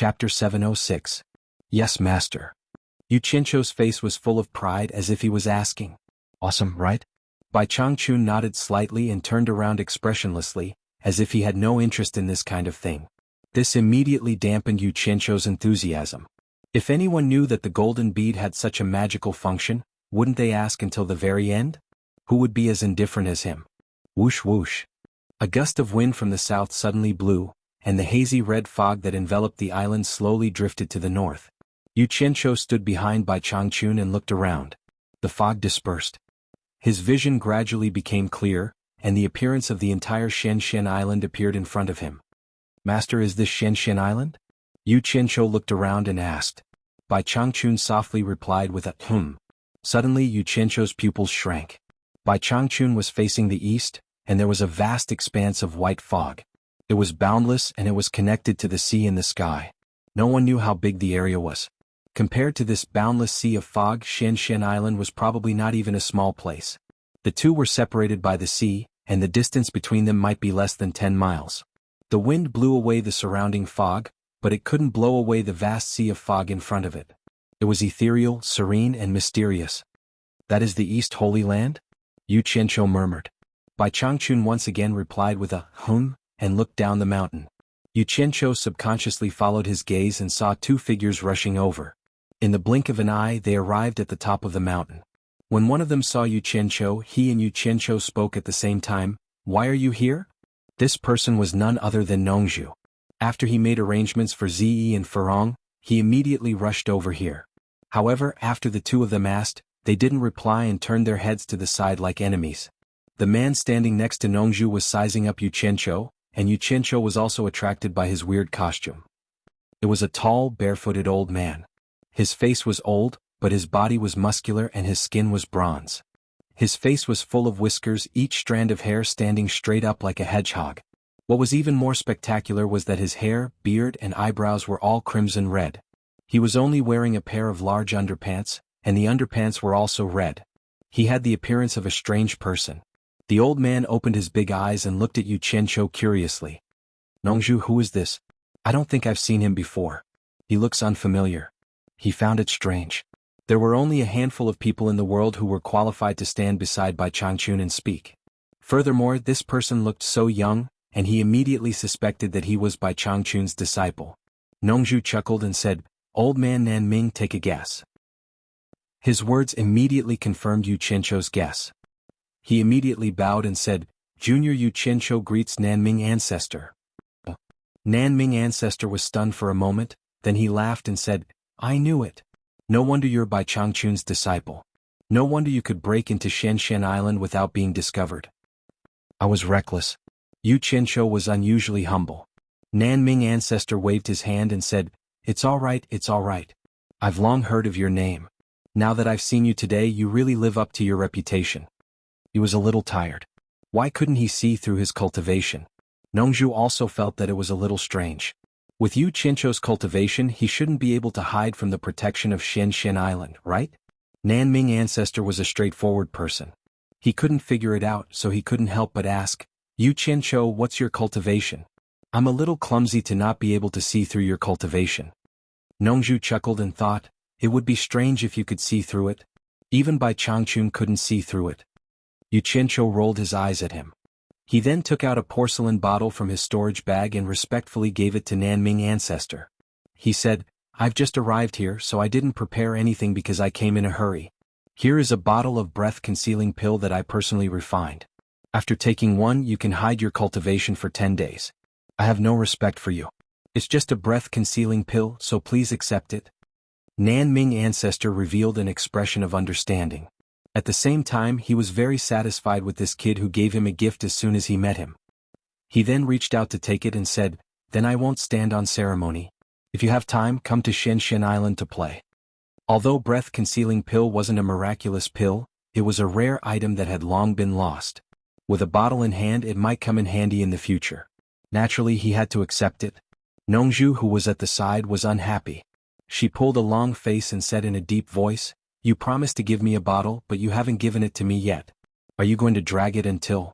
Chapter 706. Yes, Master. Yu Qianzhou's face was full of pride as if he was asking, "Awesome, right?" Bai Changchun nodded slightly and turned around expressionlessly, as if he had no interest in this kind of thing. This immediately dampened Yu Qianzhou's enthusiasm. If anyone knew that the golden bead had such a magical function, wouldn't they ask until the very end? Who would be as indifferent as him? Whoosh whoosh. A gust of wind from the south suddenly blew, and the hazy red fog that enveloped the island slowly drifted to the north. Yu Qianzhou stood behind Bai Changchun and looked around. The fog dispersed. His vision gradually became clear, and the appearance of the entire Shenzhen Island appeared in front of him. "Master, is this Shenzhen Island?" Yu Qianzhou looked around and asked. Bai Changchun softly replied with a Suddenly Yu Qianzhou's pupils shrank. Bai Changchun was facing the east, and there was a vast expanse of white fog. It was boundless and it was connected to the sea and the sky. No one knew how big the area was. Compared to this boundless sea of fog, Shenzhen Island was probably not even a small place. The two were separated by the sea, and the distance between them might be less than 10 miles. The wind blew away the surrounding fog, but it couldn't blow away the vast sea of fog in front of it. It was ethereal, serene, and mysterious. "That is the East Holy Land?" Yu Qianzhou murmured. Bai Changchun once again replied with a and looked down the mountain. Yu Qianzhou subconsciously followed his gaze and saw two figures rushing over. In the blink of an eye they arrived at the top of the mountain. When one of them saw Yu Qianzhou, he and Yu Qianzhou spoke at the same time. "Why are you here?" This person was none other than Nongzhu. After he made arrangements for Zi and Furong, he immediately rushed over here. However, after the two of them asked, they didn't reply and turned their heads to the side like enemies. The man standing next to Nongzhu was sizing up Yu Qianzhou, and Yu Qianzhou was also attracted by his weird costume. It was a tall, barefooted old man. His face was old, but his body was muscular and his skin was bronze. His face was full of whiskers, each strand of hair standing straight up like a hedgehog. What was even more spectacular was that his hair, beard, and eyebrows were all crimson red. He was only wearing a pair of large underpants, and the underpants were also red. He had the appearance of a strange person. The old man opened his big eyes and looked at Yu Qianzhou curiously. "Nongzhu, who is this? I don't think I've seen him before. He looks unfamiliar." He found it strange. There were only a handful of people in the world who were qualified to stand beside Bai Changchun and speak. Furthermore, this person looked so young, and he immediately suspected that he was Bai Changchun's disciple. Nongzhu chuckled and said, "Old man Nanming, take a guess." His words immediately confirmed Yu Qianzhou's guess. He immediately bowed and said, "Junior Yu Qianzhou greets Nanming ancestor." Nanming ancestor was stunned for a moment, then he laughed and said, "I knew it. No wonder you're Bai Changchun's disciple. No wonder you could break into Shenzhen Island without being discovered." "I was reckless." Yu Qianzhou was unusually humble. Nanming ancestor waved his hand and said, it's all right. I've long heard of your name. Now that I've seen you today, you really live up to your reputation." He was a little tired. Why couldn't he see through his cultivation? Nongzhu also felt that it was a little strange. With Yu Qianzhou's cultivation, he shouldn't be able to hide from the protection of Shenzhen Island, right? Nanming ancestor was a straightforward person. He couldn't figure it out, so he couldn't help but ask, "Yu Qianzhou, what's your cultivation? I'm a little clumsy to not be able to see through your cultivation." Nongzhu chuckled and thought, it would be strange if you could see through it. Even Bai Changchun couldn't see through it. Yu Qianzhou rolled his eyes at him. He then took out a porcelain bottle from his storage bag and respectfully gave it to Nanming ancestor. He said, "I've just arrived here, so I didn't prepare anything because I came in a hurry. Here is a bottle of breath-concealing pill that I personally refined. After taking one, you can hide your cultivation for 10 days. I have no respect for you. It's just a breath-concealing pill, so please accept it." Nanming ancestor revealed an expression of understanding. At the same time, he was very satisfied with this kid who gave him a gift as soon as he met him. He then reached out to take it and said, "Then I won't stand on ceremony. If you have time, come to Shenzhen Island to play." Although breath-concealing pill wasn't a miraculous pill, it was a rare item that had long been lost. With a bottle in hand, it might come in handy in the future. Naturally, he had to accept it. Nongzhu, who was at the side, was unhappy. She pulled a long face and said in a deep voice, "You promised to give me a bottle, but you haven't given it to me yet. Are you going to drag it until—"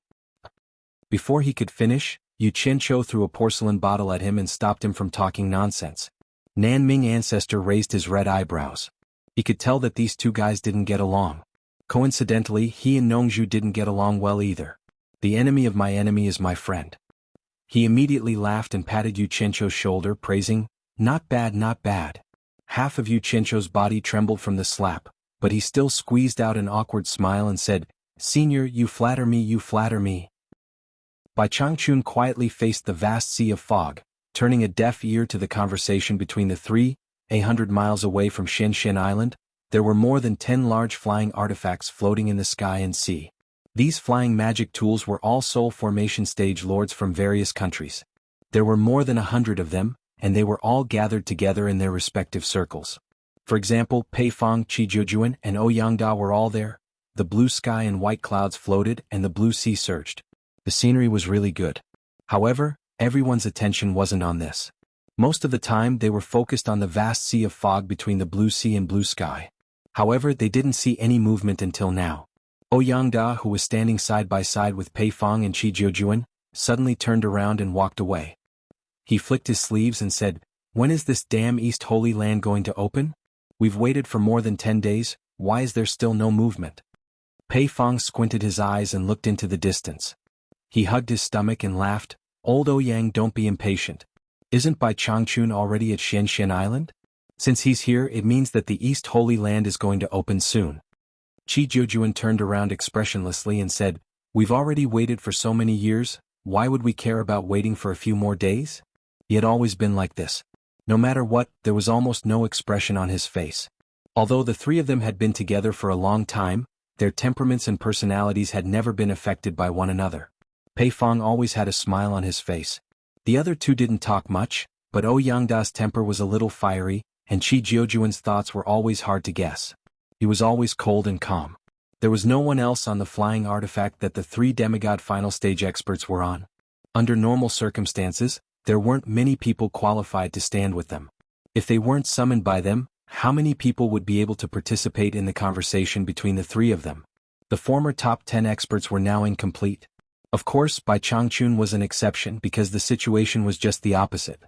Before he could finish, Yu Qianzhou threw a porcelain bottle at him and stopped him from talking nonsense. Nanming ancestor raised his red eyebrows. He could tell that these two guys didn't get along. Coincidentally, he and Nongzhu didn't get along well either. The enemy of my enemy is my friend. He immediately laughed and patted Yu Chencho's shoulder, praising, "Not bad, not bad." Half of Yu Chencho's body trembled from the slap, but he still squeezed out an awkward smile and said, "Senior, you flatter me, you flatter me." Bai Changchun quietly faced the vast sea of fog, turning a deaf ear to the conversation between the three. 100 miles away from Xinshin Island, there were more than 10 large flying artifacts floating in the sky and sea. These flying magic tools were all Soul Formation stage lords from various countries. There were more than 100 of them, and they were all gathered together in their respective circles. For example, Pei Fong, Qi Jiujuan, and Ouyangda were all there. The blue sky and white clouds floated and the blue sea surged. The scenery was really good. However, everyone's attention wasn't on this. Most of the time they were focused on the vast sea of fog between the blue sea and blue sky. However, they didn't see any movement until now. Ouyangda, who was standing side by side with Pei Fong and Qi Jiujuan, suddenly turned around and walked away. He flicked his sleeves and said, "When is this damn East Holy Land going to open? We've waited for more than 10 days, why is there still no movement?" Pei Fong squinted his eyes and looked into the distance. He hugged his stomach and laughed, "Old Ouyang, don't be impatient. Isn't Bai Changchun already at Xinshin Island? Since he's here, it means that the East Holy Land is going to open soon." Qi Jiujuan turned around expressionlessly and said, "We've already waited for so many years, why would we care about waiting for a few more days?" He had always been like this. No matter what, there was almost no expression on his face. Although the three of them had been together for a long time, their temperaments and personalities had never been affected by one another. Pei Fong always had a smile on his face. The other two didn't talk much, but Ouyangda's temper was a little fiery, and Qi Jiujuan's thoughts were always hard to guess. He was always cold and calm. There was no one else on the flying artifact that the three demigod final stage experts were on. Under normal circumstances, there weren't many people qualified to stand with them. If they weren't summoned by them, how many people would be able to participate in the conversation between the three of them? The former top 10 experts were now incomplete. Of course, Bai Changchun was an exception because the situation was just the opposite.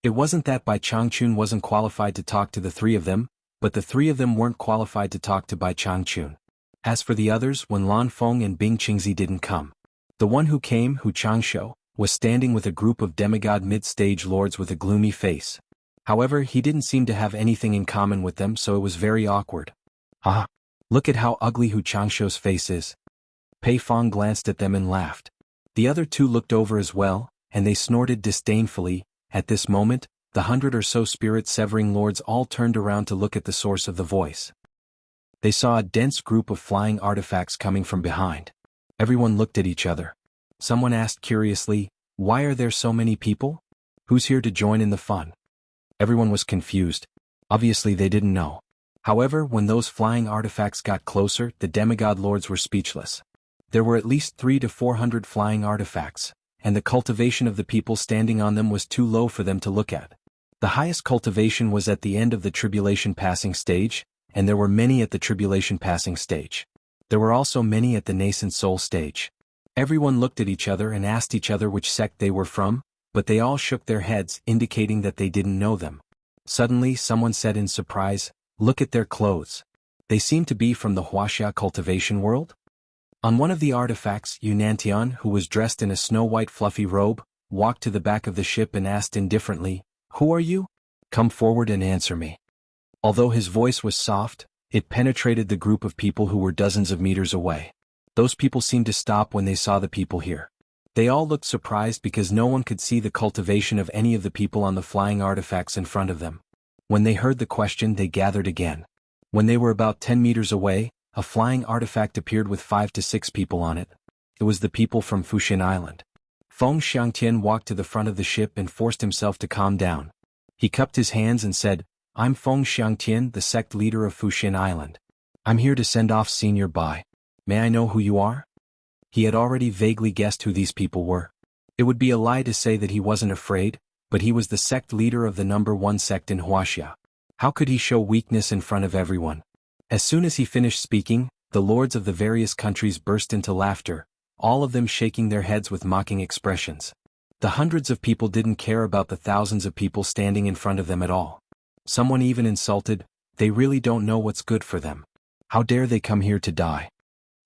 It wasn't that Bai Changchun wasn't qualified to talk to the three of them, but the three of them weren't qualified to talk to Bai Changchun. As for the others, when Lan Feng and Bing Qingzi didn't come. The one who came, Hu Changshou, was standing with a group of demigod mid-stage lords with a gloomy face. However, he didn't seem to have anything in common with them, so it was very awkward. "Ah, look at how ugly Hu Changshou's face is." Pei Fong glanced at them and laughed. The other two looked over as well, and they snorted disdainfully. At this moment, the 100 or so spirit-severing lords all turned around to look at the source of the voice. They saw a dense group of flying artifacts coming from behind. Everyone looked at each other. Someone asked curiously, "Why are there so many people? Who's here to join in the fun?" Everyone was confused. Obviously they didn't know. However, when those flying artifacts got closer, the demigod lords were speechless. There were at least 300 to 400 flying artifacts, and the cultivation of the people standing on them was too low for them to look at. The highest cultivation was at the end of the tribulation passing stage, and there were many at the tribulation passing stage. There were also many at the nascent soul stage. Everyone looked at each other and asked each other which sect they were from, but they all shook their heads, indicating that they didn't know them. Suddenly someone said in surprise, "Look at their clothes. They seem to be from the Wuxia cultivation world?" On one of the artifacts, Yunantian, who was dressed in a snow-white fluffy robe, walked to the back of the ship and asked indifferently, "Who are you? Come forward and answer me." Although his voice was soft, it penetrated the group of people who were dozens of meters away. Those people seemed to stop when they saw the people here. They all looked surprised because no one could see the cultivation of any of the people on the flying artifacts in front of them. When they heard the question, they gathered again. When they were about 10 meters away, a flying artifact appeared with 5 to 6 people on it. It was the people from Fushin Island. Feng Xiangtian walked to the front of the ship and forced himself to calm down. He cupped his hands and said, "I'm Feng Xiangtian, the sect leader of Fushin Island. I'm here to send off Senior Bai. May I know who you are?" He had already vaguely guessed who these people were. It would be a lie to say that he wasn't afraid, but he was the sect leader of the number 1 sect in Wuxia. How could he show weakness in front of everyone? As soon as he finished speaking, the lords of the various countries burst into laughter, all of them shaking their heads with mocking expressions. The hundreds of people didn't care about the thousands of people standing in front of them at all. Someone even insulted, "They really don't know what's good for them. How dare they come here to die?"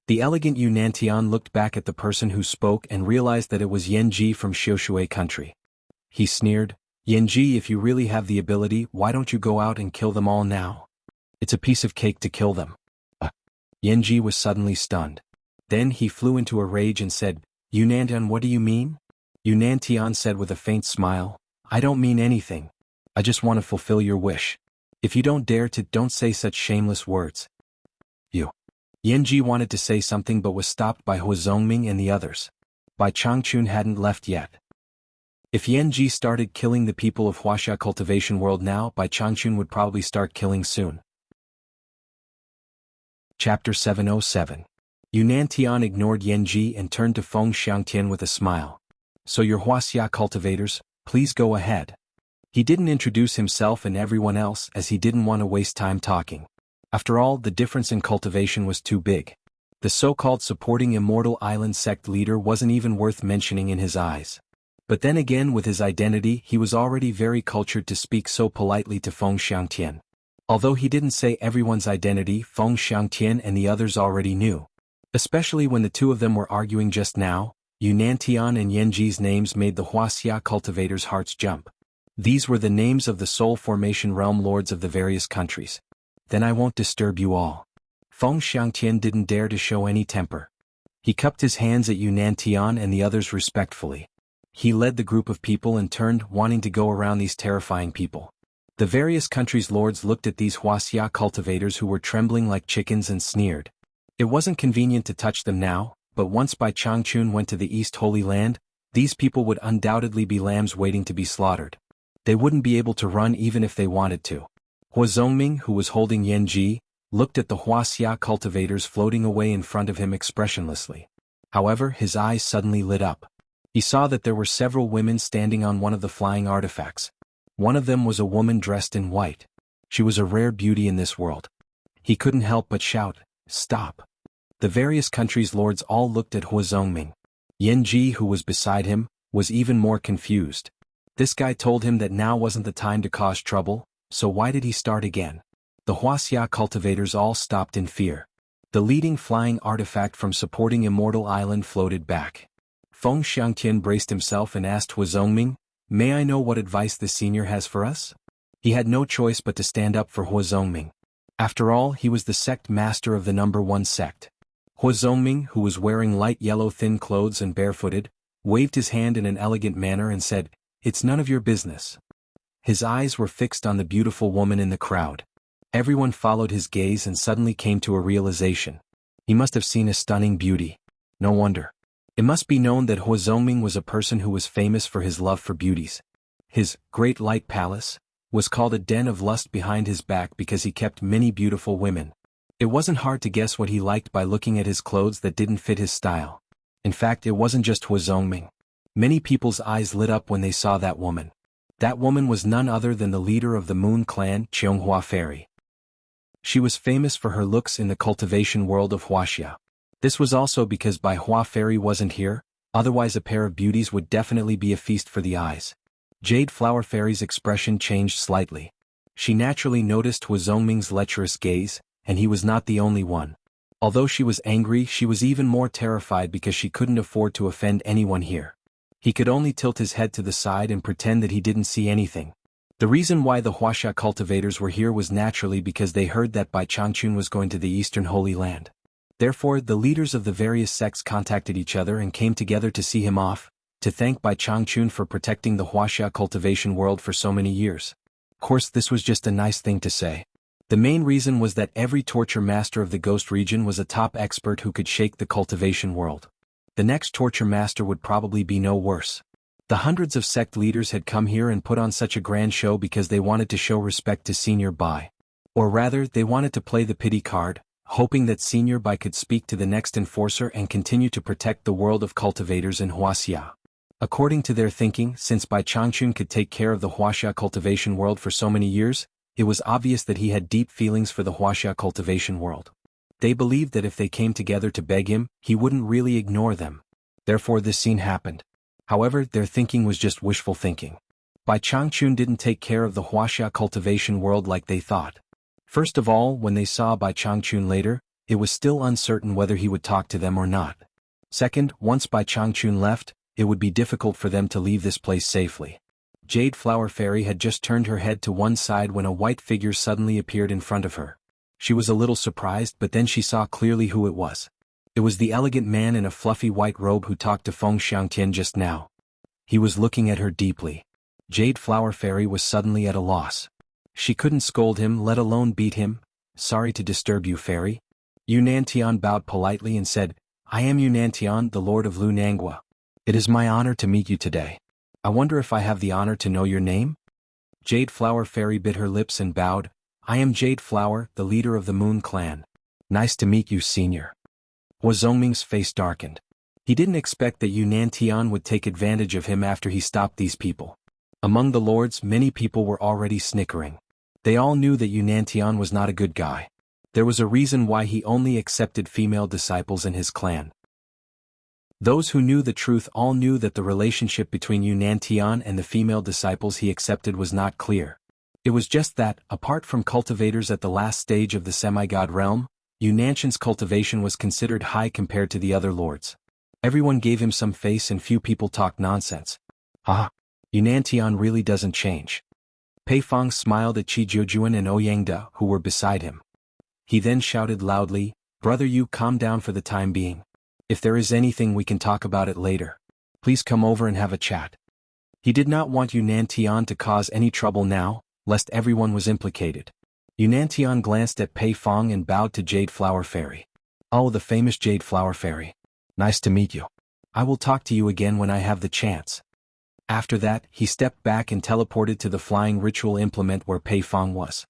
The elegant Yunantian looked back at the person who spoke and realized that it was Yanji from Xiushui country. He sneered, "Yanji, if you really have the ability, why don't you go out and kill them all now? It's a piece of cake to kill them." Yanji was suddenly stunned. Then he flew into a rage and said, "Yunantian, what do you mean?" Yunantian said with a faint smile, "I don't mean anything. I just want to fulfill your wish. If you don't dare to, don't say such shameless words." Yanji wanted to say something but was stopped by He Zongming and the others. Bai Changchun hadn't left yet. If Yanji started killing the people of Wuxia Cultivation World now, Bai Changchun would probably start killing soon. Chapter 707. Yunantian ignored Yanji and turned to Feng Xiangtian with a smile. "So your Wuxia cultivators, please go ahead." He didn't introduce himself and everyone else as he didn't want to waste time talking. After all, the difference in cultivation was too big. The so-called supporting Immortal Island sect leader wasn't even worth mentioning in his eyes. But then again, with his identity, he was already very cultured to speak so politely to Feng Xiangtian. Although he didn't say everyone's identity, Feng Xiangtian and the others already knew. Especially when the two of them were arguing just now, Yunantian and Yanji's names made the Wuxia cultivators' hearts jump. These were the names of the Soul Formation realm lords of the various countries. "Then I won't disturb you all." Feng Xiangtian didn't dare to show any temper. He cupped his hands at Yunantian and the others respectfully. He led the group of people and turned, wanting to go around these terrifying people. The various countries' lords looked at these Wuxia cultivators who were trembling like chickens and sneered. It wasn't convenient to touch them now, but once Bai Changchun went to the East Holy Land, these people would undoubtedly be lambs waiting to be slaughtered. They wouldn't be able to run even if they wanted to. He Zongming, who was holding Yanji, looked at the Wuxia cultivators floating away in front of him expressionlessly. However, his eyes suddenly lit up. He saw that there were several women standing on one of the flying artifacts. One of them was a woman dressed in white. She was a rare beauty in this world. He couldn't help but shout, "Stop!" The various countries' lords all looked at He Zongming. Yanji, who was beside him, was even more confused. This guy told him that now wasn't the time to cause trouble, so why did he start again? The Wuxia cultivators all stopped in fear. The leading flying artifact from supporting Immortal Island floated back. Feng Xiangtian braced himself and asked He Zongming, "May I know what advice the senior has for us?" He had no choice but to stand up for He Zongming. After all, he was the sect master of the number one sect. He Zongming, who was wearing light yellow thin clothes and barefooted, waved his hand in an elegant manner and said, "It's none of your business." His eyes were fixed on the beautiful woman in the crowd. Everyone followed his gaze and suddenly came to a realization. He must have seen a stunning beauty. No wonder. It must be known that He Zongming was a person who was famous for his love for beauties. His Great Light Palace was called a den of lust behind his back because he kept many beautiful women. It wasn't hard to guess what he liked by looking at his clothes that didn't fit his style. In fact, it wasn't just He Zongming. Many people's eyes lit up when they saw that woman. That woman was none other than the leader of the Moon Clan, Chionghua Fairy. She was famous for her looks in the cultivation world of Wuxia. This was also because Bai Hua Fairy wasn't here, otherwise a pair of beauties would definitely be a feast for the eyes. Jade Flower Fairy's expression changed slightly. She naturally noticed He Zongming's lecherous gaze, and he was not the only one. Although she was angry, she was even more terrified because she couldn't afford to offend anyone here. He could only tilt his head to the side and pretend that he didn't see anything. The reason why the Wuxia cultivators were here was naturally because they heard that Bai Changchun was going to the Eastern Holy Land. Therefore, the leaders of the various sects contacted each other and came together to see him off, to thank Bai Changchun for protecting the Wuxia cultivation world for so many years. Of course, this was just a nice thing to say. The main reason was that every torture master of the Ghost region was a top expert who could shake the cultivation world. The next torture master would probably be no worse. The hundreds of sect leaders had come here and put on such a grand show because they wanted to show respect to Senior Bai. Or rather, they wanted to play the pity card, hoping that Senior Bai could speak to the next enforcer and continue to protect the world of cultivators in Wuxia. According to their thinking, since Bai Changchun could take care of the Wuxia cultivation world for so many years, it was obvious that he had deep feelings for the Wuxia cultivation world. They believed that if they came together to beg him, he wouldn't really ignore them. Therefore this scene happened. However, their thinking was just wishful thinking. Bai Changchun didn't take care of the Wuxia cultivation world like they thought. First of all, when they saw Bai Changchun later, it was still uncertain whether he would talk to them or not. Second, once Bai Changchun left, it would be difficult for them to leave this place safely. Jade Flower Fairy had just turned her head to one side when a white figure suddenly appeared in front of her. She was a little surprised, but then she saw clearly who it was. It was the elegant man in a fluffy white robe who talked to Feng Xiangtian just now. He was looking at her deeply. Jade Flower Fairy was suddenly at a loss. She couldn't scold him, let alone beat him. "Sorry to disturb you, Fairy." Yunantian bowed politely and said, "I am Yunantian, the Lord of Lu Nangua. It is my honor to meet you today. I wonder if I have the honor to know your name?" Jade Flower Fairy bit her lips and bowed. "I am Jade Flower, the leader of the Moon Clan. Nice to meet you, Senior." Hua Zongming's face darkened. He didn't expect that Yunantian would take advantage of him after he stopped these people. Among the lords, many people were already snickering. They all knew that Yunantian was not a good guy. There was a reason why he only accepted female disciples in his clan. Those who knew the truth all knew that the relationship between Yunantian and the female disciples he accepted was not clear. It was just that, apart from cultivators at the last stage of the semi-god realm, Yunantian's cultivation was considered high compared to the other lords. Everyone gave him some face and few people talked nonsense. Yunantian really doesn't change. Pei Fong smiled at Qi Jiujuan and Ouyangda, who were beside him. He then shouted loudly, "Brother, you calm down for the time being. If there is anything, we can talk about it later. Please come over and have a chat." He did not want Yunantian to cause any trouble now, lest everyone was implicated. Yunantian glanced at Pei Fong and bowed to Jade Flower Fairy. "Oh, the famous Jade Flower Fairy. Nice to meet you. I will talk to you again when I have the chance." After that, he stepped back and teleported to the flying ritual implement where Pei Fong was.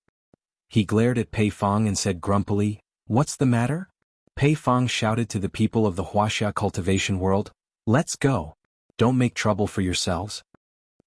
He glared at Pei Fong and said grumpily, "What's the matter?" Pei Fong shouted to the people of the Wuxia cultivation world, "Let's go. Don't make trouble for yourselves."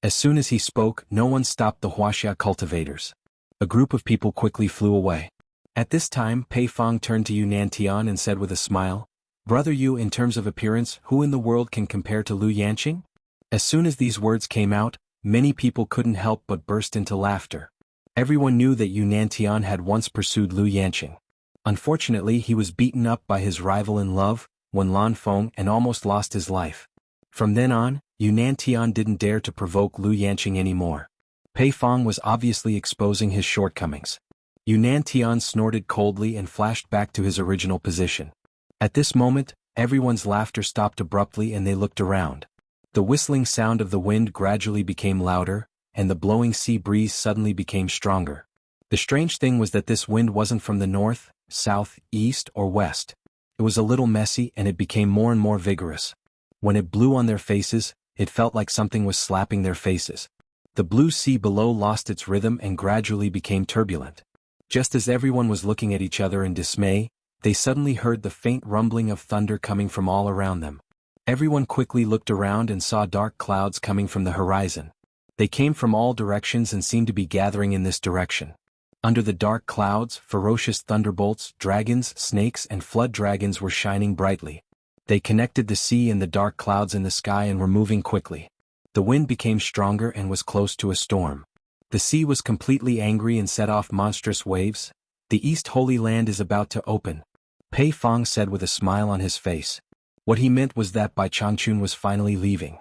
As soon as he spoke, no one stopped the Wuxia cultivators. A group of people quickly flew away. At this time, Pei Fong turned to Yunantian and said with a smile, "Brother Yu, in terms of appearance, who in the world can compare to Lu Yanqing?" As soon as these words came out, many people couldn't help but burst into laughter. Everyone knew that Yunantian had once pursued Lu Yanqing. Unfortunately, he was beaten up by his rival in love, Wen Lanfeng, and almost lost his life. From then on, Yunantian didn't dare to provoke Lu Yanqing anymore. Pei Fong was obviously exposing his shortcomings. Yunantian snorted coldly and flashed back to his original position. At this moment, everyone's laughter stopped abruptly and they looked around. The whistling sound of the wind gradually became louder, and the blowing sea breeze suddenly became stronger. The strange thing was that this wind wasn't from the north, south, east, or west. It was a little messy and it became more and more vigorous. When it blew on their faces, it felt like something was slapping their faces. The blue sea below lost its rhythm and gradually became turbulent. Just as everyone was looking at each other in dismay, they suddenly heard the faint rumbling of thunder coming from all around them. Everyone quickly looked around and saw dark clouds coming from the horizon. They came from all directions and seemed to be gathering in this direction. Under the dark clouds, ferocious thunderbolts, dragons, snakes, and flood dragons were shining brightly. They connected the sea and the dark clouds in the sky and were moving quickly. The wind became stronger and was close to a storm. The sea was completely angry and set off monstrous waves. "The East Holy Land is about to open," Pei Fong said with a smile on his face. What he meant was that Bai Changchun was finally leaving.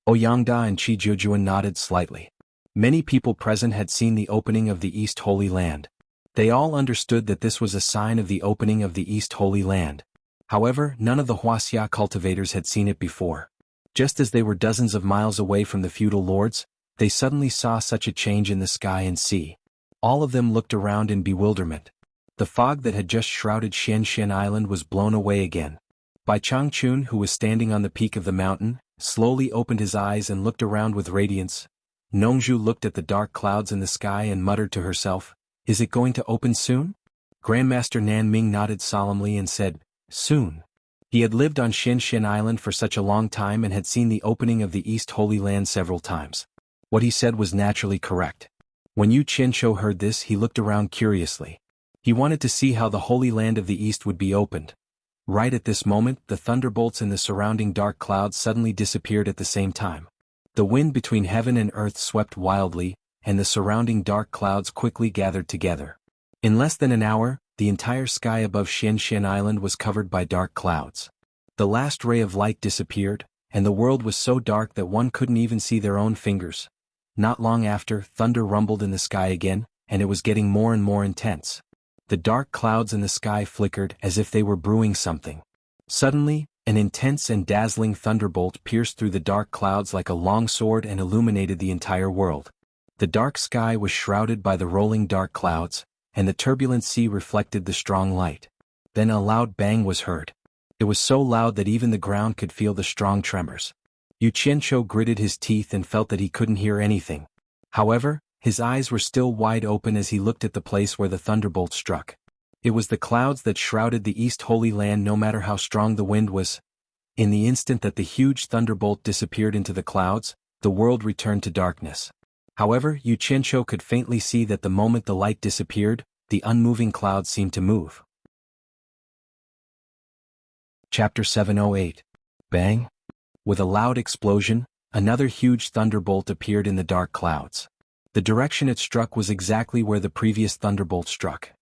Ouyangda and Qi Jiujuan nodded slightly. Many people present had seen the opening of the East Holy Land. They all understood that this was a sign of the opening of the East Holy Land. However, none of the Wuxia cultivators had seen it before. Just as they were dozens of miles away from the feudal lords, they suddenly saw such a change in the sky and sea. All of them looked around in bewilderment. The fog that had just shrouded Xianshan Island was blown away again. Bai Changchun, who was standing on the peak of the mountain, slowly opened his eyes and looked around with radiance. Nongzhu looked at the dark clouds in the sky and muttered to herself, "Is it going to open soon?" Grandmaster Nanming nodded solemnly and said, "Soon." He had lived on Xianshan Island for such a long time and had seen the opening of the East Holy Land several times. What he said was naturally correct. When Yu Qianqiu heard this, he looked around curiously. He wanted to see how the Holy Land of the East would be opened. Right at this moment, the thunderbolts in the surrounding dark clouds suddenly disappeared at the same time. The wind between heaven and earth swept wildly, and the surrounding dark clouds quickly gathered together. In less than an hour, the entire sky above Xianshan Island was covered by dark clouds. The last ray of light disappeared, and the world was so dark that one couldn't even see their own fingers. Not long after, thunder rumbled in the sky again, and it was getting more and more intense. The dark clouds in the sky flickered as if they were brewing something. Suddenly, an intense and dazzling thunderbolt pierced through the dark clouds like a long sword and illuminated the entire world. The dark sky was shrouded by the rolling dark clouds, and the turbulent sea reflected the strong light. Then a loud bang was heard. It was so loud that even the ground could feel the strong tremors. Yu Qianqiu gritted his teeth and felt that he couldn't hear anything. However, his eyes were still wide open as he looked at the place where the thunderbolt struck. It was the clouds that shrouded the East Holy Land no matter how strong the wind was. In the instant that the huge thunderbolt disappeared into the clouds, the world returned to darkness. However, Yu Qianqiu could faintly see that the moment the light disappeared, the unmoving clouds seemed to move. Chapter 708. Bang! With a loud explosion, another huge thunderbolt appeared in the dark clouds. The direction it struck was exactly where the previous thunderbolt struck.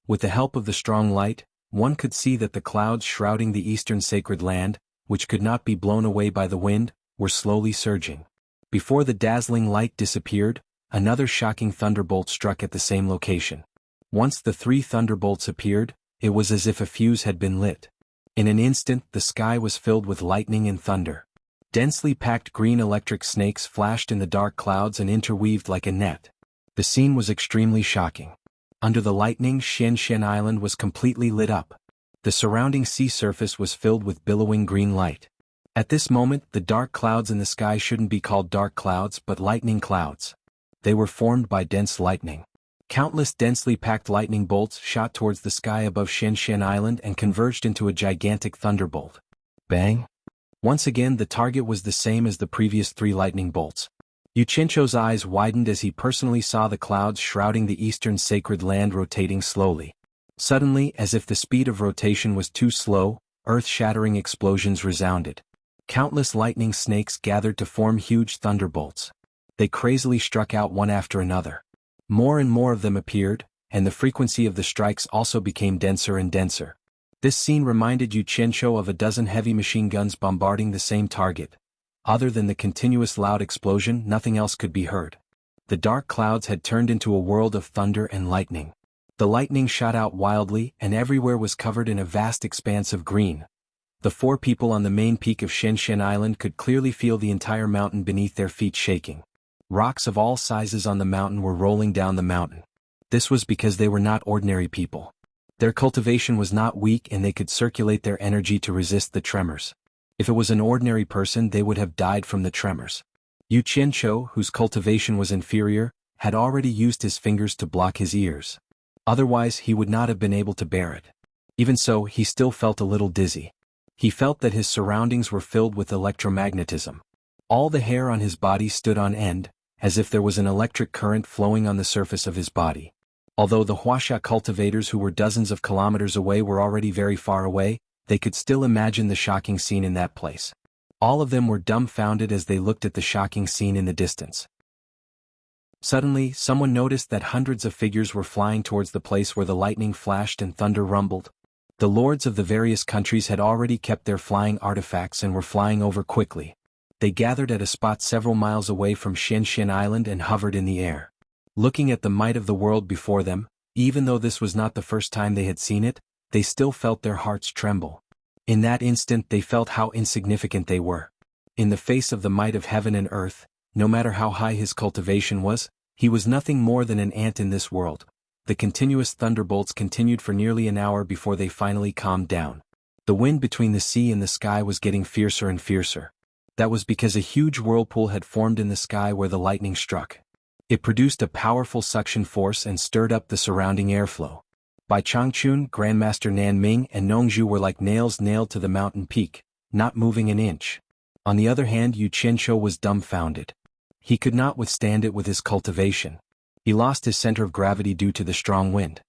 With the help of the strong light, one could see that the clouds shrouding the eastern sacred land, which could not be blown away by the wind, were slowly surging. Before the dazzling light disappeared, another shocking thunderbolt struck at the same location. Once the three thunderbolts appeared, it was as if a fuse had been lit. In an instant, the sky was filled with lightning and thunder. Densely packed green electric snakes flashed in the dark clouds and interweaved like a net. The scene was extremely shocking. Under the lightning, Xianshan Island was completely lit up. The surrounding sea surface was filled with billowing green light. At this moment, the dark clouds in the sky shouldn't be called dark clouds but lightning clouds. They were formed by dense lightning. Countless densely packed lightning bolts shot towards the sky above Xianshan Island and converged into a gigantic thunderbolt. Bang! Once again the target was the same as the previous three lightning bolts. Yu Qianqiu's eyes widened as he personally saw the clouds shrouding the eastern sacred land rotating slowly. Suddenly, as if the speed of rotation was too slow, earth-shattering explosions resounded. Countless lightning snakes gathered to form huge thunderbolts. They crazily struck out one after another. More and more of them appeared, and the frequency of the strikes also became denser and denser. This scene reminded Yu Qianqiu of a dozen heavy machine guns bombarding the same target. Other than the continuous loud explosion, nothing else could be heard. The dark clouds had turned into a world of thunder and lightning. The lightning shot out wildly, and everywhere was covered in a vast expanse of green. The four people on the main peak of Xianshan Island could clearly feel the entire mountain beneath their feet shaking. Rocks of all sizes on the mountain were rolling down the mountain. This was because they were not ordinary people. Their cultivation was not weak and they could circulate their energy to resist the tremors. If it was an ordinary person, they would have died from the tremors. Yu Qianqiu, whose cultivation was inferior, had already used his fingers to block his ears. Otherwise, he would not have been able to bear it. Even so, he still felt a little dizzy. He felt that his surroundings were filled with electromagnetism. All the hair on his body stood on end, as if there was an electric current flowing on the surface of his body. Although the Wuxia cultivators who were dozens of kilometers away were already very far away, they could still imagine the shocking scene in that place. All of them were dumbfounded as they looked at the shocking scene in the distance. Suddenly, someone noticed that hundreds of figures were flying towards the place where the lightning flashed and thunder rumbled. The lords of the various countries had already kept their flying artifacts and were flying over quickly. They gathered at a spot several miles away from Xianshan Island and hovered in the air. Looking at the might of the world before them, even though this was not the first time they had seen it, they still felt their hearts tremble. In that instant they felt how insignificant they were. In the face of the might of heaven and earth, no matter how high his cultivation was, he was nothing more than an ant in this world. The continuous thunderbolts continued for nearly an hour before they finally calmed down. The wind between the sea and the sky was getting fiercer and fiercer. That was because a huge whirlpool had formed in the sky where the lightning struck. It produced a powerful suction force and stirred up the surrounding airflow. Bai Changchun, Grandmaster Nan Ming and Nongzhu were like nails nailed to the mountain peak, not moving an inch. On the other hand, Yu Qianqiu was dumbfounded. He could not withstand it with his cultivation. He lost his center of gravity due to the strong wind.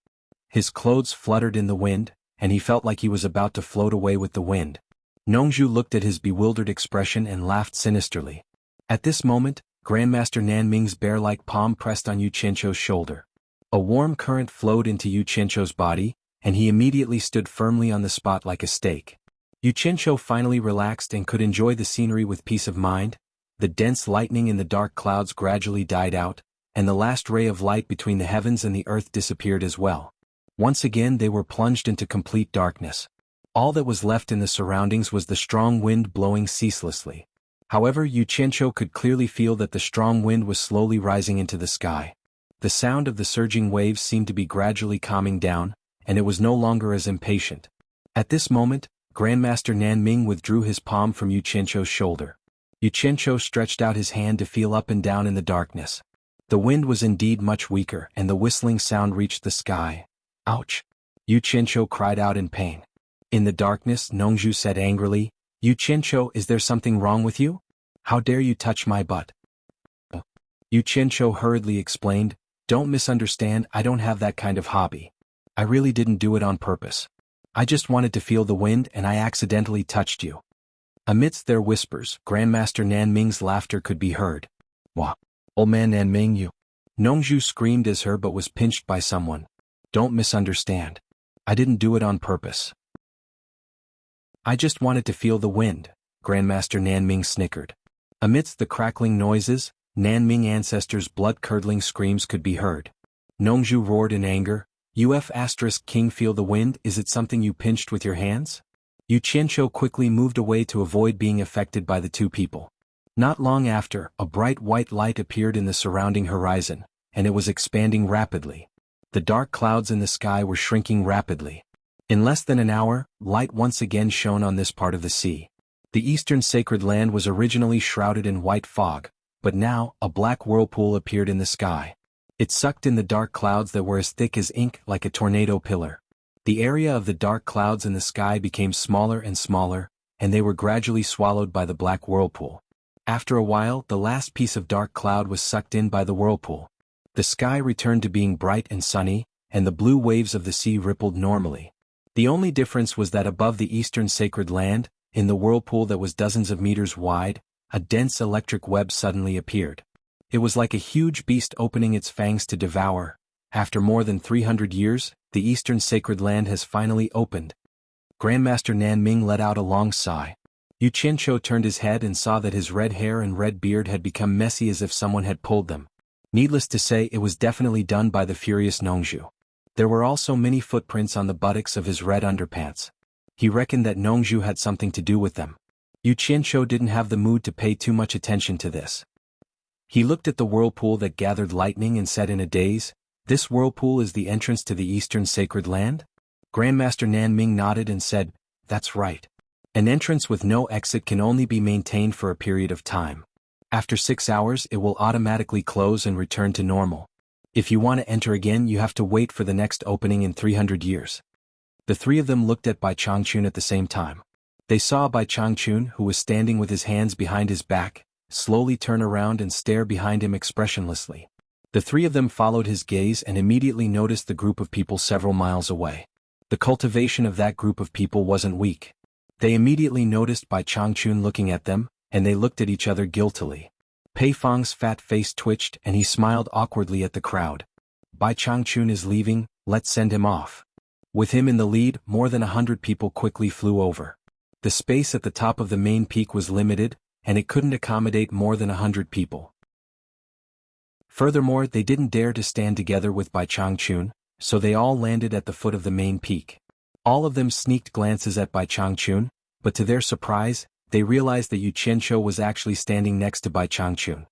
His clothes fluttered in the wind, and he felt like he was about to float away with the wind. Nongzhu looked at his bewildered expression and laughed sinisterly. At this moment, Grandmaster Nanming's bear-like palm pressed on Yu Qianqiu's shoulder. A warm current flowed into Yu Qianqiu's body, and he immediately stood firmly on the spot like a stake. Yu Qianqiu finally relaxed and could enjoy the scenery with peace of mind. The dense lightning in the dark clouds gradually died out, and the last ray of light between the heavens and the earth disappeared as well. Once again they were plunged into complete darkness. All that was left in the surroundings was the strong wind blowing ceaselessly. However, Yu Qianqiu could clearly feel that the strong wind was slowly rising into the sky. The sound of the surging waves seemed to be gradually calming down, and it was no longer as impatient. At this moment, Grandmaster Nanming withdrew his palm from Yu Qianqiu's shoulder. Yu Qianqiu stretched out his hand to feel up and down in the darkness. The wind was indeed much weaker, and the whistling sound reached the sky. Ouch! Yu Qianqiu cried out in pain. In the darkness, Nongzhu said angrily, "Yu Qianqiu, is there something wrong with you? How dare you touch my butt?" Yu Qianqiu hurriedly explained, "Don't misunderstand, I don't have that kind of hobby. I really didn't do it on purpose. I just wanted to feel the wind and I accidentally touched you." Amidst their whispers, Grandmaster Nanming's laughter could be heard. "Wah! Old man Nanming, you!" Nongzhu screamed as her but was pinched by someone. "Don't misunderstand. I didn't do it on purpose. I just wanted to feel the wind," Grandmaster Nanming snickered. Amidst the crackling noises, Nanming ancestors' blood-curdling screams could be heard. Nongzhu roared in anger, "King, feel the wind, is it something you pinched with your hands?" Yu Qianqiu quickly moved away to avoid being affected by the two people. Not long after, a bright white light appeared in the surrounding horizon, and it was expanding rapidly. The dark clouds in the sky were shrinking rapidly. In less than an hour, light once again shone on this part of the sea. The eastern sacred land was originally shrouded in white fog, but now, a black whirlpool appeared in the sky. It sucked in the dark clouds that were as thick as ink, like a tornado pillar. The area of the dark clouds in the sky became smaller and smaller, and they were gradually swallowed by the black whirlpool. After a while, the last piece of dark cloud was sucked in by the whirlpool. The sky returned to being bright and sunny, and the blue waves of the sea rippled normally. The only difference was that above the eastern sacred land, in the whirlpool that was dozens of meters wide, a dense electric web suddenly appeared. It was like a huge beast opening its fangs to devour. After more than 300 years, the eastern sacred land has finally opened. Grandmaster Nanming let out a long sigh. Yu Qianqiu turned his head and saw that his red hair and red beard had become messy as if someone had pulled them. Needless to say, it was definitely done by the furious Nongzhu. There were also many footprints on the buttocks of his red underpants. He reckoned that Nongzhu had something to do with them. Yu Qianqiu didn't have the mood to pay too much attention to this. He looked at the whirlpool that gathered lightning and said in a daze, "This whirlpool is the entrance to the eastern sacred land?" Grandmaster Nanming nodded and said, "That's right. An entrance with no exit can only be maintained for a period of time. After 6 hours it will automatically close and return to normal. If you want to enter again you have to wait for the next opening in 300 years. The three of them looked at Bai Changchun at the same time. They saw Bai Changchun, who was standing with his hands behind his back, slowly turn around and stare behind him expressionlessly. The three of them followed his gaze and immediately noticed the group of people several miles away. The cultivation of that group of people wasn't weak. They immediately noticed Bai Changchun looking at them, and they looked at each other guiltily. Pei Fang's fat face twitched and he smiled awkwardly at the crowd. "Bai Changchun is leaving, let's send him off." With him in the lead, more than 100 people quickly flew over. The space at the top of the main peak was limited, and it couldn't accommodate more than 100 people. Furthermore, they didn't dare to stand together with Bai Changchun, so they all landed at the foot of the main peak. All of them sneaked glances at Bai Changchun, but to their surprise, they realized that Yu Qianqiu was actually standing next to Bai Changchun.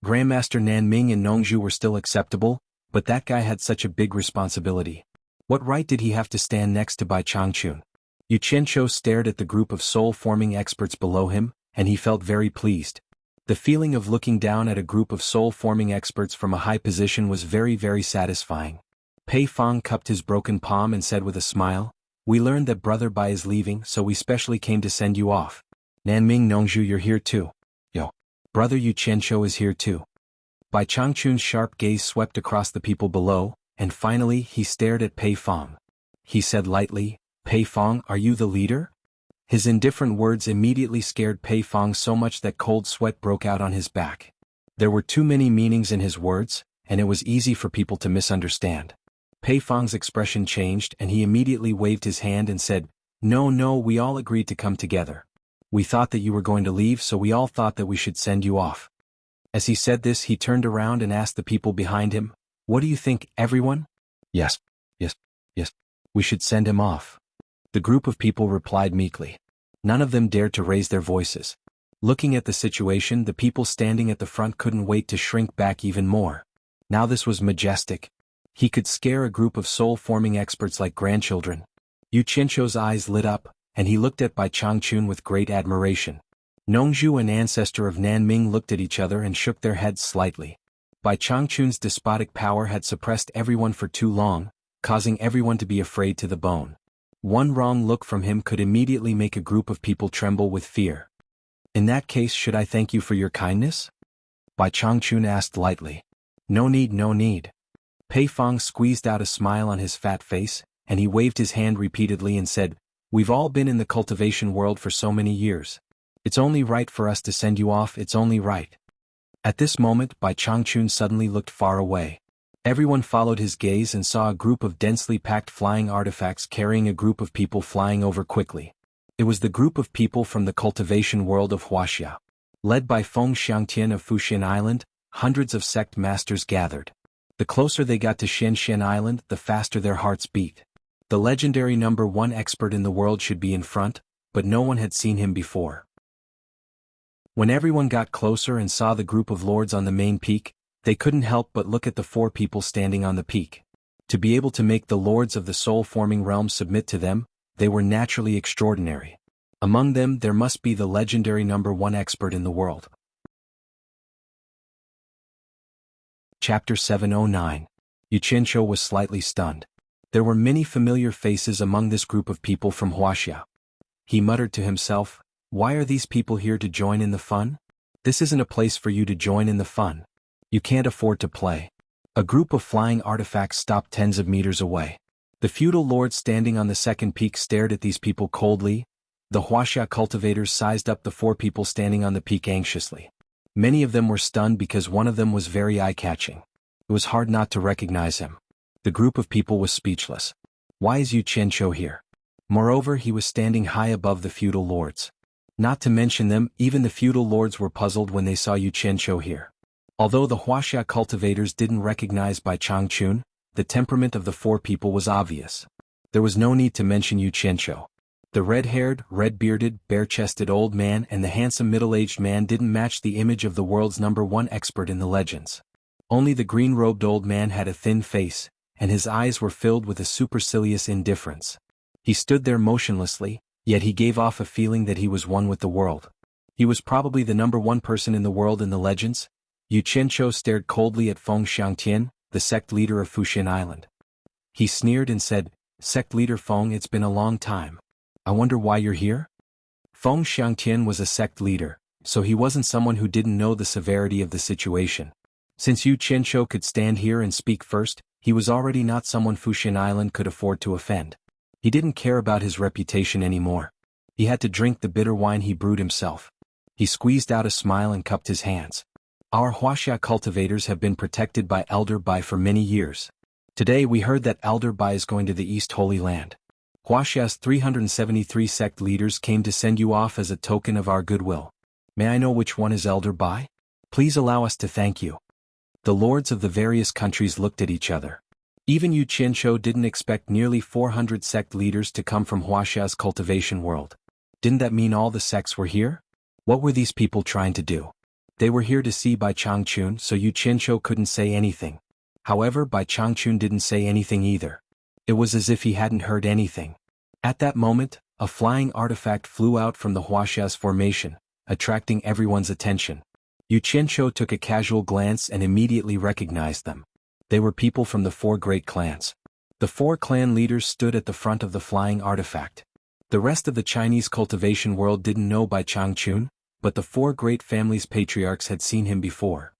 Grandmaster Nanming and Nongzhu were still acceptable, but that guy had such a big responsibility. What right did he have to stand next to Bai Changchun? Yu Qianqiu stared at the group of soul-forming experts below him, and he felt very pleased. The feeling of looking down at a group of soul-forming experts from a high position was very, very satisfying. Pei Fang cupped his broken palm and said with a smile, "We learned that Brother Bai is leaving, so we specially came to send you off. Nanming, Nongzhu, you're here too. Yo. Brother Yu Qianqiu is here too." Bai Changchun's sharp gaze swept across the people below, and finally he stared at Pei Fang. He said lightly, "Pei Fang, are you the leader?" His indifferent words immediately scared Pei Fong so much that cold sweat broke out on his back. There were too many meanings in his words, and it was easy for people to misunderstand. Pei Fong's expression changed and he immediately waved his hand and said, No, we all agreed to come together. We thought that you were going to leave, so we all thought that we should send you off. As he said this, he turned around and asked the people behind him, What do you think, everyone? Yes. We should send him off. The group of people replied meekly. None of them dared to raise their voices. Looking at the situation, the people standing at the front couldn't wait to shrink back even more. Now this was majestic. He could scare a group of soul-forming experts like grandchildren. Yu Qianzhou's eyes lit up, and he looked at Bai Changchun with great admiration. Nongzhu, an ancestor of Nanming, looked at each other and shook their heads slightly. Bai Changchun's despotic power had suppressed everyone for too long, causing everyone to be afraid to the bone. One wrong look from him could immediately make a group of people tremble with fear. In that case, should I thank you for your kindness? Bai Changchun asked lightly. No need. Pei Fong squeezed out a smile on his fat face, and he waved his hand repeatedly and said, We've all been in the cultivation world for so many years. It's only right for us to send you off, it's only right. At this moment, Bai Changchun suddenly looked far away. Everyone followed his gaze and saw a group of densely packed flying artifacts carrying a group of people flying over quickly. It was the group of people from the cultivation world of Wuxia. Led by Feng Xiangtian of Fuxian Island, hundreds of sect masters gathered. The closer they got to Xianxian Island, the faster their hearts beat. The legendary #1 expert in the world should be in front, but no one had seen him before. When everyone got closer and saw the group of lords on the main peak, they couldn't help but look at the 4 people standing on the peak. To be able to make the lords of the soul-forming realm submit to them, they were naturally extraordinary. Among them there must be the legendary #1 expert in the world. Chapter 709. Yu Qianzhou was slightly stunned. There were many familiar faces among this group of people from Wuxia. He muttered to himself, Why are these people here to join in the fun? This isn't a place for you to join in the fun. You can't afford to play. A group of flying artifacts stopped tens of meters away. The feudal lords standing on the second peak stared at these people coldly. The Wuxia cultivators sized up the 4 people standing on the peak anxiously. Many of them were stunned because one of them was very eye-catching. It was hard not to recognize him. The group of people was speechless. Why is Yu Qianzhou here? Moreover, he was standing high above the feudal lords. Not to mention them, even the feudal lords were puzzled when they saw Yu Qianzhou here. Although the Wuxia cultivators didn't recognize Bai Changchun, the temperament of the 4 people was obvious. There was no need to mention Yu Qianzhou. The red-haired, red-bearded, bare-chested old man and the handsome middle-aged man didn't match the image of the world's #1 expert in the legends. Only the green-robed old man had a thin face, and his eyes were filled with a supercilious indifference. He stood there motionlessly, yet he gave off a feeling that he was one with the world. He was probably the #1 person in the world in the legends. Yu Qianzhou stared coldly at Feng Xiangtian, the sect leader of Fuxian Island. He sneered and said, Sect leader Feng, it's been a long time. I wonder why you're here? Feng Xiangtian was a sect leader, so he wasn't someone who didn't know the severity of the situation. Since Yu Qianzhou could stand here and speak first, he was already not someone Fuxian Island could afford to offend. He didn't care about his reputation anymore. He had to drink the bitter wine he brewed himself. He squeezed out a smile and cupped his hands. Our Wuxia cultivators have been protected by Elder Bai for many years. Today we heard that Elder Bai is going to the East Holy Land. Wuxia's 373 sect leaders came to send you off as a token of our goodwill. May I know which one is Elder Bai? Please allow us to thank you. The lords of the various countries looked at each other. Even Yu Qianzhou didn't expect nearly 400 sect leaders to come from Wuxia's cultivation world. Didn't that mean all the sects were here? What were these people trying to do? They were here to see Bai Changchun, so Yu Qianzhou couldn't say anything. However, Bai Changchun didn't say anything either. It was as if he hadn't heard anything. At that moment, a flying artifact flew out from the Wuxia's formation, attracting everyone's attention. Yu Qianzhou took a casual glance and immediately recognized them. They were people from the 4 great clans. The 4 clan leaders stood at the front of the flying artifact. The rest of the Chinese cultivation world didn't know Bai Changchun, but the 4 great families' patriarchs had seen him before.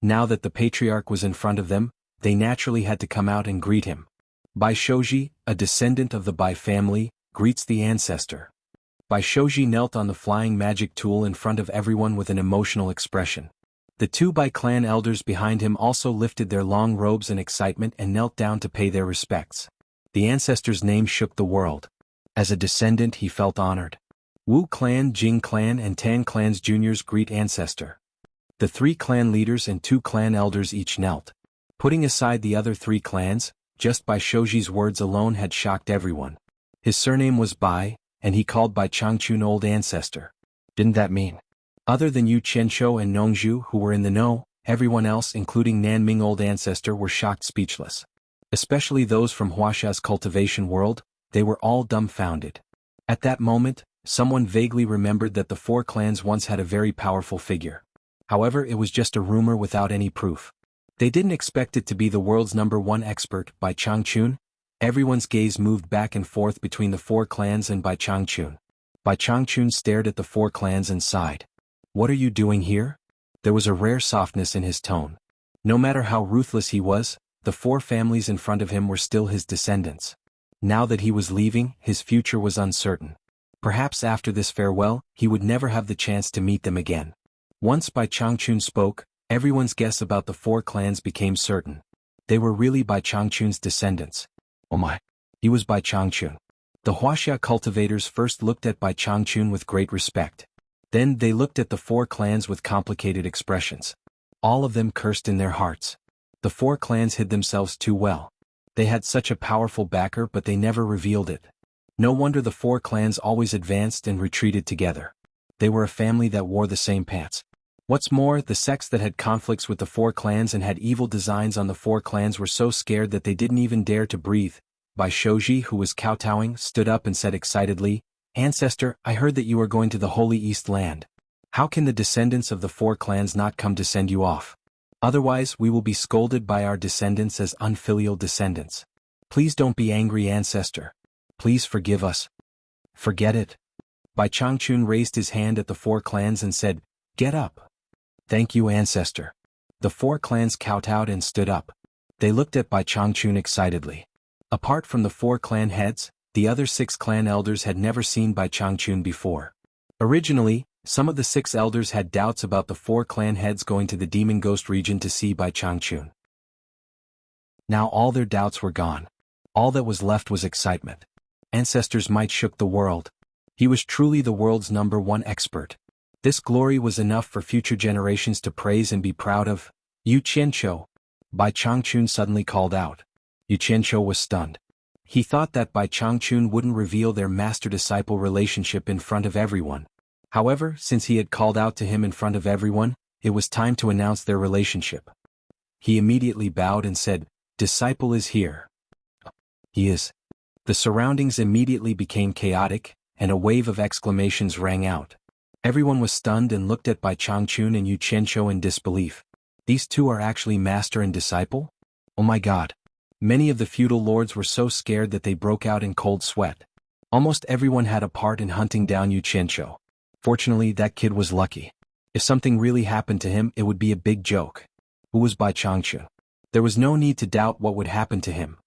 Now that the patriarch was in front of them, they naturally had to come out and greet him. Bai Shouji, a descendant of the Bai family, greets the ancestor. Bai Shoji knelt on the flying magic tool in front of everyone with an emotional expression. The two Bai clan elders behind him also lifted their long robes in excitement and knelt down to pay their respects. The ancestor's name shook the world. As a descendant he felt honored. Wu clan, Jing clan and Tan clan's juniors greet ancestor. The 3 clan leaders and 2 clan elders each knelt. Putting aside the other 3 clans, just Bai Shoji's words alone had shocked everyone. His surname was Bai, and he called Bai Changchun old ancestor. Didn't that mean? Other than Yu Qianqiu and Nongzhu who were in the know, everyone else including Nanming old ancestor were shocked speechless. Especially those from Huaxia's cultivation world, they were all dumbfounded. At that moment, someone vaguely remembered that the 4 clans once had a very powerful figure. However, it was just a rumor without any proof. They didn't expect it to be the world's #1 expert, Bai Changchun. Everyone's gaze moved back and forth between the 4 clans and Bai Changchun. Bai Changchun stared at the 4 clans and sighed. What are you doing here? There was a rare softness in his tone. No matter how ruthless he was, the 4 families in front of him were still his descendants. Now that he was leaving, his future was uncertain. Perhaps after this farewell, he would never have the chance to meet them again. Once Bai Changchun spoke, everyone's guess about the 4 clans became certain. They were really Bai Changchun's descendants. Oh my! He was Bai Changchun. The Huaxia cultivators first looked at Bai Changchun with great respect. Then they looked at the 4 clans with complicated expressions. All of them cursed in their hearts. The 4 clans hid themselves too well. They had such a powerful backer but they never revealed it. No wonder the 4 clans always advanced and retreated together. They were a family that wore the same pants. What's more, the sects that had conflicts with the 4 clans and had evil designs on the 4 clans were so scared that they didn't even dare to breathe. Bai Shoji, who was kowtowing, stood up and said excitedly, "Ancestor, I heard that you are going to the Holy East Land. How can the descendants of the 4 clans not come to send you off? Otherwise we will be scolded by our descendants as unfilial descendants. Please don't be angry, ancestor. Please forgive us." "Forget it." Bai Changchun raised his hand at the 4 clans and said, "Get up." "Thank you, ancestor." The 4 clans kowtowed and stood up. They looked at Bai Changchun excitedly. Apart from the 4 clan heads, the other 6 clan elders had never seen Bai Changchun before. Originally, some of the 6 elders had doubts about the 4 clan heads going to the Demon Ghost region to see Bai Changchun. Now all their doubts were gone. All that was left was excitement. Ancestor's might shook the world. He was truly the world's #1 expert. This glory was enough for future generations to praise and be proud of. "Yu Qianqiu," Bai Changchun suddenly called out. Yu Qianqiu was stunned. He thought that Bai Changchun wouldn't reveal their master-disciple relationship in front of everyone. However, since he had called out to him in front of everyone, it was time to announce their relationship. He immediately bowed and said, "Disciple is here." "He is." The surroundings immediately became chaotic, and a wave of exclamations rang out. Everyone was stunned and looked at Bai Changchun and Yu Qianqiu in disbelief. These two are actually master and disciple? Oh my god. Many of the feudal lords were so scared that they broke out in cold sweat. Almost everyone had a part in hunting down Yu Qianqiu. Fortunately, that kid was lucky. If something really happened to him, it would be a big joke. Who was Bai Changchun? There was no need to doubt what would happen to him.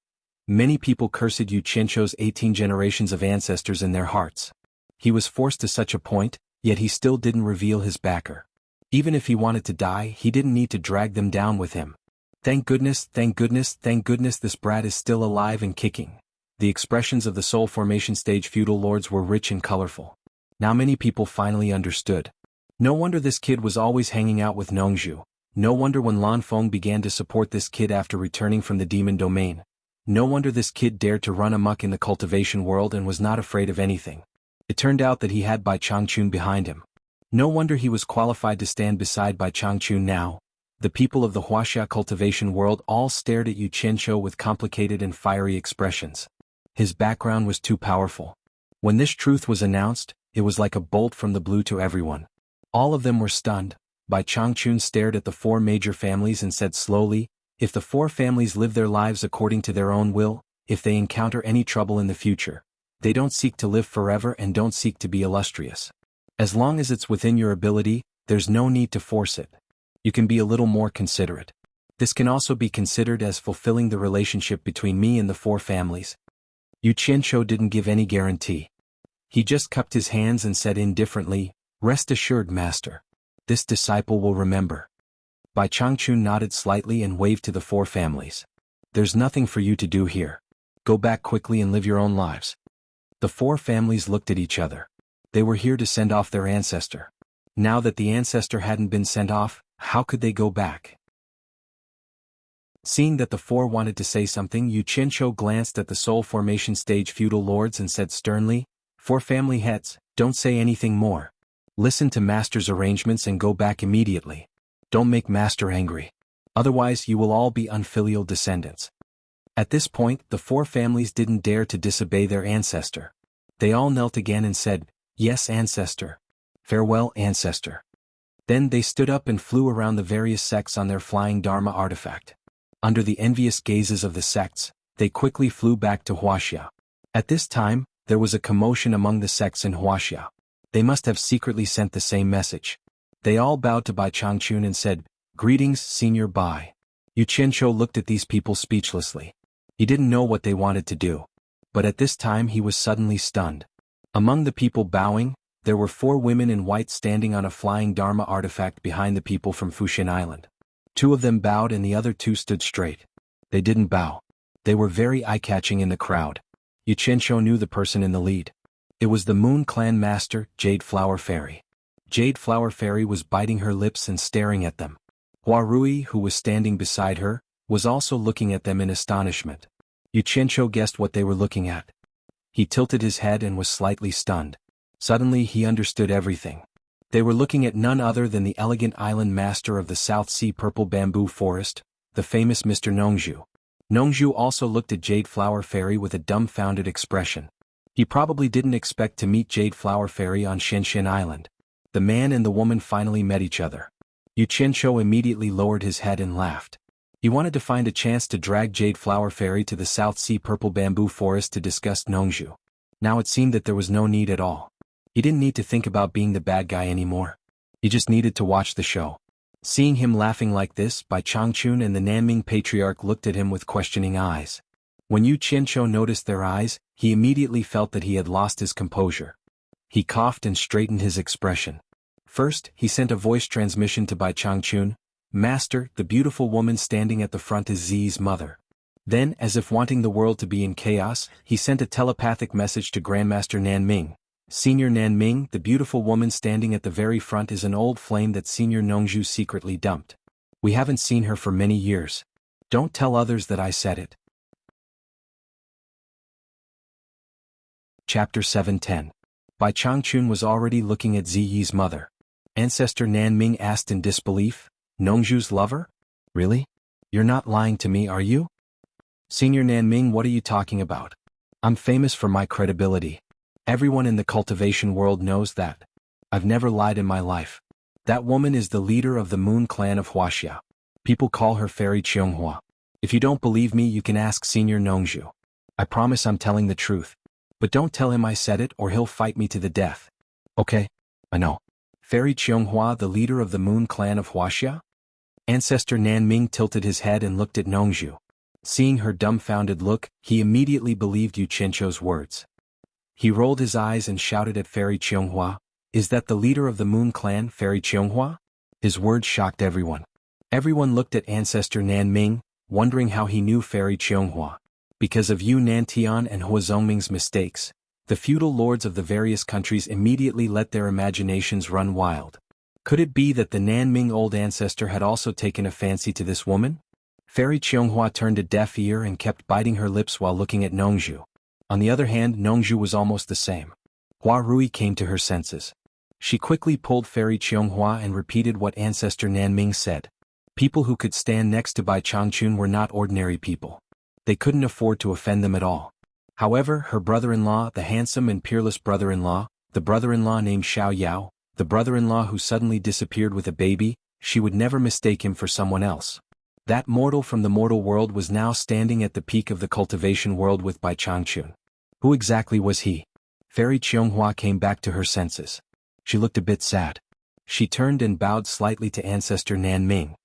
Many people cursed Yu Qianqiu's 18 generations of ancestors in their hearts. He was forced to such a point, yet he still didn't reveal his backer. Even if he wanted to die, he didn't need to drag them down with him. Thank goodness, thank goodness, thank goodness this brat is still alive and kicking. The expressions of the soul formation stage feudal lords were rich and colorful. Now many people finally understood. No wonder this kid was always hanging out with Nongzhu. No wonder when Lan Feng began to support this kid after returning from the demon domain. No wonder this kid dared to run amok in the cultivation world and was not afraid of anything. It turned out that he had Bai Changchun behind him. No wonder he was qualified to stand beside Bai Changchun now. The people of the Huaxia cultivation world all stared at Yu Qianqiu with complicated and fiery expressions. His background was too powerful. When this truth was announced, it was like a bolt from the blue to everyone. All of them were stunned. Bai Changchun stared at the 4 major families and said slowly, "If the 4 families live their lives according to their own will, if they encounter any trouble in the future, they don't seek to live forever and don't seek to be illustrious. As long as it's within your ability, there's no need to force it. You can be a little more considerate. This can also be considered as fulfilling the relationship between me and the 4 families." Yu Qianqiu didn't give any guarantee. He just cupped his hands and said indifferently, "Rest assured, master. This disciple will remember." Bai Changchun nodded slightly and waved to the four families. "There's nothing for you to do here. Go back quickly and live your own lives." The four families looked at each other. They were here to send off their ancestor. Now that the ancestor hadn't been sent off, how could they go back? Seeing that the four wanted to say something, Yu Qianqiu glanced at the soul formation stage feudal lords and said sternly, "Four family heads, don't say anything more. Listen to master's arrangements and go back immediately. Don't make master angry. Otherwise you will all be unfilial descendants." At this point, the four families didn't dare to disobey their ancestor. They all knelt again and said, "Yes, ancestor. Farewell, ancestor." Then they stood up and flew around the various sects on their flying Dharma artifact. Under the envious gazes of the sects, they quickly flew back to Wuxia. At this time, there was a commotion among the sects in Wuxia. They must have secretly sent the same message. They all bowed to Bai Changchun and said, "Greetings, Senior Bai." Yu Qianqiu looked at these people speechlessly. He didn't know what they wanted to do. But at this time he was suddenly stunned. Among the people bowing, there were four women in white standing on a flying Dharma artifact behind the people from Fuxian Island. Two of them bowed and the other two stood straight. They didn't bow. They were very eye-catching in the crowd. Yu Qianqiu knew the person in the lead. It was the Moon Clan master, Jade Flower Fairy. Jade Flower Fairy was biting her lips and staring at them. Hua Rui, who was standing beside her, was also looking at them in astonishment. Yu Qianqiu guessed what they were looking at. He tilted his head and was slightly stunned. Suddenly he understood everything. They were looking at none other than the elegant island master of the South Sea Purple Bamboo Forest, the famous Mr. Nongzhu. Nongzhu also looked at Jade Flower Fairy with a dumbfounded expression. He probably didn't expect to meet Jade Flower Fairy on Shenshen Island. The man and the woman finally met each other. Yu Qianqiu immediately lowered his head and laughed. He wanted to find a chance to drag Jade Flower Fairy to the South Sea Purple Bamboo Forest to discuss Nongzhu. Now it seemed that there was no need at all. He didn't need to think about being the bad guy anymore. He just needed to watch the show. Seeing him laughing like this, Bai Changchun and the Nanming Patriarch looked at him with questioning eyes. When Yu Qianqiu noticed their eyes, he immediately felt that he had lost his composure. He coughed and straightened his expression. First, he sent a voice transmission to Bai Changchun. "Master, the beautiful woman standing at the front is Zi's mother." Then, as if wanting the world to be in chaos, he sent a telepathic message to Grandmaster Nanming. "Senior Nanming, the beautiful woman standing at the very front is an old flame that Senior Nongzhu secretly dumped. We haven't seen her for many years. Don't tell others that I said it." Chapter 710. Bai Changchun was already looking at Ziyi's mother. Ancestor Nanming asked in disbelief, "Nongzhu's lover? Really? You're not lying to me, are you?" "Senior Nanming, what are you talking about? I'm famous for my credibility. Everyone in the cultivation world knows that. I've never lied in my life. That woman is the leader of the Moon Clan of Huaxia. People call her Fairy Qianghua. If you don't believe me, you can ask Senior Nongzhu. I promise I'm telling the truth. But don't tell him I said it or he'll fight me to the death." "Okay, I know. Fairy Qianghua, the leader of the Moon Clan of Huaxia?" Ancestor Nanming tilted his head and looked at Nongzhu. Seeing her dumbfounded look, he immediately believed Yu Qianqiu's words. He rolled his eyes and shouted at Fairy Qianghua, "Is that the leader of the Moon Clan, Fairy Qianghua?" His words shocked everyone. Everyone looked at Ancestor Nanming, wondering how he knew Fairy Qianghua. Because of Yu Nantian and Hua Zongming's mistakes, the feudal lords of the various countries immediately let their imaginations run wild. Could it be that the Nanming old ancestor had also taken a fancy to this woman? Fairy Qianghua turned a deaf ear and kept biting her lips while looking at Nongzhu. On the other hand, Nongzhu was almost the same. Hua Rui came to her senses. She quickly pulled Fairy Qianghua and repeated what Ancestor Nanming said. People who could stand next to Bai Changchun were not ordinary people. They couldn't afford to offend them at all. However, her brother-in-law, the handsome and peerless brother-in-law, the brother-in-law named Xiao Yao, the brother-in-law who suddenly disappeared with a baby, she would never mistake him for someone else. That mortal from the mortal world was now standing at the peak of the cultivation world with Bai Changchun. Who exactly was he? Fairy Qianghua came back to her senses. She looked a bit sad. She turned and bowed slightly to Ancestor Nanming.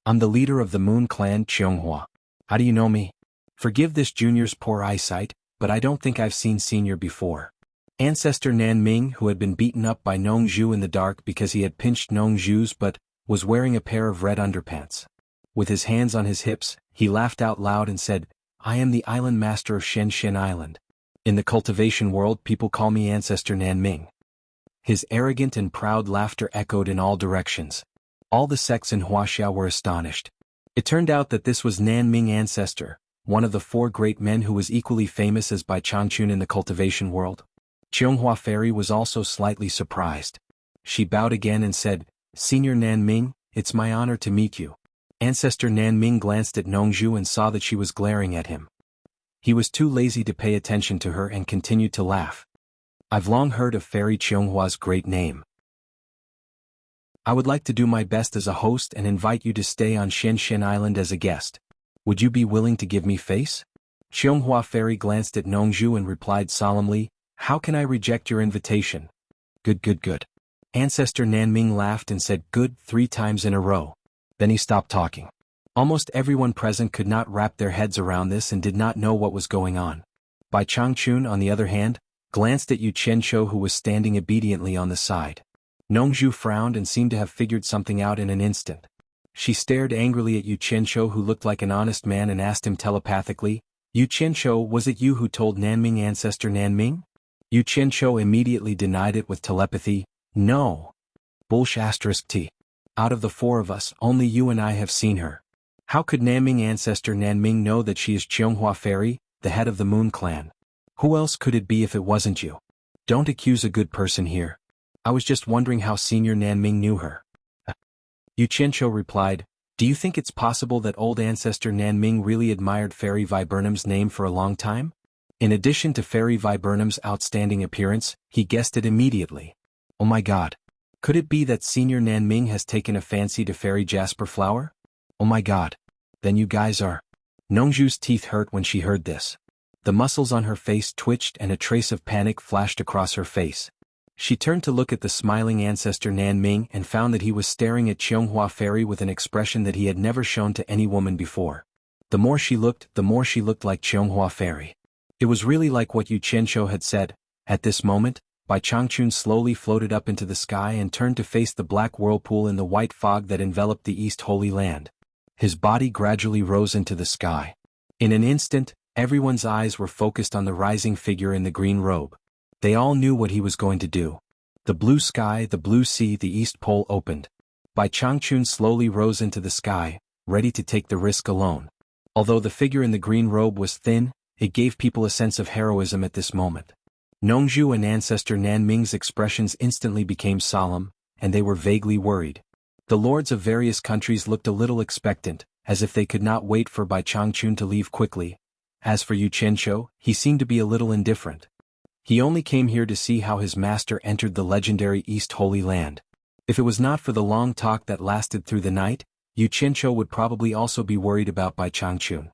"I'm the leader of the Moon Clan, Qianghua. How do you know me? Forgive this junior's poor eyesight, but I don't think I've seen Senior before. Ancestor Nan Ming, who had been beaten up by Nong Zhu in the dark because he had pinched Nong Zhu's butt, was wearing a pair of red underpants. With his hands on his hips, he laughed out loud and said, "I am the island master of Shen Shen Island. In the cultivation world people call me Ancestor Nan Ming." His arrogant and proud laughter echoed in all directions. All the sects in Huaxia were astonished. It turned out that this was Nan Ming Ancestor, one of the 4 great men who was equally famous as Bai Changchun in the cultivation world. Cheonghua Fairy was also slightly surprised. She bowed again and said, "Senior Nan Ming, it's my honor to meet you." Ancestor Nan Ming glanced at Nongzhu and saw that she was glaring at him. He was too lazy to pay attention to her and continued to laugh. "I've long heard of Fairy Cheonghua's great name. I would like to do my best as a host and invite you to stay on Shen Shen Island as a guest. Would you be willing to give me face?" Cheonghua Fairy glanced at Nongzhu and replied solemnly, "How can I reject your invitation?" Good, good, good. Ancestor Nanming laughed and said good 3 times in a row. Then he stopped talking. Almost everyone present could not wrap their heads around this and did not know what was going on. Bai Changchun, on the other hand, glanced at Yu Qianqiu, who was standing obediently on the side. Nongzhu frowned and seemed to have figured something out in an instant. She stared angrily at Yu Qianqiu, who looked like an honest man, and asked him telepathically, "Yu Qianqiu, was it you who told Nanming Ancestor Nanming?" Yu Qianqiu immediately denied it with telepathy, "No. Bullsh*t. Out of the 4 of us, only you and I have seen her. How could Nanming Ancestor Nanming know that she is Cheonghua Fairy, the head of the Moon Clan? Who else could it be if it wasn't you? Don't accuse a good person here. I was just wondering how Senior Nanming knew her." Yu Qianqiu replied, "Do you think it's possible that old Ancestor Nanming really admired Fairy Viburnum's name for a long time? In addition to Fairy Viburnum's outstanding appearance, he guessed it immediately. Oh my god. Could it be that Senior Nanming has taken a fancy to Fairy Jasper Flower? Oh my god. Then you guys are..." Nongzhu's teeth hurt when she heard this. The muscles on her face twitched and a trace of panic flashed across her face. She turned to look at the smiling Ancestor Nanming and found that he was staring at Cheonghua Fairy with an expression that he had never shown to any woman before. The more she looked like Cheonghua Fairy. It was really like what Yu Qianqiu had said. At this moment, Bai Changchun slowly floated up into the sky and turned to face the black whirlpool in the white fog that enveloped the East Holy Land. His body gradually rose into the sky. In an instant, everyone's eyes were focused on the rising figure in the green robe. They all knew what he was going to do. The blue sky, the blue sea, the East Pole opened. Bai Changchun slowly rose into the sky, ready to take the risk alone. Although the figure in the green robe was thin, it gave people a sense of heroism at this moment. Nongzhu and Ancestor Nanming's expressions instantly became solemn, and they were vaguely worried. The lords of various countries looked a little expectant, as if they could not wait for Bai Changchun to leave quickly. As for Yu Qianqiu, he seemed to be a little indifferent. He only came here to see how his master entered the legendary East Holy Land. If it was not for the long talk that lasted through the night, Yu Qianqiu would probably also be worried about Bai Changchun.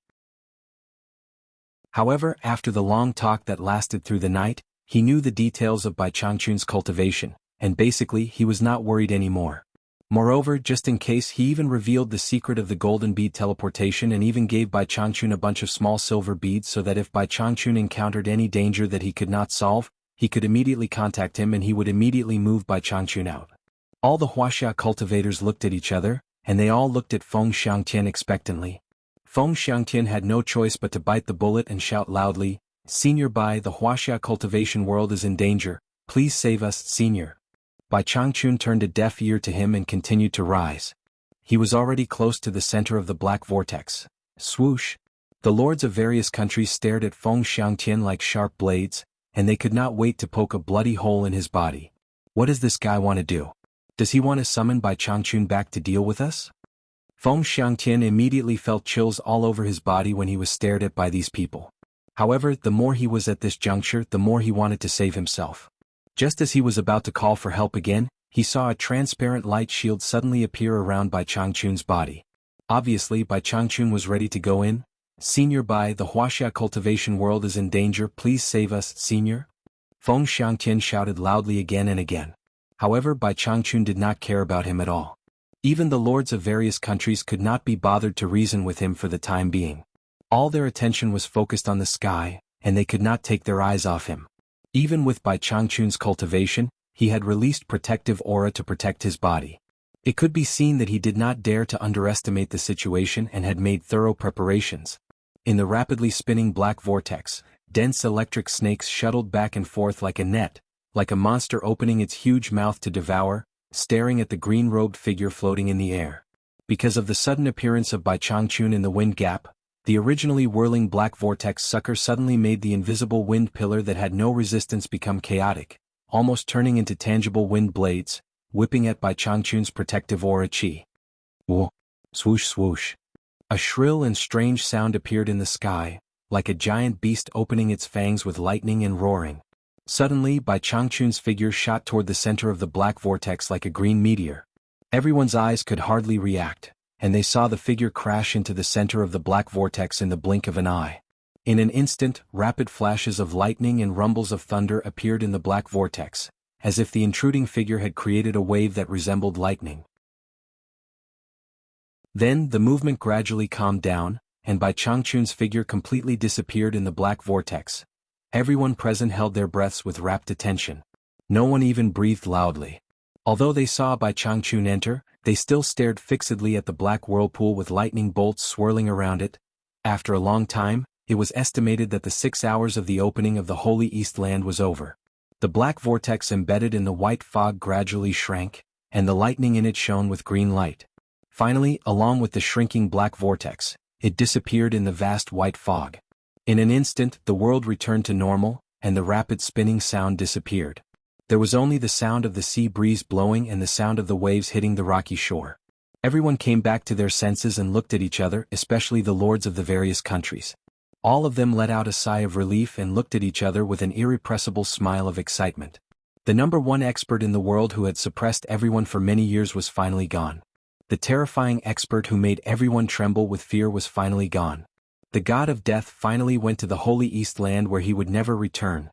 However, after the long talk that lasted through the night, he knew the details of Bai Changchun's cultivation, and basically he was not worried anymore. Moreover, just in case, he even revealed the secret of the golden bead teleportation and even gave Bai Changchun a bunch of small silver beads so that if Bai Changchun encountered any danger that he could not solve, he could immediately contact him and he would immediately move Bai Changchun out. All the Huaxia cultivators looked at each other, and they all looked at Feng Xiangtian expectantly. Feng Xiangtian had no choice but to bite the bullet and shout loudly, "Senior Bai, the Huaxia cultivation world is in danger, please save us, Senior." Bai Changchun turned a deaf ear to him and continued to rise. He was already close to the center of the black vortex. Swoosh! The lords of various countries stared at Feng Xiangtian like sharp blades, and they could not wait to poke a bloody hole in his body. What does this guy want to do? Does he want to summon Bai Changchun back to deal with us? Feng Xiangtian immediately felt chills all over his body when he was stared at by these people. However, the more he was at this juncture, the more he wanted to save himself. Just as he was about to call for help again, he saw a transparent light shield suddenly appear around Bai Changchun's body. Obviously, Bai Changchun was ready to go in. "Senior Bai, the Huaxia cultivation world is in danger, please save us, Senior." Feng Xiangtian shouted loudly again and again. However, Bai Changchun did not care about him at all. Even the lords of various countries could not be bothered to reason with him for the time being. All their attention was focused on the sky, and they could not take their eyes off him. Even with Bai Changchun's cultivation, he had released protective aura to protect his body. It could be seen that he did not dare to underestimate the situation and had made thorough preparations. In the rapidly spinning black vortex, dense electric snakes shuttled back and forth like a net, like a monster opening its huge mouth to devour, staring at the green-robed figure floating in the air. Because of the sudden appearance of Bai Changchun in the wind gap, the originally whirling black vortex sucker suddenly made the invisible wind pillar that had no resistance become chaotic, almost turning into tangible wind blades, whipping at Bai Changchun's protective aura chi. Whoa! Swoosh swoosh. A shrill and strange sound appeared in the sky, like a giant beast opening its fangs with lightning and roaring. Suddenly, Bai Changchun's figure shot toward the center of the black vortex like a green meteor. Everyone's eyes could hardly react, and they saw the figure crash into the center of the black vortex in the blink of an eye. In an instant, rapid flashes of lightning and rumbles of thunder appeared in the black vortex, as if the intruding figure had created a wave that resembled lightning. Then, the movement gradually calmed down, and Bai Changchun's figure completely disappeared in the black vortex. Everyone present held their breaths with rapt attention. No one even breathed loudly. Although they saw Bai Changchun enter, they still stared fixedly at the black whirlpool with lightning bolts swirling around it. After a long time, it was estimated that the 6 hours of the opening of the Holy East Land was over. The black vortex embedded in the white fog gradually shrank, and the lightning in it shone with green light. Finally, along with the shrinking black vortex, it disappeared in the vast white fog. In an instant, the world returned to normal, and the rapid spinning sound disappeared. There was only the sound of the sea breeze blowing and the sound of the waves hitting the rocky shore. Everyone came back to their senses and looked at each other, especially the lords of the various countries. All of them let out a sigh of relief and looked at each other with an irrepressible smile of excitement. The #1 expert in the world who had suppressed everyone for many years was finally gone. The terrifying expert who made everyone tremble with fear was finally gone. The god of death finally went to the Holy East Land where he would never return.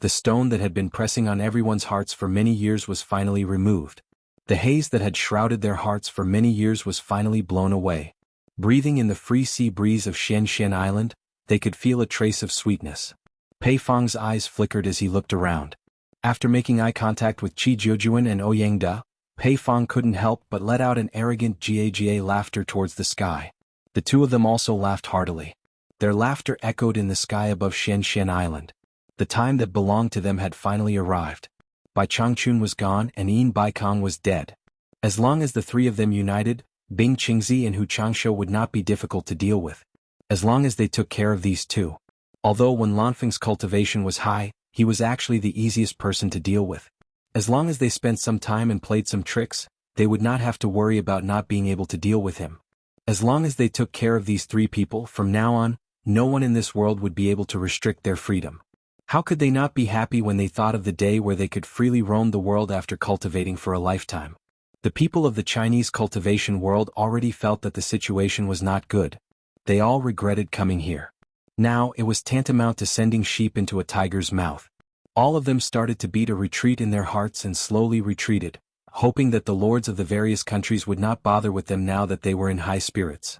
The stone that had been pressing on everyone's hearts for many years was finally removed. The haze that had shrouded their hearts for many years was finally blown away. Breathing in the free sea breeze of Xianshan Island, they could feel a trace of sweetness. Pei Fang's eyes flickered as he looked around. After making eye contact with Qi Jiujuan and Ouyangda, Pei Fang couldn't help but let out an arrogant Jia laughter towards the sky. The two of them also laughed heartily. Their laughter echoed in the sky above Xianshan Island. The time that belonged to them had finally arrived. Bai Changchun was gone and Yin Baikong was dead. As long as the three of them united, Bing Qingzi and Hu Changsha would not be difficult to deal with. As long as they took care of these two. Although when Lanfeng's cultivation was high, he was actually the easiest person to deal with. As long as they spent some time and played some tricks, they would not have to worry about not being able to deal with him. As long as they took care of these three people, from now on, no one in this world would be able to restrict their freedom. How could they not be happy when they thought of the day where they could freely roam the world after cultivating for a lifetime? The people of the Chinese cultivation world already felt that the situation was not good. They all regretted coming here. Now, it was tantamount to sending sheep into a tiger's mouth. All of them started to beat a retreat in their hearts and slowly retreated, hoping that the lords of the various countries would not bother with them now that they were in high spirits.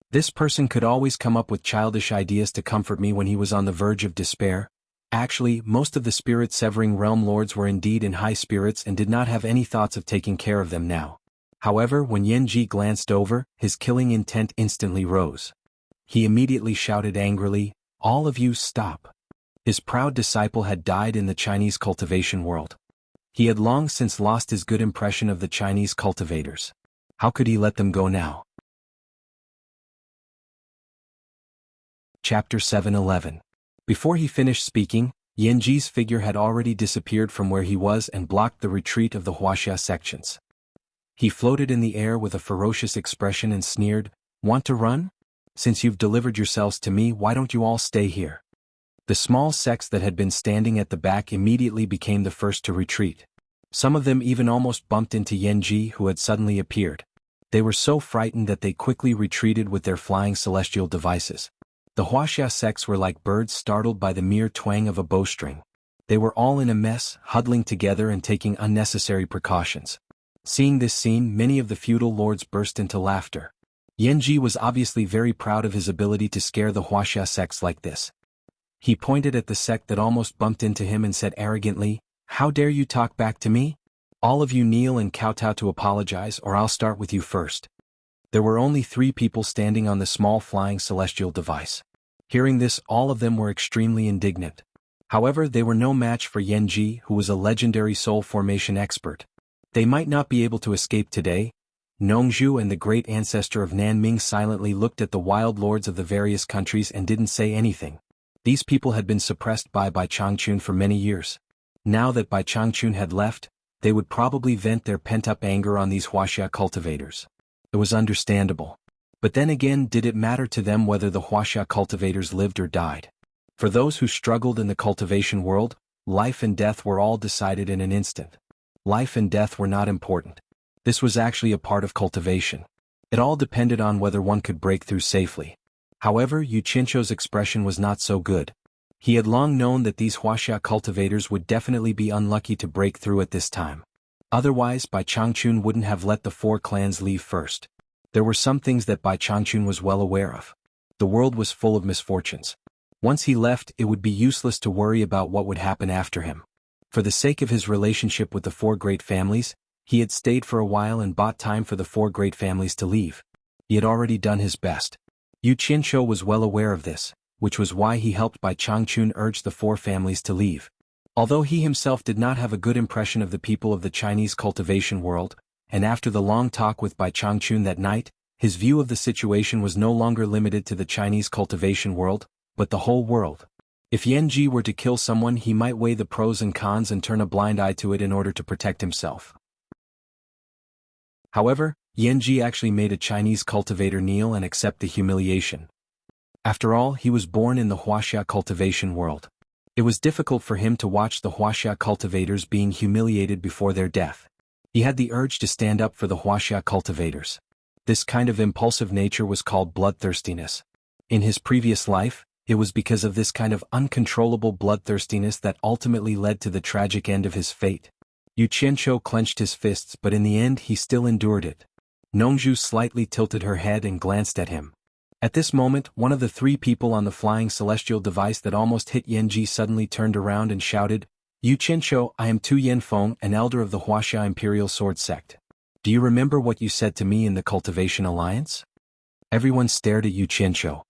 This person could always come up with childish ideas to comfort me when he was on the verge of despair. Actually, most of the spirit-severing realm lords were indeed in high spirits and did not have any thoughts of taking care of them now. However, when Yan Ji glanced over, his killing intent instantly rose. He immediately shouted angrily, "All of you stop." His proud disciple had died in the Chinese cultivation world. He had long since lost his good impression of the Chinese cultivators. How could he let them go now? Chapter 7:11. Before he finished speaking, Yanji's figure had already disappeared from where he was and blocked the retreat of the Wuxia sections. He floated in the air with a ferocious expression and sneered, "Want to run? Since you've delivered yourselves to me, why don't you all stay here?" The small sects that had been standing at the back immediately became the first to retreat. Some of them even almost bumped into Yanji, who had suddenly appeared. They were so frightened that they quickly retreated with their flying celestial devices. The Wuxia sects were like birds startled by the mere twang of a bowstring. They were all in a mess, huddling together and taking unnecessary precautions. Seeing this scene, many of the feudal lords burst into laughter. Yanji was obviously very proud of his ability to scare the Huaxia sects like this. He pointed at the sect that almost bumped into him and said arrogantly, "How dare you talk back to me? All of you kneel and kowtow to apologize, or I'll start with you first." There were only 3 people standing on the small flying celestial device. Hearing this, all of them were extremely indignant. However, they were no match for Yanji, who was a legendary soul formation expert. They might not be able to escape today. Nongzhu and the great ancestor of Nanming silently looked at the wild lords of the various countries and didn't say anything. These people had been suppressed by Changchun for many years. Now that Changchun had left, they would probably vent their pent-up anger on these Huaxia cultivators. It was understandable. But then again, did it matter to them whether the Huaxia cultivators lived or died? For those who struggled in the cultivation world, life and death were all decided in an instant. Life and death were not important. This was actually a part of cultivation. It all depended on whether one could break through safely. However, Yu Qianqiu's expression was not so good. He had long known that these Huaxia cultivators would definitely be unlucky to break through at this time. Otherwise, Changchun wouldn't have let the 4 clans leave first. There were some things that Changchun was well aware of. The world was full of misfortunes. Once he left, it would be useless to worry about what would happen after him. For the sake of his relationship with the 4 great families, he had stayed for a while and bought time for the 4 great families to leave. He had already done his best. Yu Qianqiu was well aware of this, which was why he helped Changchun urge the 4 families to leave. Although he himself did not have a good impression of the people of the Chinese cultivation world, and after the long talk with Changchun that night, his view of the situation was no longer limited to the Chinese cultivation world, but the whole world. If Yanji were to kill someone, he might weigh the pros and cons and turn a blind eye to it in order to protect himself. However, Yanji actually made a Chinese cultivator kneel and accept the humiliation. After all, he was born in the Huaxia cultivation world. It was difficult for him to watch the Huaxia cultivators being humiliated before their death. He had the urge to stand up for the Huaxia cultivators. This kind of impulsive nature was called bloodthirstiness. In his previous life, it was because of this kind of uncontrollable bloodthirstiness that ultimately led to the tragic end of his fate. Yu Qianqiu clenched his fists, but in the end he still endured it. Nongzhu slightly tilted her head and glanced at him. At this moment, one of the 3 people on the flying celestial device that almost hit Yanji suddenly turned around and shouted, "Yu Qianqiu, I am Tu Yanfeng, an elder of the Huaxia Imperial Sword Sect. Do you remember what you said to me in the Cultivation Alliance?" Everyone stared at Yu Qianqiu.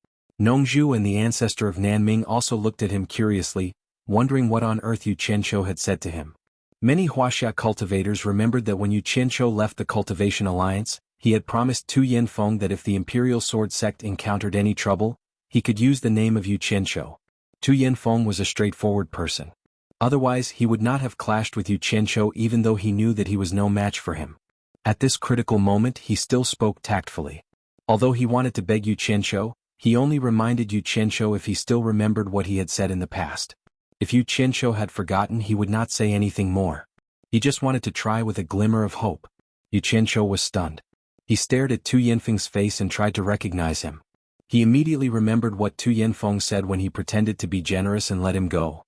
Nongzhu and the ancestor of Nanming also looked at him curiously, wondering what on earth Yu Qianqiu had said to him. Many Huaxia cultivators remembered that when Yu Qianqiu left the Cultivation Alliance, he had promised Tu Yanfeng that if the Imperial Sword Sect encountered any trouble, he could use the name of Yu Qianqiu. Tu Yanfeng was a straightforward person. Otherwise, he would not have clashed with Yu Qianqiu even though he knew that he was no match for him. At this critical moment, he still spoke tactfully. Although he wanted to beg Yu Qianqiu, he only reminded Yu Qianqiu if he still remembered what he had said in the past. If Yu Qianqiu had forgotten, he would not say anything more. He just wanted to try with a glimmer of hope. Yu Qianqiu was stunned. He stared at Tu Yanfeng's face and tried to recognize him. He immediately remembered what Tu Yanfeng said when he pretended to be generous and let him go.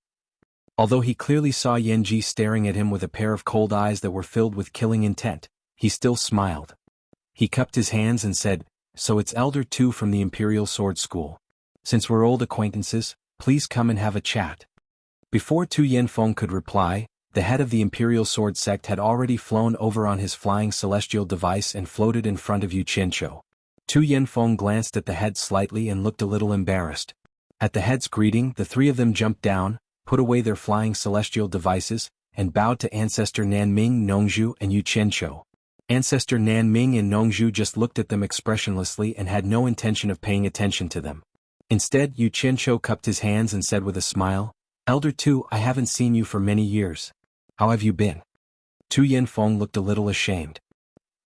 Although he clearly saw Yanji staring at him with a pair of cold eyes that were filled with killing intent, he still smiled. He cupped his hands and said, "So it's Elder Tu from the Imperial Sword School. Since we're old acquaintances, please come and have a chat." Before Tu Yanfeng could reply, the head of the Imperial Sword Sect had already flown over on his flying celestial device and floated in front of Yu Qianqiu. Tu Yanfeng glanced at the head slightly and looked a little embarrassed. At the head's greeting, the 3 of them jumped down, put away their flying celestial devices, and bowed to Ancestor Nanming, Nongzhu, and Yu Qianqiu. Ancestor Nanming and Nongzhu just looked at them expressionlessly and had no intention of paying attention to them. Instead, Yu Qianqiu cupped his hands and said with a smile, "Elder Tu, I haven't seen you for many years. How have you been?" Tu Yanfeng looked a little ashamed.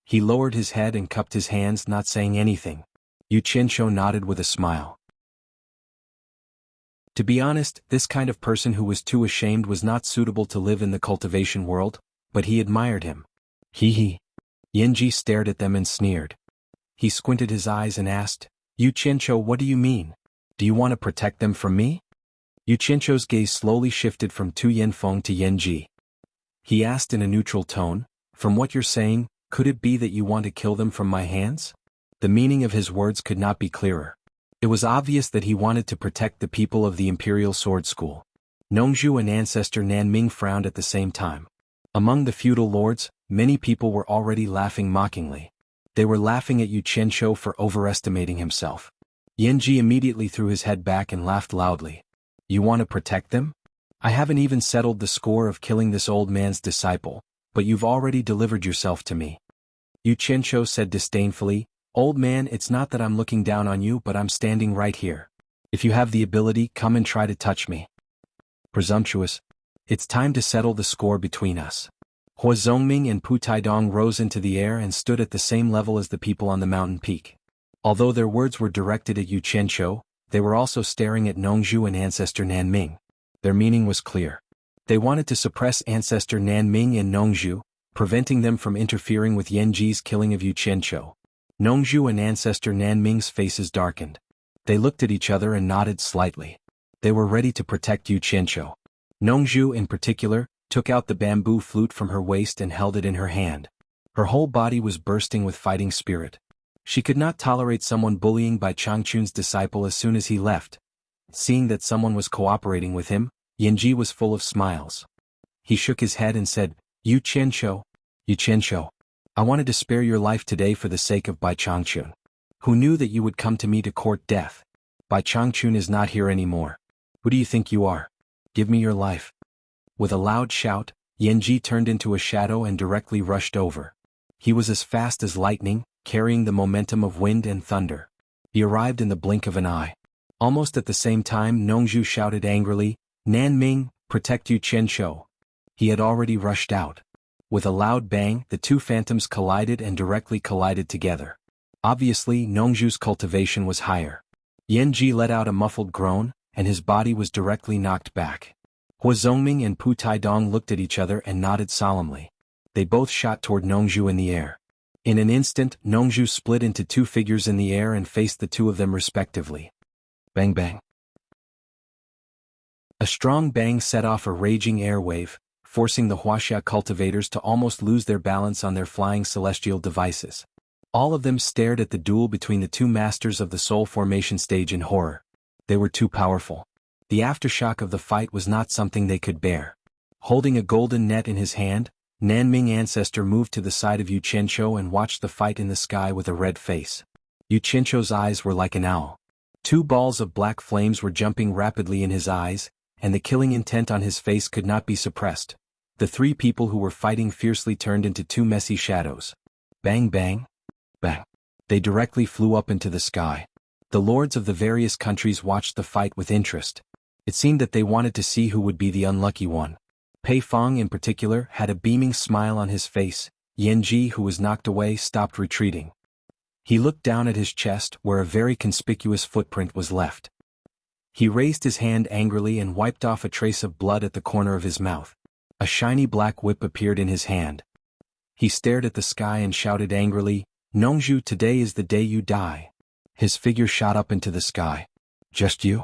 He lowered his head and cupped his hands, not saying anything. Yu Qianqiu nodded with a smile. To be honest, this kind of person who was too ashamed was not suitable to live in the cultivation world, but he admired him. Hee. Yanji stared at them and sneered. He squinted his eyes and asked, "Yu Qianqiu, what do you mean? Do you want to protect them from me?" Yu Qianqiu's gaze slowly shifted from Tu Yanfeng to Yanji. He asked in a neutral tone, "From what you're saying, could it be that you want to kill them from my hands?" The meaning of his words could not be clearer. It was obvious that he wanted to protect the people of the Imperial Sword School. Nongzhu and ancestor Nanming frowned at the same time. Among the feudal lords, many people were already laughing mockingly. They were laughing at Yu Qianqiu for overestimating himself. Yanji immediately threw his head back and laughed loudly. You want to protect them? I haven't even settled the score of killing this old man's disciple, but you've already delivered yourself to me. Yu Qianqiu said disdainfully, Old man, it's not that I'm looking down on you, but I'm standing right here. If you have the ability, come and try to touch me. Presumptuous. It's time to settle the score between us. Hua Zongming and Pu Taidong rose into the air and stood at the same level as the people on the mountain peak. Although their words were directed at Yu Qianqiu, they were also staring at Nongzhu and ancestor Nanming. Their meaning was clear. They wanted to suppress ancestor Nanming and Nongzhu, preventing them from interfering with Yanji's killing of Yu Qianqiu. Nongzhu and ancestor Nanming's faces darkened. They looked at each other and nodded slightly. They were ready to protect Yu Qianqiu. Nongzhu, in particular, took out the bamboo flute from her waist and held it in her hand. Her whole body was bursting with fighting spirit. She could not tolerate someone bullying by Changchun's disciple as soon as he left. Seeing that someone was cooperating with him, Yanji was full of smiles. He shook his head and said, Yu Qianqiu, I wanted to spare your life today for the sake of Bai Changchun. Who knew that you would come to me to court death? Bai Changchun is not here anymore. Who do you think you are? Give me your life. With a loud shout, Yanji turned into a shadow and directly rushed over. He was as fast as lightning, carrying the momentum of wind and thunder. He arrived in the blink of an eye. Almost at the same time, Nongzhu shouted angrily, Nanming, protect Yu Qianqiu. He had already rushed out. With a loud bang, the two phantoms collided and directly collided together. Obviously, Nongzhu's cultivation was higher. Yanji let out a muffled groan, and his body was directly knocked back. Hua Zongming and Pu Taidong looked at each other and nodded solemnly. They both shot toward Nongzhu in the air. In an instant, Nongzhu split into two figures in the air and faced the two of them respectively. Bang bang. A strong bang set off a raging air wave, forcing the Wuxia cultivators to almost lose their balance on their flying celestial devices. All of them stared at the duel between the two masters of the soul formation stage in horror. They were too powerful. The aftershock of the fight was not something they could bear. Holding a golden net in his hand, Nanming ancestor moved to the side of Yu Qianqiu and watched the fight in the sky with a red face. Yu Qianqiu's eyes were like an owl. Two balls of black flames were jumping rapidly in his eyes, and the killing intent on his face could not be suppressed. The three people who were fighting fiercely turned into two messy shadows. Bang bang, bang. They directly flew up into the sky. The lords of the various countries watched the fight with interest. It seemed that they wanted to see who would be the unlucky one. Pei Fong in particular had a beaming smile on his face. Yanji, who was knocked away, stopped retreating. He looked down at his chest where a very conspicuous footprint was left. He raised his hand angrily and wiped off a trace of blood at the corner of his mouth. A shiny black whip appeared in his hand. He stared at the sky and shouted angrily, Nongzhu, today is the day you die. His figure shot up into the sky. Just you?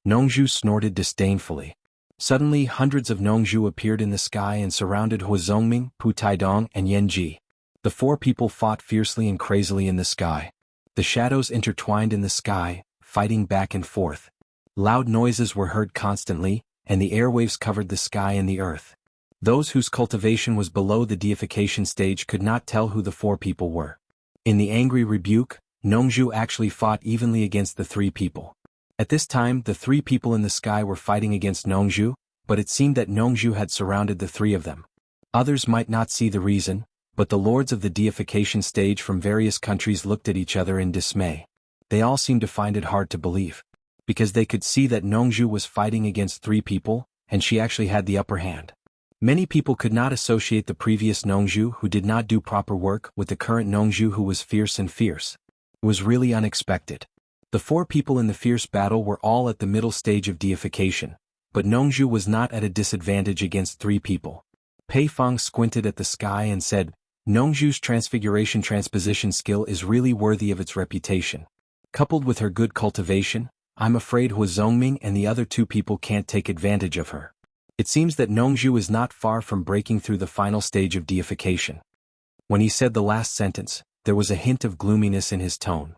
Nongzhu snorted disdainfully. Suddenly hundreds of Nongzhu appeared in the sky and surrounded Hua Zongming, Pu Taidong, and Yanji. The four people fought fiercely and crazily in the sky. The shadows intertwined in the sky, fighting back and forth. Loud noises were heard constantly, and the airwaves covered the sky and the earth. Those whose cultivation was below the deification stage could not tell who the four people were. In the angry rebuke, Nongzhu actually fought evenly against the three people. At this time, the three people in the sky were fighting against Nongzhu, but it seemed that Nongzhu had surrounded the three of them. Others might not see the reason, but the lords of the deification stage from various countries looked at each other in dismay. They all seemed to find it hard to believe. Because they could see that Nongzhu was fighting against three people, and she actually had the upper hand. Many people could not associate the previous Nongzhu who did not do proper work with the current Nongzhu who was fierce and fierce. It was really unexpected. The four people in the fierce battle were all at the middle stage of deification, but Nongzhu was not at a disadvantage against three people. Pei Fong squinted at the sky and said, Nongzhu's transfiguration transposition skill is really worthy of its reputation. Coupled with her good cultivation, I'm afraid Hua Zongming and the other two people can't take advantage of her. It seems that Nongzhu is not far from breaking through the final stage of deification. When he said the last sentence, there was a hint of gloominess in his tone.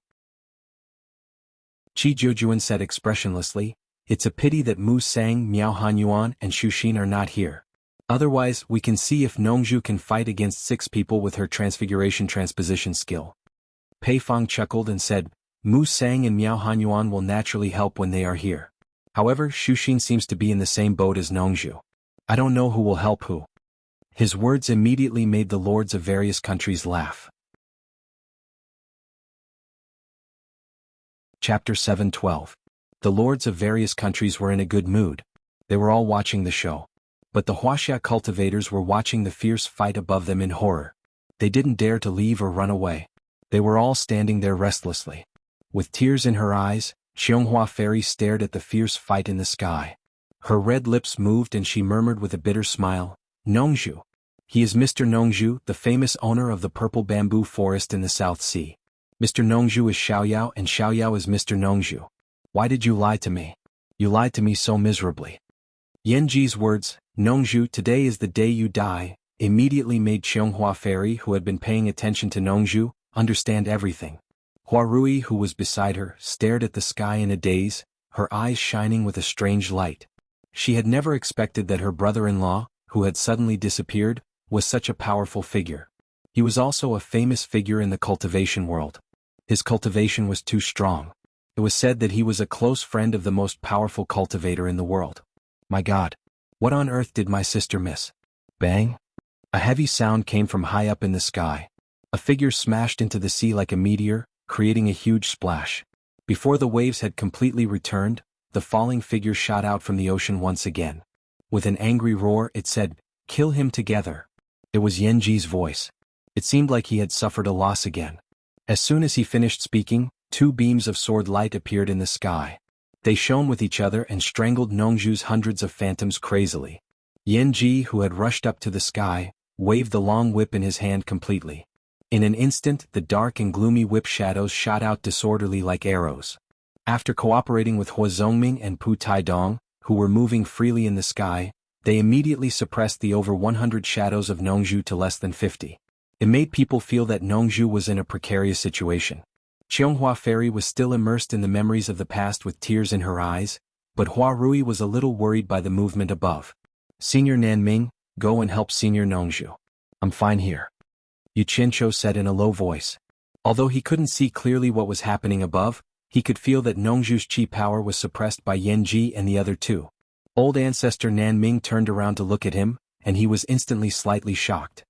Qi Zhujuan said expressionlessly, "It's a pity that Mu Sang, Miao Hanyuan and Xu Xin are not here. Otherwise we can see if Nongzhu can fight against 6 people with her transfiguration transposition skill." Pei Fang chuckled and said, "Mu Sang and Miao Hanyuan will naturally help when they are here. However, Xu Xin seems to be in the same boat as Nongzhu. I don't know who will help who." His words immediately made the lords of various countries laugh. Chapter 7:12. The lords of various countries were in a good mood. They were all watching the show. But the Wuxia cultivators were watching the fierce fight above them in horror. They didn't dare to leave or run away. They were all standing there restlessly. With tears in her eyes, Xianghua Fairy stared at the fierce fight in the sky. Her red lips moved and she murmured with a bitter smile, "Nongzhu. He is Mr. Nongzhu, the famous owner of the purple bamboo forest in the South Sea. Mr. Nongzhu is Xiaoyao and Xiaoyao is Mr. Nongzhu. Why did you lie to me? You lied to me so miserably." Yanji's words, "Nongzhu, today is the day you die," immediately made Xianghua Fairy, who had been paying attention to Nongzhu, understand everything. Hua Rui, who was beside her, stared at the sky in a daze, her eyes shining with a strange light. She had never expected that her brother-in-law, who had suddenly disappeared, was such a powerful figure. He was also a famous figure in the cultivation world. His cultivation was too strong. It was said that he was a close friend of the most powerful cultivator in the world. My God! What on earth did my sister miss? Bang! A heavy sound came from high up in the sky. A figure smashed into the sea like a meteor, creating a huge splash. Before the waves had completely returned, the falling figure shot out from the ocean once again. With an angry roar it said, "Kill him together." It was Yanji's voice. It seemed like he had suffered a loss again. As soon as he finished speaking, 2 beams of sword light appeared in the sky. They shone with each other and strangled Nongzhu's hundreds of phantoms crazily. Yanji, who had rushed up to the sky, waved the long whip in his hand completely. In an instant the dark and gloomy whip shadows shot out disorderly like arrows. After cooperating with Hua Zongming and Pu Taidong, who were moving freely in the sky, they immediately suppressed the over 100 shadows of Nongzhu to less than 50. It made people feel that Nongzhu was in a precarious situation. Xianghua Fairy was still immersed in the memories of the past with tears in her eyes, but Hua Rui was a little worried by the movement above. "Senior Nanming, go and help Senior Nongzhu. I'm fine here," Yu Qianqiu said in a low voice. Although he couldn't see clearly what was happening above, he could feel that Nongzhu's qi power was suppressed by Yanji and the other 2. Old ancestor Nanming turned around to look at him, and he was instantly slightly shocked.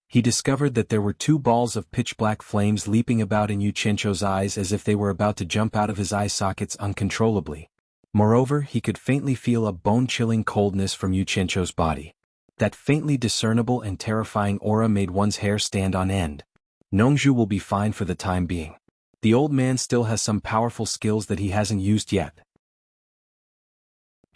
He discovered that there were 2 balls of pitch-black flames leaping about in Yu Qianqiu's eyes as if they were about to jump out of his eye sockets uncontrollably. Moreover, he could faintly feel a bone-chilling coldness from Yu Qianqiu's body. That faintly discernible and terrifying aura made one's hair stand on end. Nongzhu will be fine for the time being. The old man still has some powerful skills that he hasn't used yet.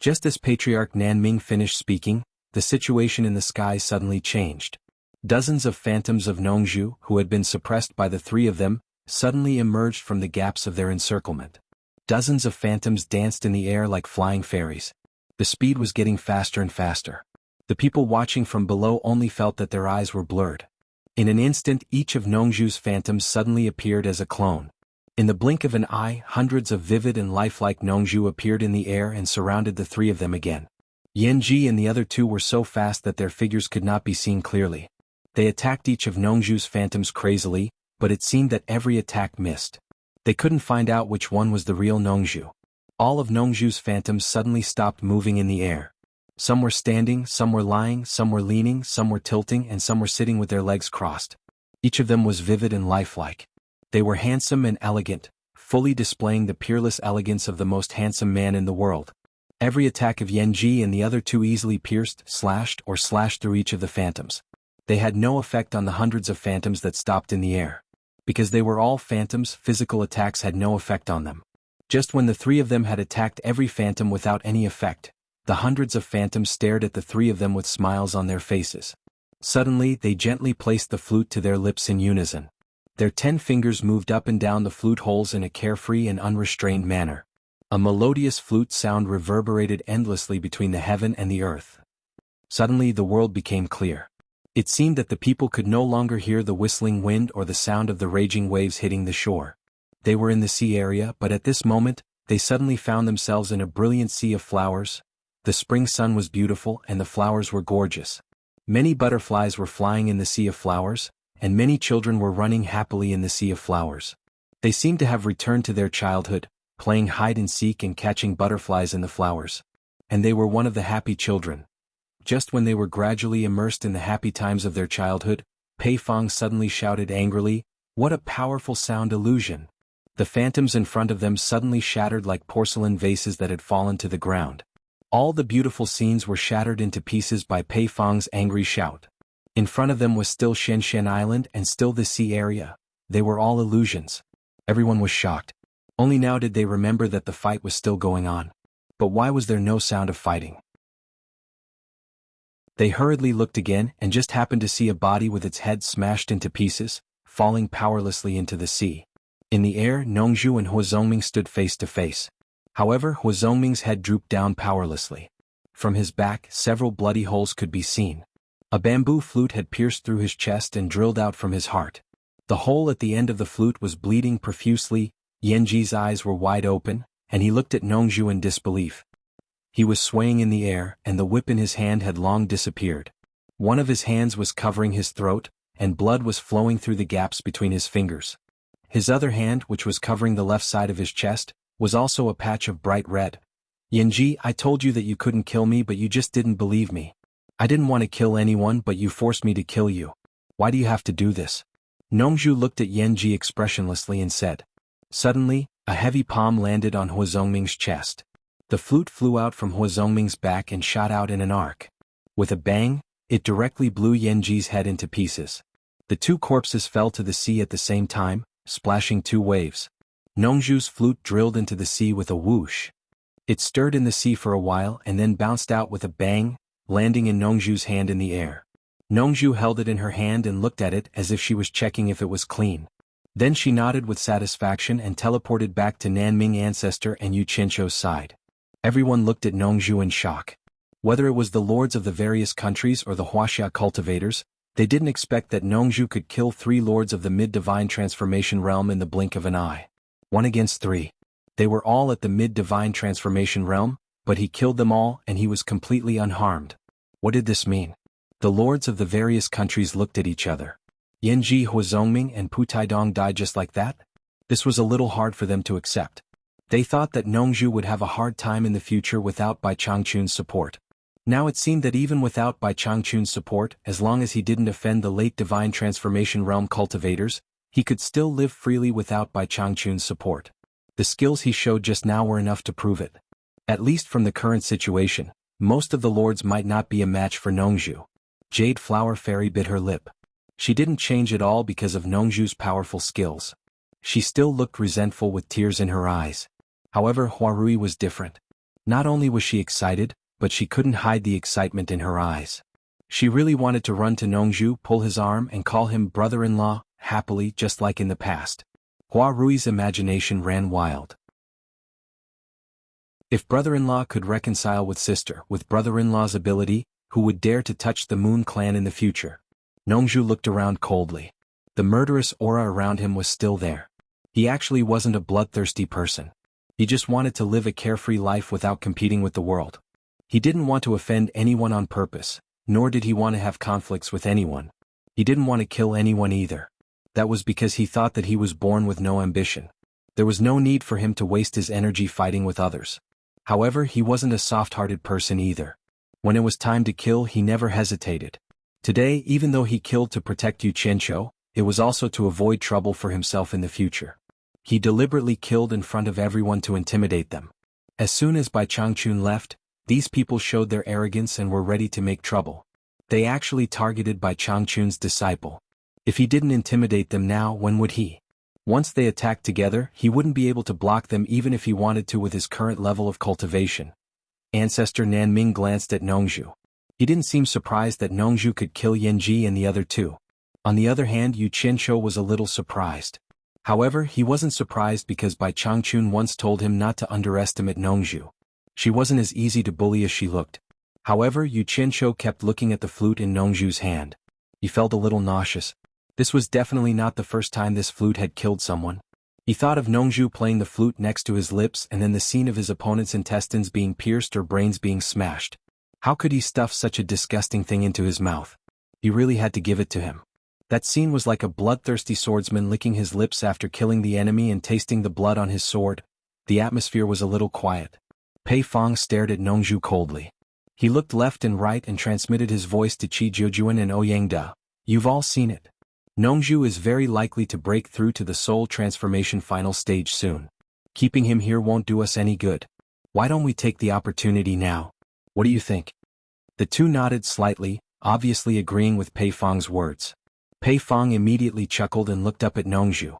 Just as Patriarch Nanming finished speaking, the situation in the sky suddenly changed. Dozens of phantoms of Nongzhu, who had been suppressed by the 3 of them, suddenly emerged from the gaps of their encirclement. Dozens of phantoms danced in the air like flying fairies. The speed was getting faster and faster. The people watching from below only felt that their eyes were blurred. In an instant each of Nongzhu's phantoms suddenly appeared as a clone. In the blink of an eye, hundreds of vivid and lifelike Nongzhu appeared in the air and surrounded the 3 of them again. Yanji and the other 2 were so fast that their figures could not be seen clearly. They attacked each of Nongzhu's phantoms crazily, but it seemed that every attack missed. They couldn't find out which one was the real Nongzhu. All of Nongzhu's phantoms suddenly stopped moving in the air. Some were standing, some were lying, some were leaning, some were tilting, and some were sitting with their legs crossed. Each of them was vivid and lifelike. They were handsome and elegant, fully displaying the peerless elegance of the most handsome man in the world. Every attack of Yanji and the other 2 easily pierced, slashed through each of the phantoms. They had no effect on the hundreds of phantoms that stopped in the air. Because they were all phantoms, physical attacks had no effect on them. Just when the 3 of them had attacked every phantom without any effect, the hundreds of phantoms stared at the 3 of them with smiles on their faces. Suddenly they gently placed the flute to their lips in unison. Their 10 fingers moved up and down the flute holes in a carefree and unrestrained manner. A melodious flute sound reverberated endlessly between the heaven and the earth. Suddenly the world became clear. It seemed that the people could no longer hear the whistling wind or the sound of the raging waves hitting the shore. They were in the sea area, but at this moment, they suddenly found themselves in a brilliant sea of flowers. The spring sun was beautiful and the flowers were gorgeous. Many butterflies were flying in the sea of flowers, and many children were running happily in the sea of flowers. They seemed to have returned to their childhood, playing hide and seek and catching butterflies in the flowers. And they were one of the happy children. Just when they were gradually immersed in the happy times of their childhood, Pei Fong suddenly shouted angrily, "What a powerful sound illusion!" The phantoms in front of them suddenly shattered like porcelain vases that had fallen to the ground. All the beautiful scenes were shattered into pieces by Pei Fong's angry shout. In front of them was still Shenzhen Island and still the sea area. They were all illusions. Everyone was shocked. Only now did they remember that the fight was still going on. But why was there no sound of fighting? They hurriedly looked again and just happened to see a body with its head smashed into pieces, falling powerlessly into the sea. In the air, Nongzhu and Hua Zongming stood face to face. However, Hua Zongming's head drooped down powerlessly. From his back, several bloody holes could be seen. A bamboo flute had pierced through his chest and drilled out from his heart. The hole at the end of the flute was bleeding profusely. Yanji's eyes were wide open, and he looked at Nongzhu in disbelief. He was swaying in the air, and the whip in his hand had long disappeared. One of his hands was covering his throat, and blood was flowing through the gaps between his fingers. His other hand, which was covering the left side of his chest, was also a patch of bright red. "Yanji, I told you that you couldn't kill me, but you just didn't believe me. I didn't want to kill anyone, but you forced me to kill you. Why do you have to do this?" Nongzhu looked at Yanji expressionlessly and said. Suddenly, a heavy palm landed on Hua Zongming's chest. The flute flew out from Hua Zongming's back and shot out in an arc. With a bang, it directly blew Yanji's head into pieces. The two corpses fell to the sea at the same time, splashing two waves. Nongzhu's flute drilled into the sea with a whoosh. It stirred in the sea for a while and then bounced out with a bang, landing in Nongzhu's hand in the air. Nongzhu held it in her hand and looked at it as if she was checking if it was clean. Then she nodded with satisfaction and teleported back to Nanming Ancestor and Yu Qianzhou's side. Everyone looked at Nongzhu in shock. Whether it was the lords of the various countries or the Wuxia cultivators, they didn't expect that Nongzhu could kill 3 lords of the mid-divine transformation realm in the blink of an eye. 1 against 3. They were all at the mid-divine transformation realm, but he killed them all and he was completely unharmed. What did this mean? The lords of the various countries looked at each other. Yanji, Hua Zongming and Pu Taidong died just like that? This was a little hard for them to accept. They thought that Nongzhu would have a hard time in the future without Bai Changchun's support. Now it seemed that even without Bai Changchun's support, as long as he didn't offend the late divine transformation realm cultivators, he could still live freely without Bai Changchun's support. The skills he showed just now were enough to prove it. At least from the current situation, most of the lords might not be a match for Nongzhu. Jade Flower Fairy bit her lip. She didn't change at all because of Nongzhu's powerful skills. She still looked resentful with tears in her eyes. However, Huarui was different. Not only was she excited, but she couldn't hide the excitement in her eyes. She really wanted to run to Nongzhu, pull his arm and call him brother-in-law, happily just like in the past. Huarui's imagination ran wild. If brother-in-law could reconcile with sister with brother-in-law's ability, who would dare to touch the Moon Clan in the future? Nongzhu looked around coldly. The murderous aura around him was still there. He actually wasn't a bloodthirsty person. He just wanted to live a carefree life without competing with the world. He didn't want to offend anyone on purpose, nor did he want to have conflicts with anyone. He didn't want to kill anyone either. That was because he thought that he was born with no ambition. There was no need for him to waste his energy fighting with others. However, he wasn't a soft-hearted person either. When it was time to kill, he never hesitated. Today, even though he killed to protect Yu Qianzhou, it was also to avoid trouble for himself in the future. He deliberately killed in front of everyone to intimidate them. As soon as Bai Changchun left, these people showed their arrogance and were ready to make trouble. They actually targeted Bai Changchun's disciple. If he didn't intimidate them now, when would he? Once they attacked together, he wouldn't be able to block them even if he wanted to with his current level of cultivation. Ancestor Nanming glanced at Nongzhu. He didn't seem surprised that Nongzhu could kill Yanji and the other two. On the other hand, Yu Qianzhou was a little surprised. However, he wasn't surprised because Bai Changchun once told him not to underestimate Nongzhu. She wasn't as easy to bully as she looked. However, Yu Qianzhou kept looking at the flute in Nongzhu's hand. He felt a little nauseous. This was definitely not the first time this flute had killed someone. He thought of Nongju playing the flute next to his lips and then the scene of his opponent's intestines being pierced or brains being smashed. How could he stuff such a disgusting thing into his mouth? He really had to give it to him. That scene was like a bloodthirsty swordsman licking his lips after killing the enemy and tasting the blood on his sword. The atmosphere was a little quiet. Pei Fong stared at Nongju coldly. He looked left and right and transmitted his voice to Qi Jiujuan and Ouyang. You've all seen it. Nongju is very likely to break through to the soul transformation final stage soon. Keeping him here won't do us any good. Why don't we take the opportunity now? What do you think? The two nodded slightly, obviously agreeing with Pei Fong's words. Pei Fong immediately chuckled and looked up at Nongju.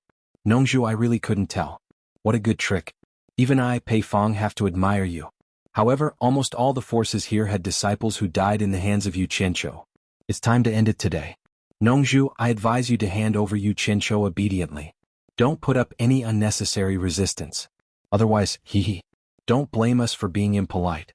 Nongju, I really couldn't tell. What a good trick. Even I, Pei Fong, have to admire you. However, almost all the forces here had disciples who died in the hands of Yu Qianqiu. It's time to end it today. Nongju, I advise you to hand over Yu Qianqiu obediently. Don't put up any unnecessary resistance. Otherwise, don't blame us for being impolite.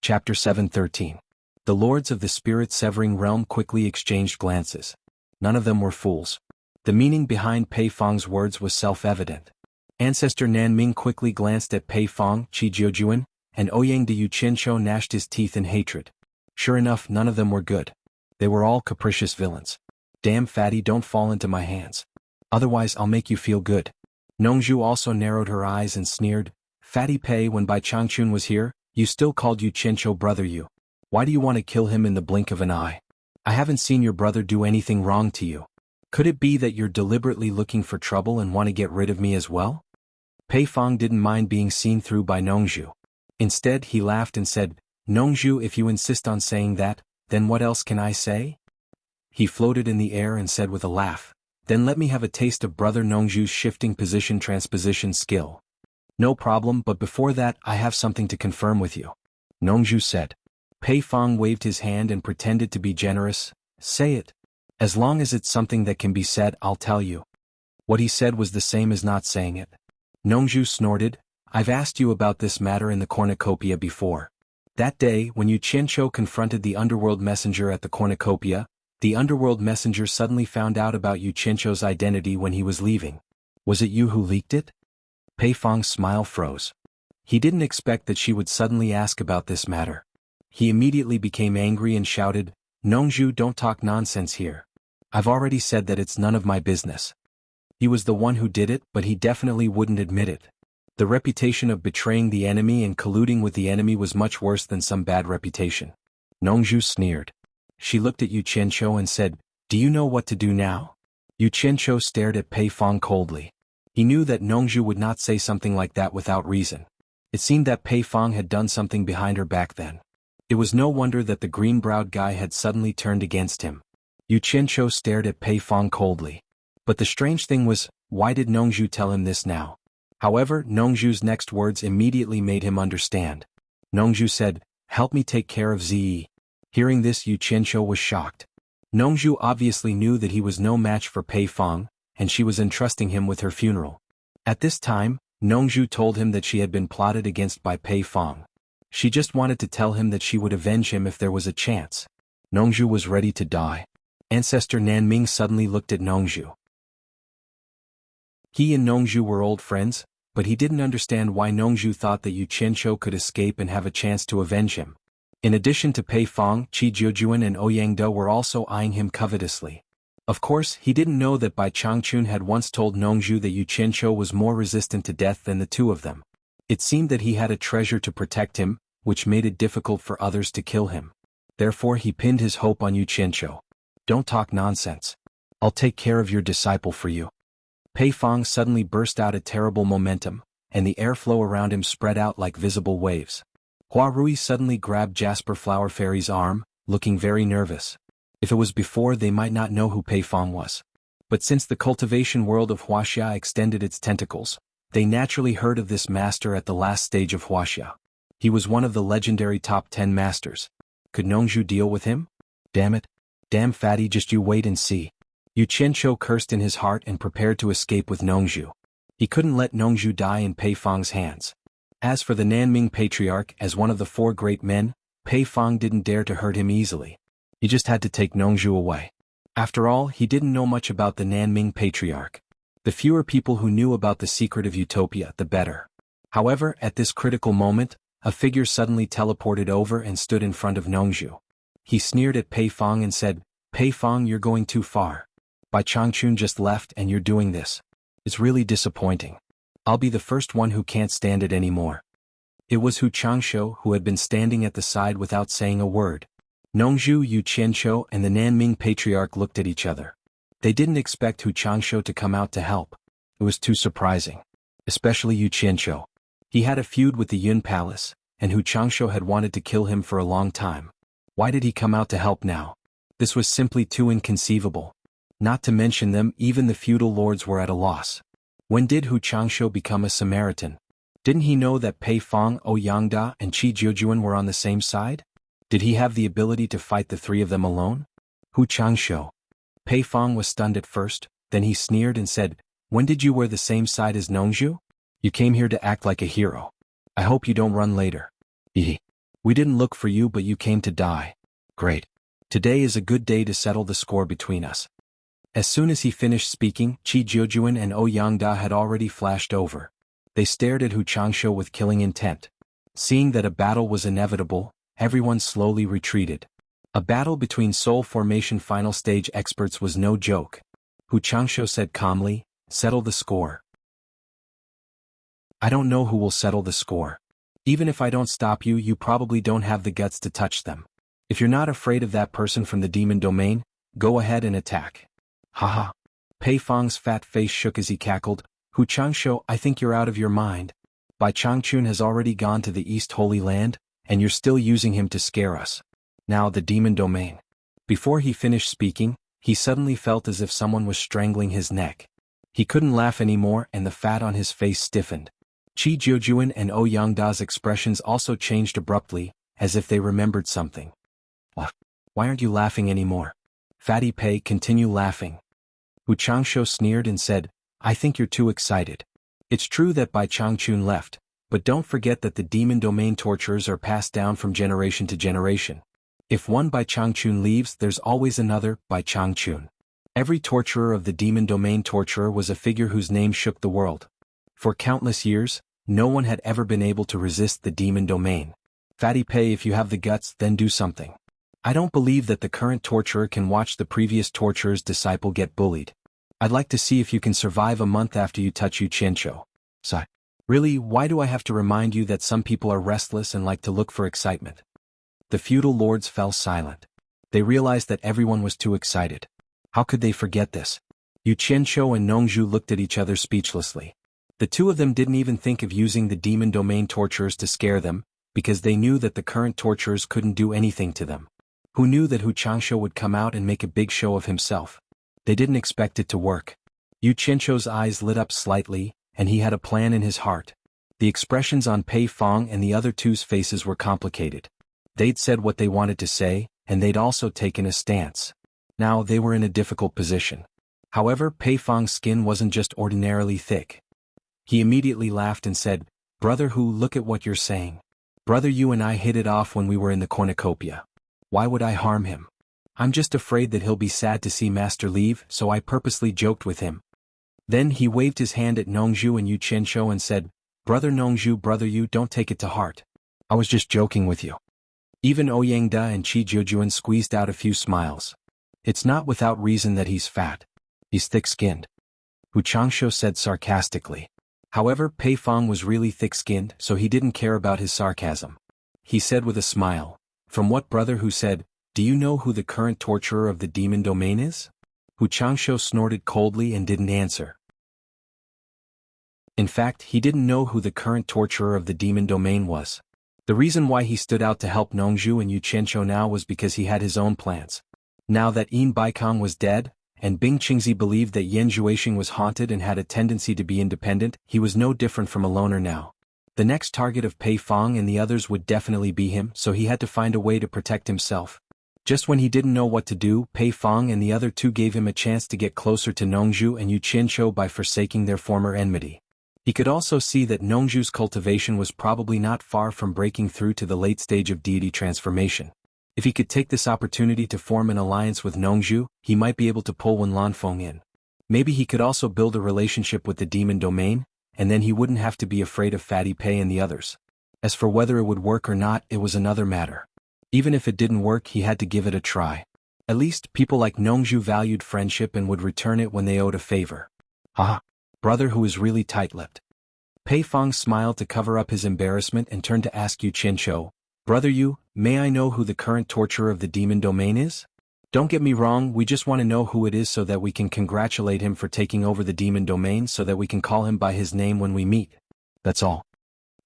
Chapter 7:13. The lords of the spirit-severing realm quickly exchanged glances. None of them were fools. The meaning behind Pei Fong's words was self-evident. Ancestor Nanming quickly glanced at Pei Fong, Qi Jiujuan, and Ouyang de Yu Qianqiu gnashed his teeth in hatred. Sure enough, none of them were good. They were all capricious villains. Damn fatty, don't fall into my hands. Otherwise I'll make you feel good. Nongju also narrowed her eyes and sneered. Fatty Pei, when Bai Changchun was here, you still called Yu Qianqiu brother you. Why do you want to kill him in the blink of an eye? I haven't seen your brother do anything wrong to you. Could it be that you're deliberately looking for trouble and want to get rid of me as well? Pei Fong didn't mind being seen through by Nongju. Instead, he laughed and said, Nongju, if you insist on saying that, then what else can I say? He floated in the air and said with a laugh, then let me have a taste of brother Nongju's shifting position transposition skill. No problem, but before that I have something to confirm with you. Nongju said. Pei Fong waved his hand and pretended to be generous. Say it. As long as it's something that can be said, I'll tell you. What he said was the same as not saying it. Nongju snorted. I've asked you about this matter in the cornucopia before. That day, when Yu Qianqiu confronted the underworld messenger at the cornucopia, the underworld messenger suddenly found out about Yu Qianqiu's identity when he was leaving. Was it you who leaked it? Pei Fong's smile froze. He didn't expect that she would suddenly ask about this matter. He immediately became angry and shouted, Nongju, don't talk nonsense here. I've already said that it's none of my business. He was the one who did it, but he definitely wouldn't admit it. The reputation of betraying the enemy and colluding with the enemy was much worse than some bad reputation. Nongju sneered. She looked at Yu Qianqiu and said, Do you know what to do now? Yu Qianqiu stared at Pei Fong coldly. He knew that Nongju would not say something like that without reason. It seemed that Pei Fong had done something behind her back then. It was no wonder that the green-browed guy had suddenly turned against him. Yu Qianqiu stared at Pei Fong coldly. But the strange thing was, why did Nongju tell him this now? However, Nongju's next words immediately made him understand. Nongju said, Help me take care of Zi. Hearing this, Yu Qianqiu was shocked. Nongju obviously knew that he was no match for Pei Fong, and she was entrusting him with her funeral. At this time, Nongju told him that she had been plotted against by Pei Fong. She just wanted to tell him that she would avenge him if there was a chance. Nongju was ready to die. Ancestor Nanming suddenly looked at Nongju. He and Nongju were old friends, but he didn't understand why Nongju thought that Yu Qianqiu could escape and have a chance to avenge him. In addition to Pei Fong, Qi Jiujuan and Ouyang were also eyeing him covetously. Of course, he didn't know that Bai Changchun had once told Nongju that Yu Qianqiu was more resistant to death than the two of them. It seemed that he had a treasure to protect him, which made it difficult for others to kill him. Therefore he pinned his hope on Yu Qianqiu. Don't talk nonsense. I'll take care of your disciple for you. Pei Fong suddenly burst out a terrible momentum, and the airflow around him spread out like visible waves. Hua Rui suddenly grabbed Jasper Flower Fairy's arm, looking very nervous. If it was before, they might not know who Pei Fong was. But since the cultivation world of Wuxia extended its tentacles, they naturally heard of this master at the last stage of Wuxia. He was one of the legendary top 10 masters. Could Nongju deal with him? Damn it. Damn fatty, just you wait and see. Yu Qianqiu cursed in his heart and prepared to escape with Nongju. He couldn't let Nongju die in Pei Fong's hands. As for the Nanming Patriarch, as one of the four great men, Pei Fong didn't dare to hurt him easily. He just had to take Nongzhu away. After all, he didn't know much about the Nanming Patriarch. The fewer people who knew about the secret of Utopia, the better. However, at this critical moment, a figure suddenly teleported over and stood in front of Nongzhu. He sneered at Pei Fong and said, "Pei Fong, you're going too far. Bai Changchun just left and you're doing this. It's really disappointing. I'll be the first one who can't stand it anymore." It was Hu Changsho who had been standing at the side without saying a word. Nongzhu, Yu Qianqiu and the Nanming Patriarch looked at each other. They didn't expect Hu Changsho to come out to help. It was too surprising. Especially Yu Qianqiu. He had a feud with the Yun Palace, and Hu Changsho had wanted to kill him for a long time. Why did he come out to help now? This was simply too inconceivable. Not to mention them, even the feudal lords were at a loss. When did Hu Changsho become a Samaritan? Didn't he know that Pei Fong, Ouyangda and Qi Jiujuan were on the same side? Did he have the ability to fight the three of them alone? Hu Changsho. Pei Fong was stunned at first, then he sneered and said, "When did you wear the same side as Nongzhu? You came here to act like a hero. I hope you don't run later." We didn't look for you but you came to die. Great. Today is a good day to settle the score between us. As soon as he finished speaking, Qi Jiujuan and Ouyangda had already flashed over. They stared at Hu Changsho with killing intent. Seeing that a battle was inevitable, everyone slowly retreated. A battle between soul formation final stage experts was no joke. Hu Changsho said calmly, "Settle the score." "I don't know who will settle the score. Even if I don't stop you, you probably don't have the guts to touch them. If you're not afraid of that person from the demon domain, go ahead and attack." Haha. Pei Fong's fat face shook as he cackled, "Hu Changsho, I think you're out of your mind. Bai Changchun has already gone to the East Holy Land, and you're still using him to scare us. Now the demon domain." Before he finished speaking, he suddenly felt as if someone was strangling his neck. He couldn't laugh anymore and the fat on his face stiffened. Qi Jiujuan and Ouyangda's expressions also changed abruptly, as if they remembered something. Why aren't you laughing anymore? Fatty Pei, continue laughing." Hu Changsho sneered and said, "I think you're too excited. It's true that Bai Changchun left, but don't forget that the demon domain torturers are passed down from generation to generation. If one Bai Changchun leaves, there's always another Bai Changchun. Every torturer of the demon domain torturer was a figure whose name shook the world. For countless years, no one had ever been able to resist the demon domain. Fatty Pei, if you have the guts, then do something. I don't believe that the current torturer can watch the previous torturer's disciple get bullied. I'd like to see if you can survive a month after you touch Yu Qianqiu." Sigh. Really, why do I have to remind you that some people are restless and like to look for excitement? The feudal lords fell silent. They realized that everyone was too excited. How could they forget this? Yu Qianqiu and Nongzhu looked at each other speechlessly. The two of them didn't even think of using the demon domain torturers to scare them, because they knew that the current torturers couldn't do anything to them. Who knew that Hu Changsho would come out and make a big show of himself? They didn't expect it to work. Yu Qianqiu's eyes lit up slightly, and he had a plan in his heart. The expressions on Pei Fong and the other two's faces were complicated. They'd said what they wanted to say, and they'd also taken a stance. Now they were in a difficult position. However, Pei Fong's skin wasn't just ordinarily thick. He immediately laughed and said, "Brother Hu, look at what you're saying. Brother, you and I hit it off when we were in the cornucopia. Why would I harm him? I'm just afraid that he'll be sad to see Master leave, so I purposely joked with him." Then he waved his hand at Nongzhu and Yu Qianqiu and said, "Brother Nongzhu, brother Yu, don't take it to heart. I was just joking with you." Even Ouyangda and Qi Jiujuan squeezed out a few smiles. "It's not without reason that he's fat. He's thick-skinned," Hu Changsho said sarcastically. However, Pei Fong was really thick-skinned, so he didn't care about his sarcasm. He said with a smile, "From what brother Hu said, do you know who the current torturer of the demon domain is?" Hu Changsho snorted coldly and didn't answer. In fact, he didn't know who the current torturer of the demon domain was. The reason why he stood out to help Nongzhu and Yu Qianqiu now was because he had his own plans. Now that Yin Baikong was dead, and Bing Qingzi believed that Yan Zhuixing was haunted and had a tendency to be independent, he was no different from a loner now. The next target of Pei Fong and the others would definitely be him, so he had to find a way to protect himself. Just when he didn't know what to do, Pei Fong and the other two gave him a chance to get closer to Nongzhu and Yu Qianqiu by forsaking their former enmity. He could also see that Nongju's cultivation was probably not far from breaking through to the late stage of deity transformation. If he could take this opportunity to form an alliance with Nongju, he might be able to pull Wen Lanfeng in. Maybe he could also build a relationship with the demon domain, and then he wouldn't have to be afraid of Fatty Pei and the others. As for whether it would work or not, it was another matter. Even if it didn't work, he had to give it a try. At least, people like Nongju valued friendship and would return it when they owed a favor. Ah, brother who is really tight-lipped. Pei Fong smiled to cover up his embarrassment and turned to ask Yu Qianqiu, Brother Yu, may I know who the current torturer of the demon domain is? Don't get me wrong, we just want to know who it is so that we can congratulate him for taking over the demon domain so that we can call him by his name when we meet. That's all.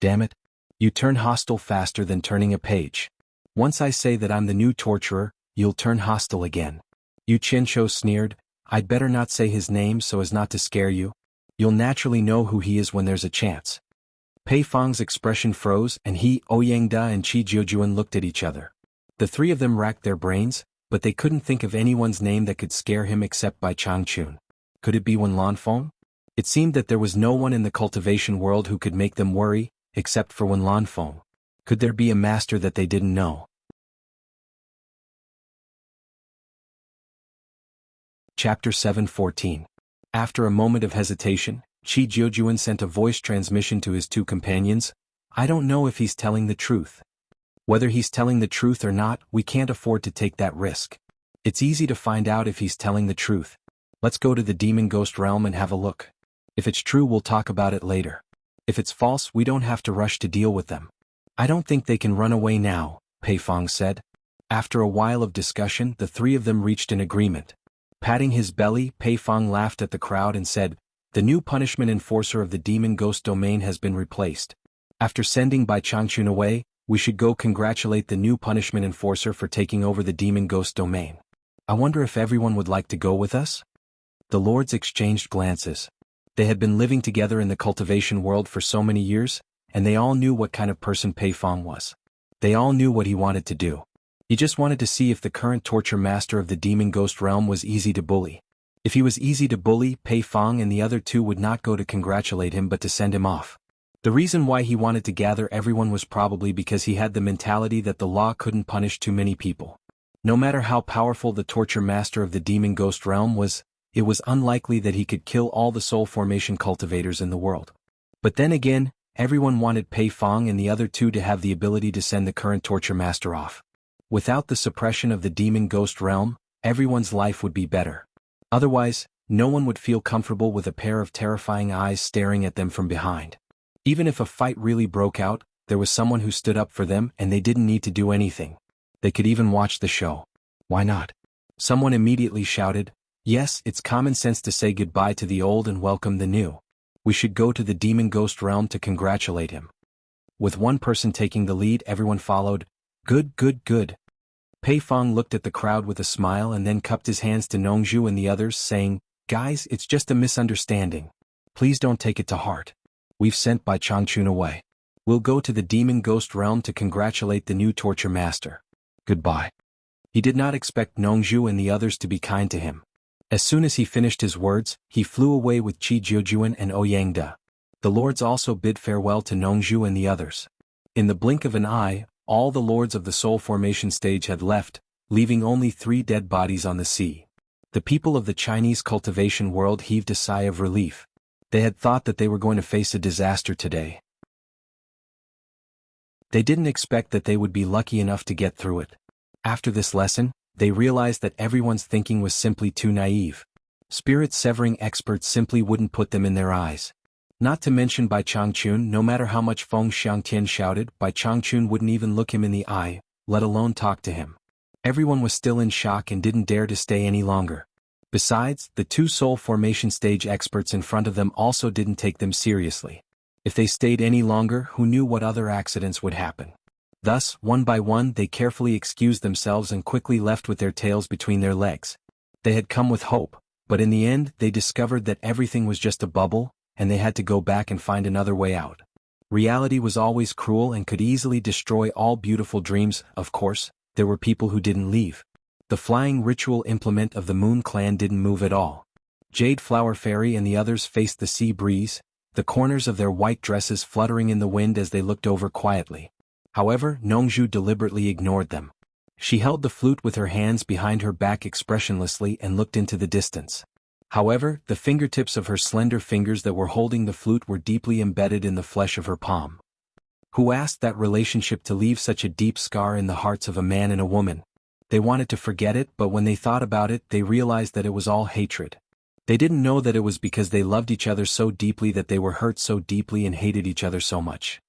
Damn it. You turn hostile faster than turning a page. Once I say that I'm the new torturer, you'll turn hostile again. Yu Qianqiu sneered, I'd better not say his name so as not to scare you. You'll naturally know who he is when there's a chance. Pei Fong's expression froze and he, Ouyangda and Qi Jiujuan looked at each other. The three of them racked their brains, but they couldn't think of anyone's name that could scare him except Bai Changchun. Could it be Wen Lanfeng? It seemed that there was no one in the cultivation world who could make them worry, except for Wen Lanfeng. Could there be a master that they didn't know? Chapter 7:14. After a moment of hesitation, Qi Jiujuan sent a voice transmission to his two companions. I don't know if he's telling the truth. Whether he's telling the truth or not, we can't afford to take that risk. It's easy to find out if he's telling the truth. Let's go to the demon ghost realm and have a look. If it's true, we'll talk about it later. If it's false, we don't have to rush to deal with them. I don't think they can run away now, Pei Fong said. After a while of discussion, the three of them reached an agreement. Patting his belly, Pei Fong laughed at the crowd and said, The new punishment enforcer of the demon ghost domain has been replaced. After sending Bai Changchun away, we should go congratulate the new punishment enforcer for taking over the demon ghost domain. I wonder if everyone would like to go with us? The lords exchanged glances. They had been living together in the cultivation world for so many years, and they all knew what kind of person Pei Fong was. They all knew what he wanted to do. He just wanted to see if the current torture master of the demon ghost realm was easy to bully. If he was easy to bully, Pei Fong and the other two would not go to congratulate him but to send him off. The reason why he wanted to gather everyone was probably because he had the mentality that the law couldn't punish too many people. No matter how powerful the torture master of the demon ghost realm was, it was unlikely that he could kill all the soul formation cultivators in the world. But then again, everyone wanted Pei Fong and the other two to have the ability to send the current torture master off. Without the suppression of the demon ghost realm, everyone's life would be better. Otherwise, no one would feel comfortable with a pair of terrifying eyes staring at them from behind. Even if a fight really broke out, there was someone who stood up for them and they didn't need to do anything. They could even watch the show. Why not? Someone immediately shouted, Yes, it's common sense to say goodbye to the old and welcome the new. We should go to the demon ghost realm to congratulate him. With one person taking the lead, everyone followed. Good, good, good. Pei Fong looked at the crowd with a smile and then cupped his hands to Nongju and the others, saying, Guys, it's just a misunderstanding. Please don't take it to heart. We've sent Bai Changchun away. We'll go to the demon ghost realm to congratulate the new torture master. Goodbye. He did not expect Nongju and the others to be kind to him. As soon as he finished his words, he flew away with Qi Jiujuan and Ouyangda. The lords also bid farewell to Nongju and the others. In the blink of an eye, all the lords of the soul formation stage had left, leaving only 3 dead bodies on the sea. The people of the Chinese cultivation world heaved a sigh of relief. They had thought that they were going to face a disaster today. They didn't expect that they would be lucky enough to get through it. After this lesson, they realized that everyone's thinking was simply too naive. Spirit-severing experts simply wouldn't put them in their eyes. Not to mention Bai Changchun, no matter how much Feng Xiangtian shouted, Bai Changchun wouldn't even look him in the eye, let alone talk to him. Everyone was still in shock and didn't dare to stay any longer. Besides, the 2 soul formation stage experts in front of them also didn't take them seriously. If they stayed any longer, who knew what other accidents would happen? Thus, one by one, they carefully excused themselves and quickly left with their tails between their legs. They had come with hope, but in the end, they discovered that everything was just a bubble, and they had to go back and find another way out. Reality was always cruel and could easily destroy all beautiful dreams. Of course, there were people who didn't leave. The flying ritual implement of the Moon Clan didn't move at all. Jade Flower Fairy and the others faced the sea breeze, the corners of their white dresses fluttering in the wind as they looked over quietly. However, Nongju deliberately ignored them. She held the flute with her hands behind her back expressionlessly and looked into the distance. However, the fingertips of her slender fingers that were holding the flute were deeply embedded in the flesh of her palm. Who asked that relationship to leave such a deep scar in the hearts of a man and a woman? They wanted to forget it, but when they thought about it, they realized that it was all hatred. They didn't know that it was because they loved each other so deeply that they were hurt so deeply and hated each other so much.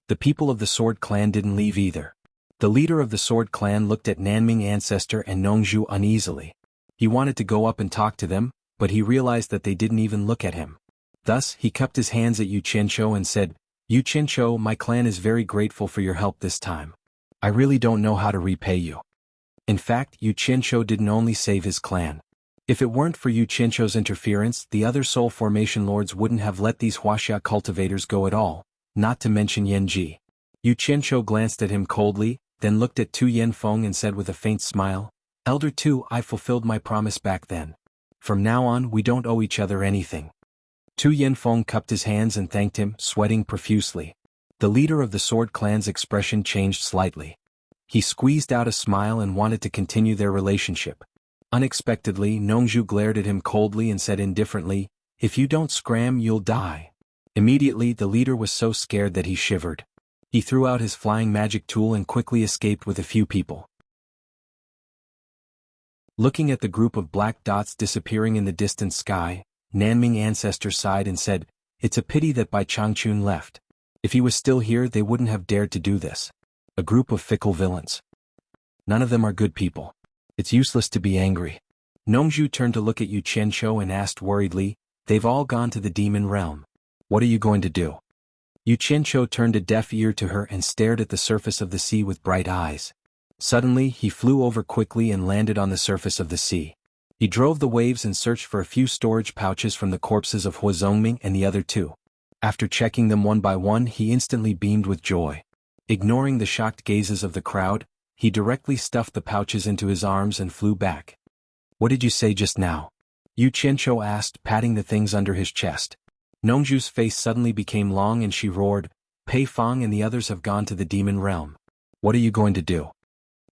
The people of the Sword Clan didn't leave either. The leader of the Sword Clan looked at Nanming Ancestor and Nongju uneasily. He wanted to go up and talk to them, but he realized that they didn't even look at him. Thus, he cupped his hands at Yu Qianqiu and said, "Yu Qianqiu, my clan is very grateful for your help this time. I really don't know how to repay you." In fact, Yu Qianqiu didn't only save his clan. If it weren't for Yu Qianqiu's interference, the other Soul Formation Lords wouldn't have let these Wuxia cultivators go at all, not to mention Yan Ji. Yu Qianqiu glanced at him coldly, then looked at Tu Yanfeng and said with a faint smile, "Elder Tu, I fulfilled my promise back then. From now on we don't owe each other anything." Tu Yanfeng cupped his hands and thanked him, sweating profusely. The leader of the Sword Clan's expression changed slightly. He squeezed out a smile and wanted to continue their relationship. Unexpectedly, Nongju glared at him coldly and said indifferently, "If you don't scram, you'll die." Immediately, the leader was so scared that he shivered. He threw out his flying magic tool and quickly escaped with a few people. Looking at the group of black dots disappearing in the distant sky, Nanming Ancestor sighed and said, "It's a pity that Bai Changchun left. If he was still here, they wouldn't have dared to do this. A group of fickle villains. None of them are good people. It's useless to be angry." Nongju turned to look at Yu Qianqiu and asked worriedly, "They've all gone to the demon realm. What are you going to do?" Yu Qianqiu turned a deaf ear to her and stared at the surface of the sea with bright eyes. Suddenly, he flew over quickly and landed on the surface of the sea. He drove the waves and searched for a few storage pouches from the corpses of Hua Zongming and the other two. After checking them one by one, he instantly beamed with joy. Ignoring the shocked gazes of the crowd, he directly stuffed the pouches into his arms and flew back. "What did you say just now?" Yu Qianqiu asked, patting the things under his chest. Nongju's face suddenly became long and she roared, "Pei Fang and the others have gone to the demon realm. What are you going to do?"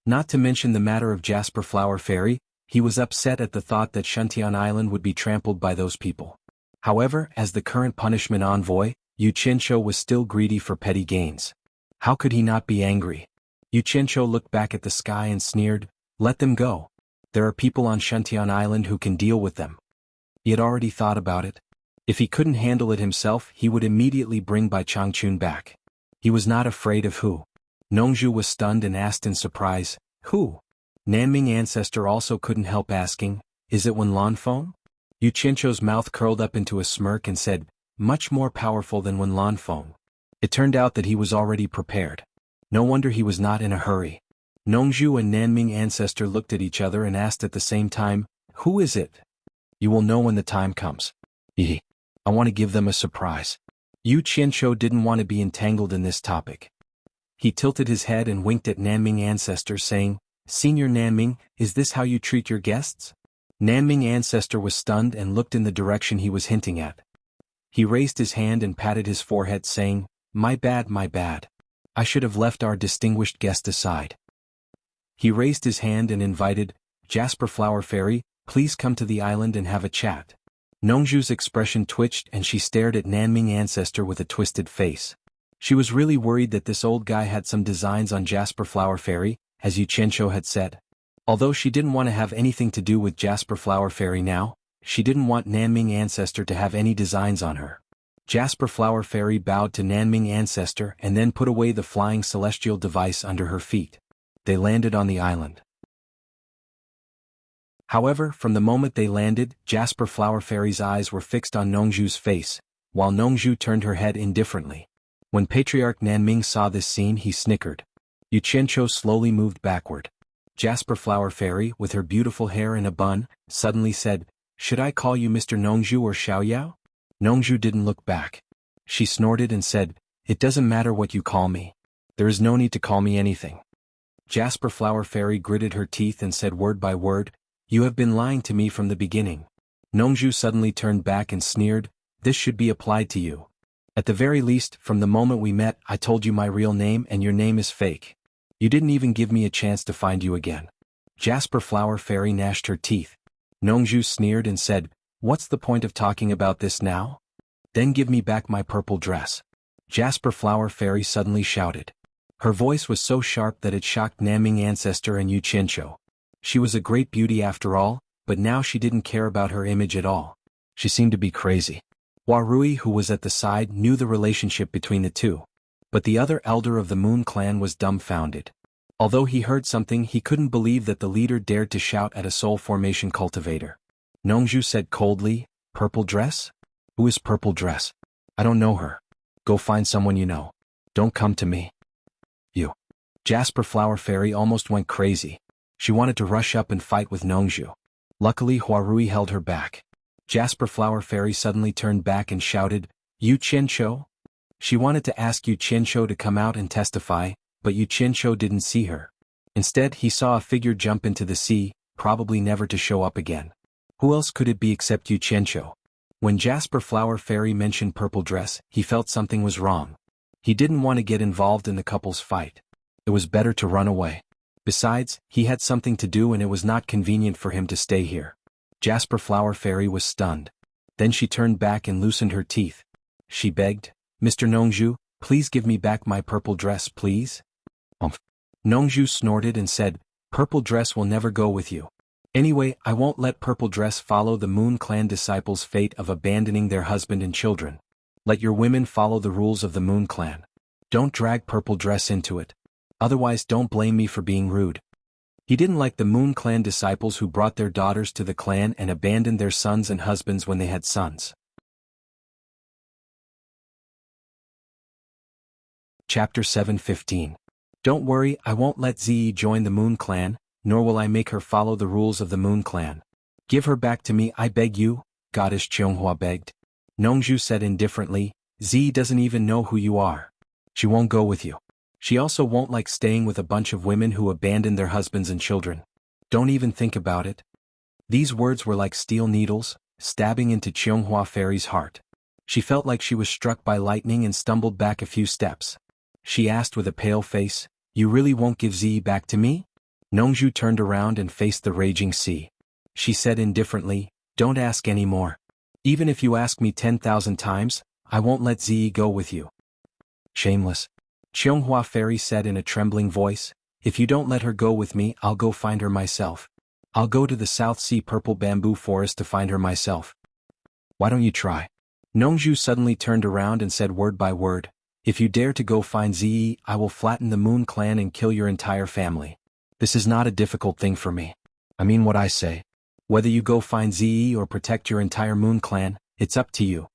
Not to mention the matter of Jasper Flower Fairy, he was upset at the thought that Shuntian Island would be trampled by those people. However, as the current punishment envoy, Yu Qianqiu was still greedy for petty gains. How could he not be angry? Yu Qianqiu looked back at the sky and sneered, "Let them go. There are people on Shuntian Island who can deal with them." He had already thought about it. If he couldn't handle it himself, he would immediately bring Bai Changchun back. He was not afraid of who. Nongju was stunned and asked in surprise, "Who?" Nanming Ancestor also couldn't help asking, "Is it Wen Lanfeng?" Yu Qianqiu's mouth curled up into a smirk and said, "Much more powerful than Wen Lanfeng." It turned out that he was already prepared. No wonder he was not in a hurry. Nongju and Nanming Ancestor looked at each other and asked at the same time, "Who is it?" "You will know when the time comes." I want to give them a surprise." Yu Qianqiu didn't want to be entangled in this topic. He tilted his head and winked at Nanming Ancestor saying, "Senior Nanming, is this how you treat your guests?" Nanming Ancestor was stunned and looked in the direction he was hinting at. He raised his hand and patted his forehead saying, my bad. I should have left our distinguished guest aside." He raised his hand and invited, "Jasper Flower Fairy, please come to the island and have a chat." Nongju's expression twitched and she stared at Nanming Ancestor with a twisted face. She was really worried that this old guy had some designs on Jasper Flower Fairy, as Yu Qianqiu had said. Although she didn't want to have anything to do with Jasper Flower Fairy now, she didn't want Nanming Ancestor to have any designs on her. Jasper Flower Fairy bowed to Nanming Ancestor and then put away the flying celestial device under her feet. They landed on the island. However, from the moment they landed, Jasper Flower Fairy's eyes were fixed on Nongju's face, while Nongju turned her head indifferently. When Patriarch Nanming saw this scene, he snickered. Yu Qianqiu slowly moved backward. Jasper Flower Fairy, with her beautiful hair in a bun, suddenly said, "Should I call you Mr. Nongju or Xiaoyao?" Nongju didn't look back. She snorted and said, "It doesn't matter what you call me. There is no need to call me anything." Jasper Flower Fairy gritted her teeth and said word by word, "You have been lying to me from the beginning." Nongju suddenly turned back and sneered, This should be applied to you. At the very least, from the moment we met, I told you my real name and your name is fake. You didn't even give me a chance to find you again. Jasper Flower Fairy gnashed her teeth. Nongju sneered and said, "What's the point of talking about this now? Then give me back my purple dress." Jasper Flower Fairy suddenly shouted. Her voice was so sharp that it shocked Naming Ancestor and Yu Qianqiu. She was a great beauty after all, but now she didn't care about her image at all. She seemed to be crazy. Hua Rui, who was at the side, knew the relationship between the two. But the other elder of the Moon Clan was dumbfounded. Although he heard something, he couldn't believe that the leader dared to shout at a soul formation cultivator. Nongju said coldly, "Purple dress? Who is Purple dress? I don't know her. Go find someone you know. Don't come to me." You. Jasper Flower Fairy almost went crazy. She wanted to rush up and fight with Nongju. Luckily Hua Rui held her back. Jasper Flower Fairy suddenly turned back and shouted, "Yu Qianqiu?" She wanted to ask Yu Qianqiu to come out and testify, but Yu Qianqiu didn't see her. Instead, he saw a figure jump into the sea, probably never to show up again. Who else could it be except Yu Qianqiu? When Jasper Flower Fairy mentioned purple dress, he felt something was wrong. He didn't want to get involved in the couple's fight. It was better to run away. Besides, he had something to do and it was not convenient for him to stay here. Jasper Flower Fairy was stunned. Then she turned back and loosened her teeth. She begged, "Mr. Nongju, please give me back my purple dress, please." Nongju snorted and said, "Purple dress will never go with you. Anyway, I won't let purple dress follow the Moon Clan disciples' fate of abandoning their husband and children. Let your women follow the rules of the Moon Clan. Don't drag purple dress into it. Otherwise don't blame me for being rude." He didn't like the Moon Clan disciples who brought their daughters to the clan and abandoned their sons and husbands when they had sons. Chapter 7:15. Don't worry, I won't let Ziyi join the Moon Clan, nor will I make her follow the rules of the Moon Clan. Give her back to me, I beg you, Goddess Chionghua begged. Nongju said indifferently, "Ziyi doesn't even know who you are. She won't go with you. She also won't like staying with a bunch of women who abandoned their husbands and children. Don't even think about it." These words were like steel needles, stabbing into Chionghua Fairy's heart. She felt like she was struck by lightning and stumbled back a few steps. She asked with a pale face, "You really won't give Ziyi back to me?" Nongju turned around and faced the raging sea. She said indifferently, "Don't ask any more. Even if you ask me 10,000 times, I won't let Ziyi go with you." "Shameless." Chionghua Fairy said in a trembling voice, "If you don't let her go with me, I'll go find her myself. I'll go to the South Sea Purple Bamboo Forest to find her myself." "Why don't you try?" Nongju suddenly turned around and said word by word, "If you dare to go find Ziyi, I will flatten the Moon Clan and kill your entire family. This is not a difficult thing for me. I mean what I say. Whether you go find Ziyi or protect your entire Moon Clan, it's up to you."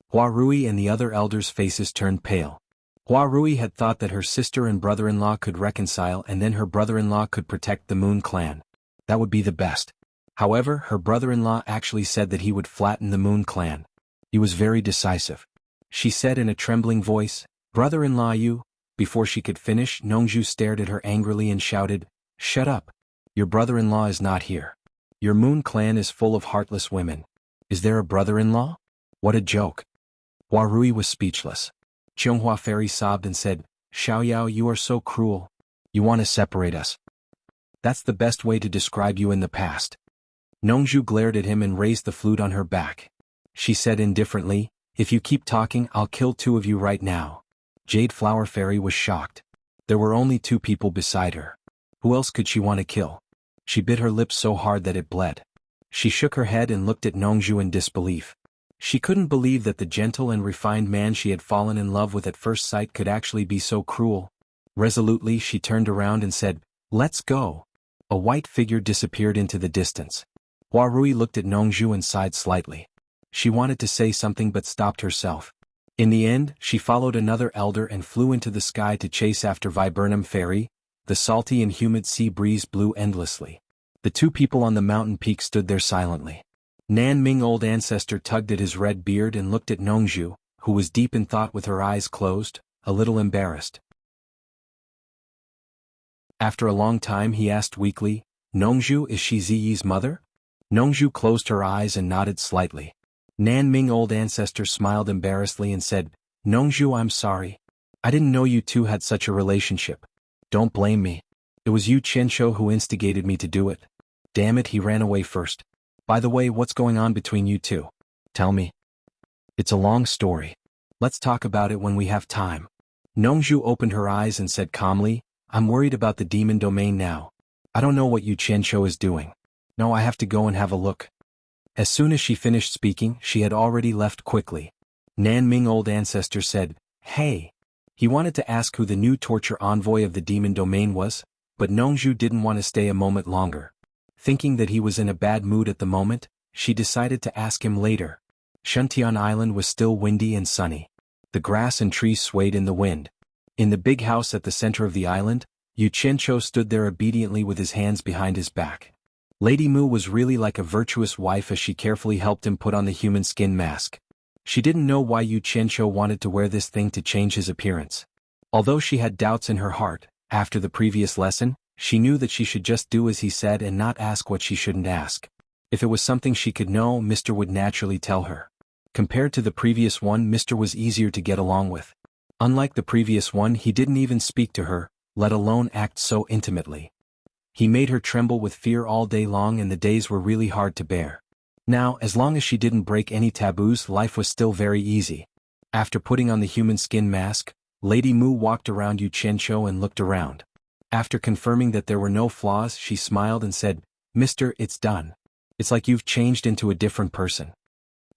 Hua Rui and the other elders' faces turned pale. Hua Rui had thought that her sister and brother-in-law could reconcile and then her brother-in-law could protect the Moon Clan. That would be the best. However, her brother-in-law actually said that he would flatten the Moon Clan. He was very decisive. She said in a trembling voice, "Brother-in-law you?" Before she could finish, Nongju stared at her angrily and shouted, "Shut up. Your brother-in-law is not here. Your Moon Clan is full of heartless women. Is there a brother-in-law? What a joke." Hua Rui was speechless. Chionghua Fairy sobbed and said, "Xiaoyao, you are so cruel. You want to separate us. That's the best way to describe you in the past." Nongju glared at him and raised the flute on her back. She said indifferently, "If you keep talking, I'll kill two of you right now." Jade Flower Fairy was shocked. There were only two people beside her. Who else could she want to kill? She bit her lips so hard that it bled. She shook her head and looked at Nongju in disbelief. She couldn't believe that the gentle and refined man she had fallen in love with at first sight could actually be so cruel. Resolutely she turned around and said, "Let's go." A white figure disappeared into the distance. Hua Rui looked at Nongju and sighed slightly. She wanted to say something but stopped herself. In the end, she followed another elder and flew into the sky to chase after Viburnum Fairy. The salty and humid sea breeze blew endlessly. The two people on the mountain peak stood there silently. Nan Ming Old Ancestor tugged at his red beard and looked at Nongju, who was deep in thought with her eyes closed, a little embarrassed. After a long time he asked weakly, "Nongju, is she Ziyi's mother?" Nongju closed her eyes and nodded slightly. Nan Ming old ancestor smiled embarrassedly and said, Nongzhu, I'm sorry. I didn't know you two had such a relationship. Don't blame me. It was Yu Qianshou who instigated me to do it. Damn it, he ran away first. By the way, what's going on between you two? Tell me. It's a long story. Let's talk about it when we have time. Nongzhu opened her eyes and said calmly, I'm worried about the demon domain now. I don't know what Yu Qianshou is doing. No, I have to go and have a look. As soon as she finished speaking, she had already left quickly. Nan Ming old ancestor said, Hey. He wanted to ask who the new torture envoy of the demon domain was, but Nongzhu didn't want to stay a moment longer. Thinking that he was in a bad mood at the moment, she decided to ask him later. Shuntian Island was still windy and sunny. The grass and trees swayed in the wind. In the big house at the center of the island, Yu Qianshou stood there obediently with his hands behind his back. Lady Mu was really like a virtuous wife as she carefully helped him put on the human skin mask. She didn't know why Yu Qianshou wanted to wear this thing to change his appearance. Although she had doubts in her heart, after the previous lesson, she knew that she should just do as he said and not ask what she shouldn't ask. If it was something she could know, Mr. would naturally tell her. Compared to the previous one, Mr. was easier to get along with. Unlike the previous one, he didn't even speak to her, let alone act so intimately. He made her tremble with fear all day long and the days were really hard to bear. Now, as long as she didn't break any taboos, life was still very easy. After putting on the human skin mask, Lady Mu walked around Yu Qianshou and looked around. After confirming that there were no flaws, she smiled and said, Mister, it's done. It's like you've changed into a different person.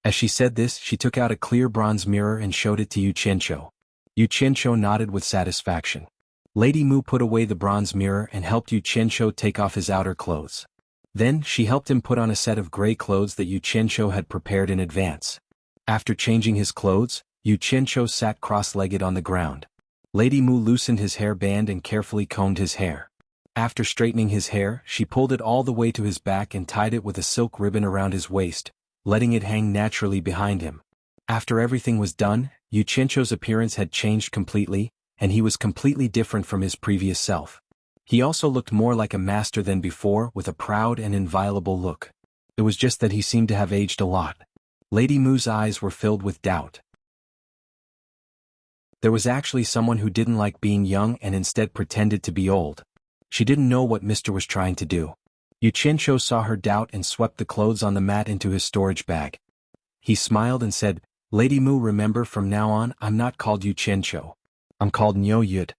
As she said this, she took out a clear bronze mirror and showed it to Yu Qianshou. Yu Qianshou nodded with satisfaction. Lady Mu put away the bronze mirror and helped Yu Qianshou take off his outer clothes. Then, she helped him put on a set of gray clothes that Yu Qianshou had prepared in advance. After changing his clothes, Yu Qianshou sat cross-legged on the ground. Lady Mu loosened his hairband and carefully combed his hair. After straightening his hair, she pulled it all the way to his back and tied it with a silk ribbon around his waist, letting it hang naturally behind him. After everything was done, Yu Qianshou's appearance had changed completely, and he was completely different from his previous self. He also looked more like a master than before, with a proud and inviolable look. It was just that he seemed to have aged a lot. Lady Mu's eyes were filled with doubt. There was actually someone who didn't like being young and instead pretended to be old. She didn't know what Mr. was trying to do. Yu Qianshou saw her doubt and swept the clothes on the mat into his storage bag. He smiled and said, Lady Mu, remember, from now on, I'm not called Yu Qianshou. I'm called Niu Yud.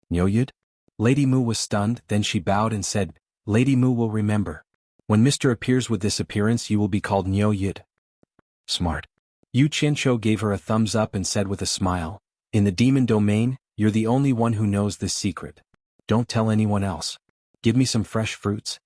Niu Yud? Lady Mu was stunned, then she bowed and said, Lady Mu will remember. When Mr. appears with this appearance, you will be called Niu Yud. Smart. Yu Qianshou gave her a thumbs up and said with a smile, In the demon domain, you're the only one who knows this secret. Don't tell anyone else. Give me some fresh fruits.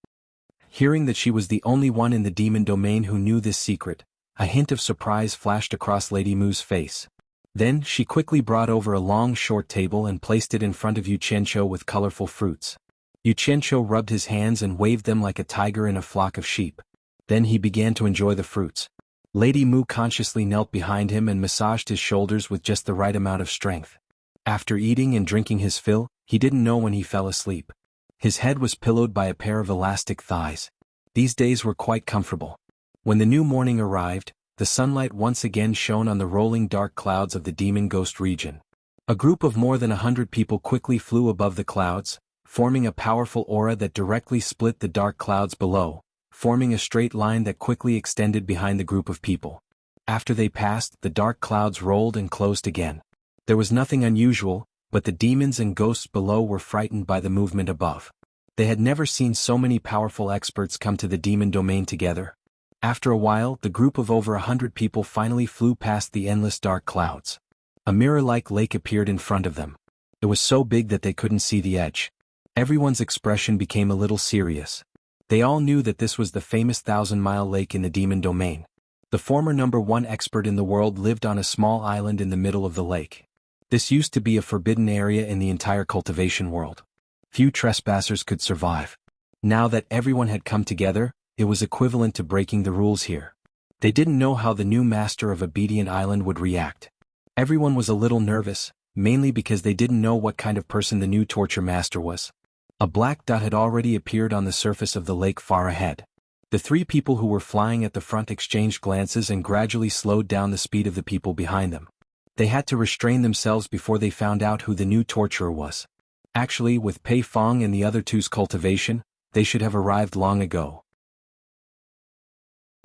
Hearing that she was the only one in the demon domain who knew this secret, a hint of surprise flashed across Lady Mu's face. Then, she quickly brought over a long short table and placed it in front of Yu Qianshou with colorful fruits. Yu Qianshou rubbed his hands and waved them like a tiger in a flock of sheep. Then he began to enjoy the fruits. Lady Mu consciously knelt behind him and massaged his shoulders with just the right amount of strength. After eating and drinking his fill, he didn't know when he fell asleep. His head was pillowed by a pair of elastic thighs. These days were quite comfortable. When the new morning arrived, the sunlight once again shone on the rolling dark clouds of the demon ghost region. A group of more than 100 people quickly flew above the clouds, forming a powerful aura that directly split the dark clouds below, forming a straight line that quickly extended behind the group of people. After they passed, the dark clouds rolled and closed again. There was nothing unusual, but the demons and ghosts below were frightened by the movement above. They had never seen so many powerful experts come to the demon domain together. After a while, the group of over 100 people finally flew past the endless dark clouds. A mirror-like lake appeared in front of them. It was so big that they couldn't see the edge. Everyone's expression became a little serious. They all knew that this was the famous 1,000-mile lake in the demon domain. The former #1 expert in the world lived on a small island in the middle of the lake. This used to be a forbidden area in the entire cultivation world. Few trespassers could survive. Now that everyone had come together, it was equivalent to breaking the rules here. They didn't know how the new master of Obedient Island would react. Everyone was a little nervous, mainly because they didn't know what kind of person the new torture master was. A black dot had already appeared on the surface of the lake far ahead. The three people who were flying at the front exchanged glances and gradually slowed down the speed of the people behind them. They had to restrain themselves before they found out who the new torturer was. Actually, with Pei Fong and the other two's cultivation, they should have arrived long ago.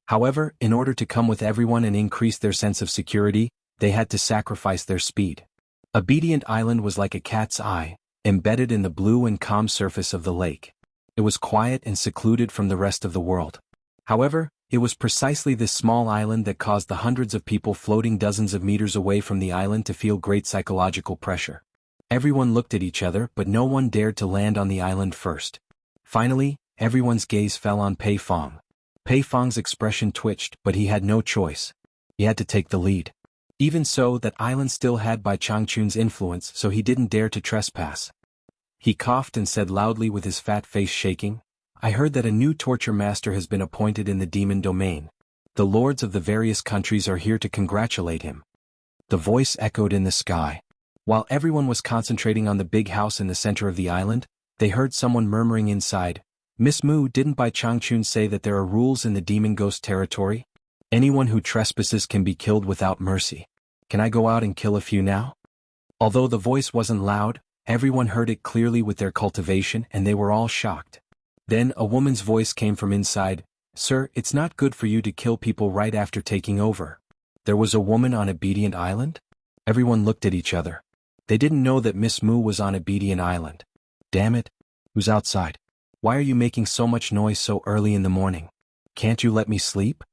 However, in order to come with everyone and increase their sense of security, they had to sacrifice their speed. Obedient Island was like a cat's eye, embedded in the blue and calm surface of the lake. It was quiet and secluded from the rest of the world. However, it was precisely this small island that caused the hundreds of people floating dozens of meters away from the island to feel great psychological pressure. Everyone looked at each other, but no one dared to land on the island first. Finally, everyone's gaze fell on Pei Fong. Pei Fong's expression twitched, but he had no choice. He had to take the lead. Even so, that island still had Bai Changchun's influence, so he didn't dare to trespass. He coughed and said loudly with his fat face shaking, "I heard that a new torture master has been appointed in the demon domain. The lords of the various countries are here to congratulate him." The voice echoed in the sky. While everyone was concentrating on the big house in the center of the island, they heard someone murmuring inside, "Miss Mu, didn't Bai Changchun say that there are rules in the demon ghost territory? Anyone who trespasses can be killed without mercy. Can I go out and kill a few now?" Although the voice wasn't loud, everyone heard it clearly with their cultivation and they were all shocked. Then a woman's voice came from inside, "Sir, it's not good for you to kill people right after taking over." There was a woman on Obedient Island? Everyone looked at each other. They didn't know that Miss Mu was on Obedient Island. Damn it. Who's outside? Why are you making so much noise so early in the morning? Can't you let me sleep?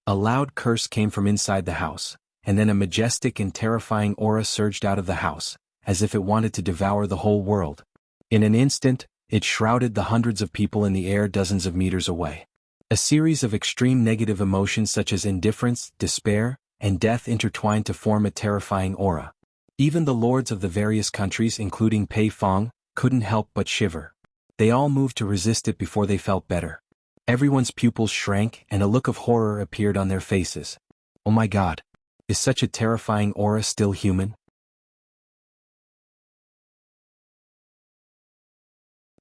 A loud curse came from inside the house, and then a majestic and terrifying aura surged out of the house, as if it wanted to devour the whole world. In an instant, it shrouded the hundreds of people in the air dozens of meters away. A series of extreme negative emotions such as indifference, despair, and death intertwined to form a terrifying aura. Even the lords of the various countries, including Pei Fong, couldn't help but shiver. They all moved to resist it before they felt better. Everyone's pupils shrank and a look of horror appeared on their faces. Oh my God! Is such a terrifying aura still human?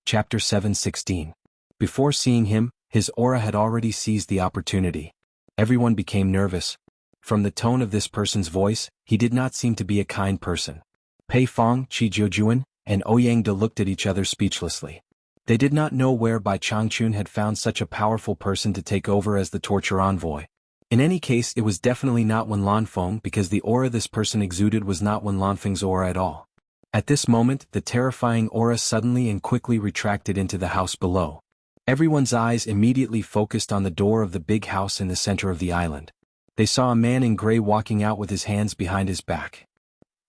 Chapter 7:16. Before seeing him, his aura had already seized the opportunity. Everyone became nervous. From the tone of this person's voice, he did not seem to be a kind person. Pei Fong, Qi Jiujuan, and Ouyang De looked at each other speechlessly. They did not know where Bai Changchun had found such a powerful person to take over as the torture envoy. In any case, it was definitely not Wen Lanfeng because the aura this person exuded was not Wen Lanfeng's aura at all. At this moment, the terrifying aura suddenly and quickly retracted into the house below. Everyone's eyes immediately focused on the door of the big house in the center of the island. They saw a man in gray walking out with his hands behind his back.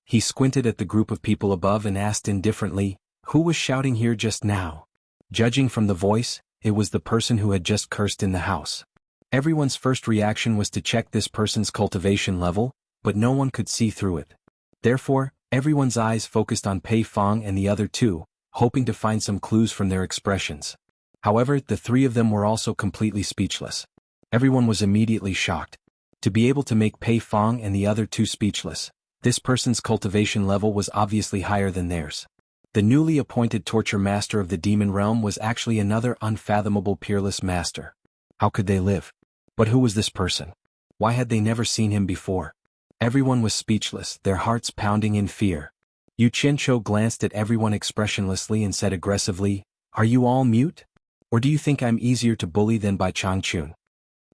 He squinted at the group of people above and asked indifferently, "Who was shouting here just now?" Judging from the voice, it was the person who had just cursed in the house. Everyone's first reaction was to check this person's cultivation level, but no one could see through it. Therefore, everyone's eyes focused on Pei Fong and the other two, hoping to find some clues from their expressions. However, the three of them were also completely speechless. Everyone was immediately shocked. To be able to make Pei Fong and the other two speechless, this person's cultivation level was obviously higher than theirs. The newly appointed torture master of the demon realm was actually another unfathomable peerless master. How could they live? But who was this person? Why had they never seen him before? Everyone was speechless, their hearts pounding in fear. Yu Qianqiu glanced at everyone expressionlessly and said aggressively, "Are you all mute? Or do you think I'm easier to bully than Bai Changchun?"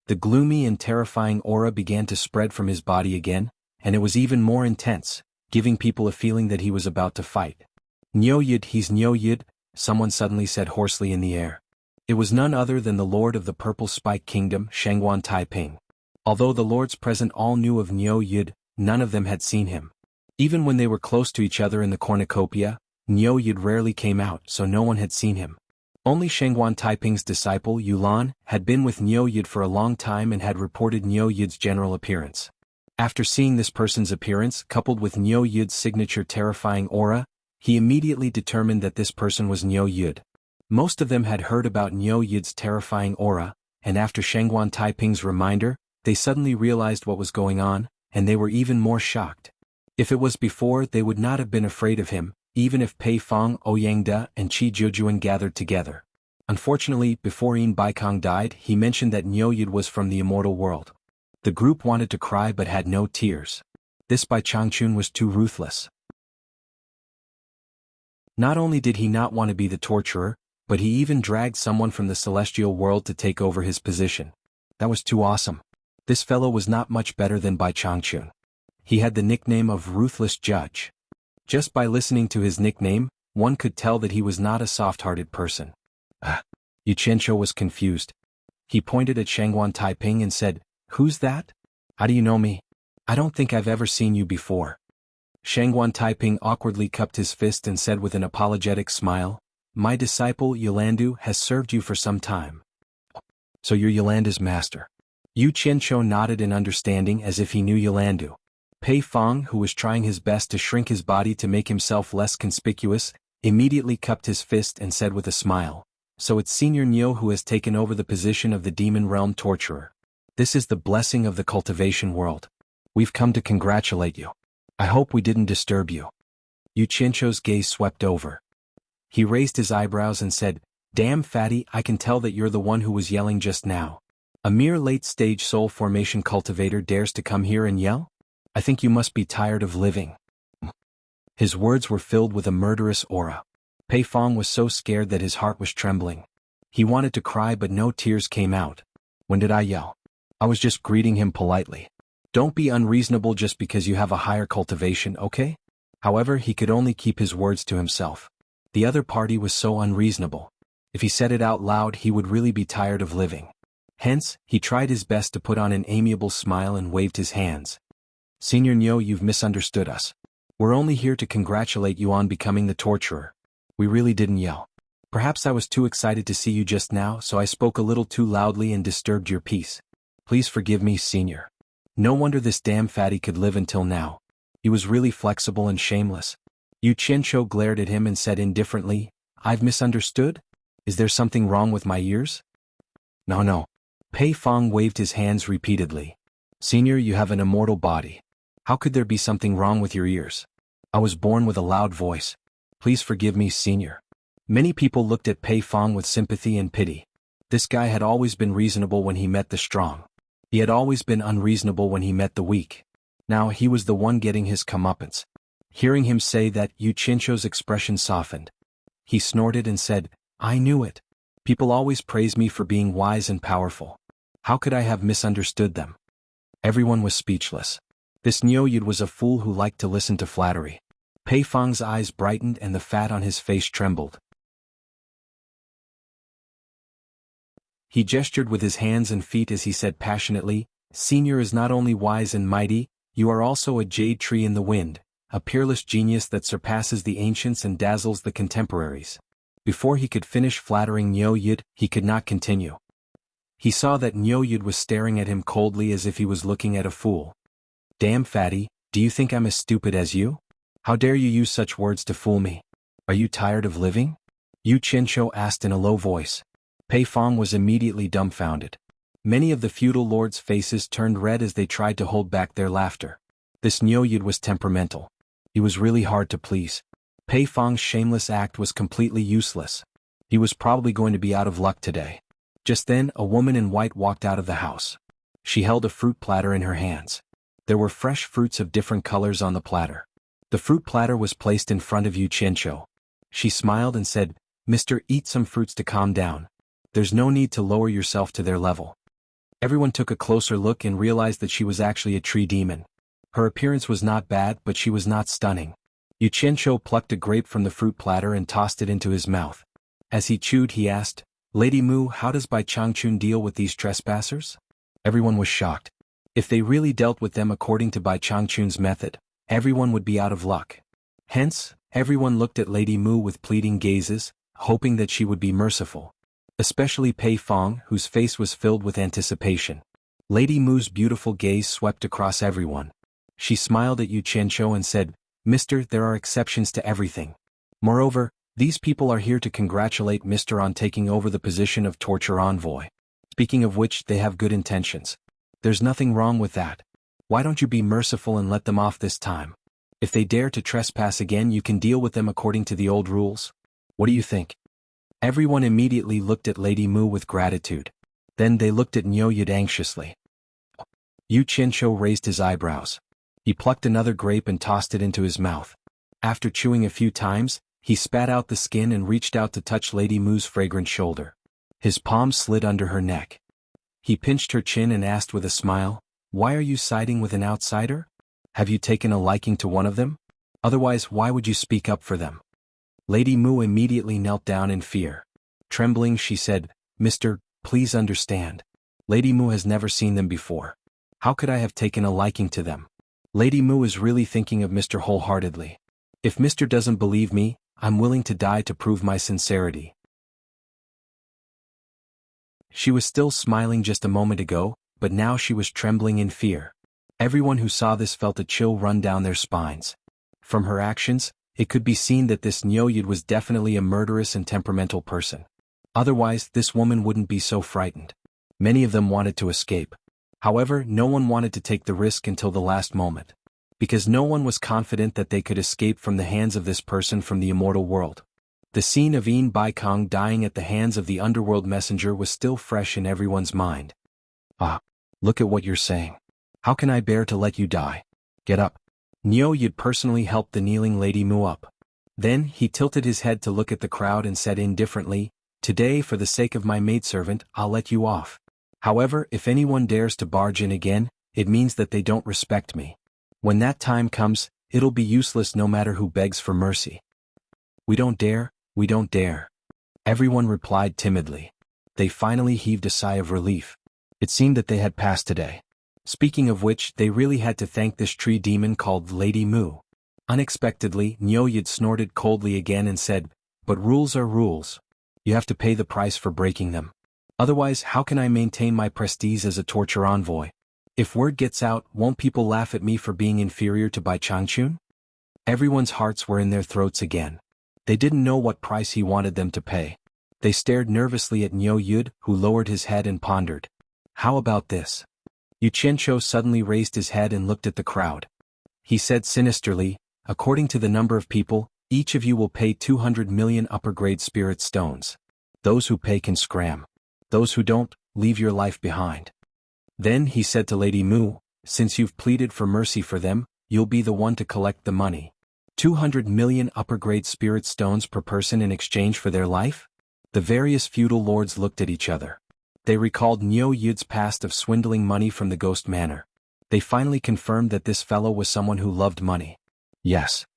The gloomy and terrifying aura began to spread from his body again, and it was even more intense, giving people a feeling that he was about to fight. "Niu Yid, he's Niu Yid," someone suddenly said hoarsely in the air. It was none other than the lord of the Purple Spike Kingdom, Shangguan Taiping. Although the lords present all knew of Niu Yid, none of them had seen him. Even when they were close to each other in the cornucopia, Niu Yid rarely came out, so no one had seen him. Only Shangguan Taiping's disciple, Yulan, had been with Niu Yid for a long time and had reported Niu Yid's general appearance. After seeing this person's appearance, coupled with Niu Yid's signature terrifying aura, he immediately determined that this person was Niu Yid. Most of them had heard about Niu Yid's terrifying aura, and after Shangguan Taiping's reminder, they suddenly realized what was going on, and they were even more shocked. If it was before, they would not have been afraid of him, even if Pei Fong, Ouyang De, and Qi Jiujuan gathered together. Unfortunately, before Baikong died, he mentioned that Nyoyud was from the immortal world. The group wanted to cry but had no tears. This Bai Changchun was too ruthless. Not only did he not want to be the torturer, but he even dragged someone from the celestial world to take over his position. That was too awesome. This fellow was not much better than Bai Changchun. He had the nickname of Ruthless Judge. Just by listening to his nickname, one could tell that he was not a soft-hearted person. Yu Qianqiu was confused. He pointed at Shangguan Taiping and said, "Who's that? How do you know me? I don't think I've ever seen you before." Shangguan Taiping awkwardly cupped his fist and said with an apologetic smile, "My disciple Yolandu has served you for some time." "So you're Yolanda's master." Yu Qianqiu nodded in understanding as if he knew Yolandu. Pei Fong, who was trying his best to shrink his body to make himself less conspicuous, immediately cupped his fist and said with a smile, "So it's Senior Nyo who has taken over the position of the Demon Realm Torturer. This is the blessing of the cultivation world. We've come to congratulate you. I hope we didn't disturb you." Yu Qianqiu's gaze swept over. He raised his eyebrows and said, "Damn fatty, I can tell that you're the one who was yelling just now. A mere late-stage soul formation cultivator dares to come here and yell? I think you must be tired of living." His words were filled with a murderous aura. Pei Fong was so scared that his heart was trembling. He wanted to cry but no tears came out. "When did I yell? I was just greeting him politely. Don't be unreasonable just because you have a higher cultivation, okay?" However, he could only keep his words to himself. The other party was so unreasonable. If he said it out loud, he would really be tired of living. Hence, he tried his best to put on an amiable smile and waved his hands. "Senior Nyo, you've misunderstood us. We're only here to congratulate you on becoming the torturer. We really didn't yell. Perhaps I was too excited to see you just now, so I spoke a little too loudly and disturbed your peace. Please forgive me, Senior. No wonder this damn fatty could live until now. He was really flexible and shameless." Yu Qianqiu glared at him and said indifferently, "I've misunderstood? Is there something wrong with my ears?" No. Pei Fong waved his hands repeatedly. "Senior, you have an immortal body. How could there be something wrong with your ears? I was born with a loud voice. Please forgive me, Senior." Many people looked at Pei Fong with sympathy and pity. This guy had always been reasonable when he met the strong. He had always been unreasonable when he met the weak. Now he was the one getting his comeuppance. Hearing him say that, Yu Qianqiu's expression softened. He snorted and said, "I knew it. People always praise me for being wise and powerful. How could I have misunderstood them?" Everyone was speechless. This Nyoyud was a fool who liked to listen to flattery. Pei Fong's eyes brightened and the fat on his face trembled. He gestured with his hands and feet as he said passionately, "Senior is not only wise and mighty, you are also a jade tree in the wind, a peerless genius that surpasses the ancients and dazzles the contemporaries." Before he could finish flattering Nyoyud, he could not continue. He saw that Nyoyud was staring at him coldly as if he was looking at a fool. "Damn fatty, do you think I'm as stupid as you? How dare you use such words to fool me? Are you tired of living?" Yu Qianqiu asked in a low voice. Pei Fong was immediately dumbfounded. Many of the feudal lords' faces turned red as they tried to hold back their laughter. This Nyoyud was temperamental. He was really hard to please. Pei Fong's shameless act was completely useless. He was probably going to be out of luck today. Just then, a woman in white walked out of the house. She held a fruit platter in her hands. There were fresh fruits of different colors on the platter. The fruit platter was placed in front of Yu Qianqiu. She smiled and said, "Mister, eat some fruits to calm down. There's no need to lower yourself to their level." Everyone took a closer look and realized that she was actually a tree demon. Her appearance was not bad, but she was not stunning. Yu Qianqiu plucked a grape from the fruit platter and tossed it into his mouth. As he chewed, he asked, "Lady Mu, how does Bai Changchun deal with these trespassers?" Everyone was shocked. If they really dealt with them according to Bai Changchun's method, everyone would be out of luck. Hence, everyone looked at Lady Mu with pleading gazes, hoping that she would be merciful. Especially Pei Fong, whose face was filled with anticipation. Lady Mu's beautiful gaze swept across everyone. She smiled at Yu Qianqiu and said, "Mister, there are exceptions to everything. Moreover, these people are here to congratulate Mister on taking over the position of torture envoy. Speaking of which, they have good intentions. There's nothing wrong with that. Why don't you be merciful and let them off this time? If they dare to trespass again, you can deal with them according to the old rules. What do you think?" Everyone immediately looked at Lady Mu with gratitude. Then they looked at Niu Yud anxiously. Yu Qianqiu raised his eyebrows. He plucked another grape and tossed it into his mouth. After chewing a few times, he spat out the skin and reached out to touch Lady Mu's fragrant shoulder. His palm slid under her neck. He pinched her chin and asked with a smile, "Why are you siding with an outsider? Have you taken a liking to one of them? Otherwise, why would you speak up for them?" Lady Mu immediately knelt down in fear. Trembling, she said, "Mr., please understand. Lady Mu has never seen them before. How could I have taken a liking to them? Lady Mu is really thinking of Mr. wholeheartedly. If Mr. doesn't believe me, I'm willing to die to prove my sincerity." She was still smiling just a moment ago, but now she was trembling in fear. Everyone who saw this felt a chill run down their spines. From her actions, it could be seen that this Niu Yud was definitely a murderous and temperamental person. Otherwise, this woman wouldn't be so frightened. Many of them wanted to escape. However, no one wanted to take the risk until the last moment. Because no one was confident that they could escape from the hands of this person from the immortal world. The scene of Yin Baikong dying at the hands of the underworld messenger was still fresh in everyone's mind. "Ah, look at what you're saying. How can I bear to let you die? Get up." Niu Yud personally helped the kneeling Lady Mu up. Then he tilted his head to look at the crowd and said indifferently, "Today, for the sake of my maidservant, I'll let you off. However, if anyone dares to barge in again, it means that they don't respect me. When that time comes, it'll be useless no matter who begs for mercy." "We don't dare, we don't dare," everyone replied timidly. They finally heaved a sigh of relief. It seemed that they had passed today. Speaking of which, they really had to thank this tree demon called Lady Mu. Unexpectedly, Niu Yud snorted coldly again and said, "But rules are rules. You have to pay the price for breaking them. Otherwise, how can I maintain my prestige as a torture envoy? If word gets out, won't people laugh at me for being inferior to Bai Changchun?" Everyone's hearts were in their throats again. They didn't know what price he wanted them to pay. They stared nervously at Niu Yud, who lowered his head and pondered. "How about this?" Yu Qianqiu suddenly raised his head and looked at the crowd. He said sinisterly, "According to the number of people, each of you will pay 200 million upper-grade spirit stones. Those who pay can scram. Those who don't, leave your life behind." Then he said to Lady Mu, "Since you've pleaded for mercy for them, you'll be the one to collect the money. 200 million upper-grade spirit stones per person in exchange for their life?" The various feudal lords looked at each other. They recalled Niu Yud's past of swindling money from the Ghost Manor. They finally confirmed that this fellow was someone who loved money. "Yes."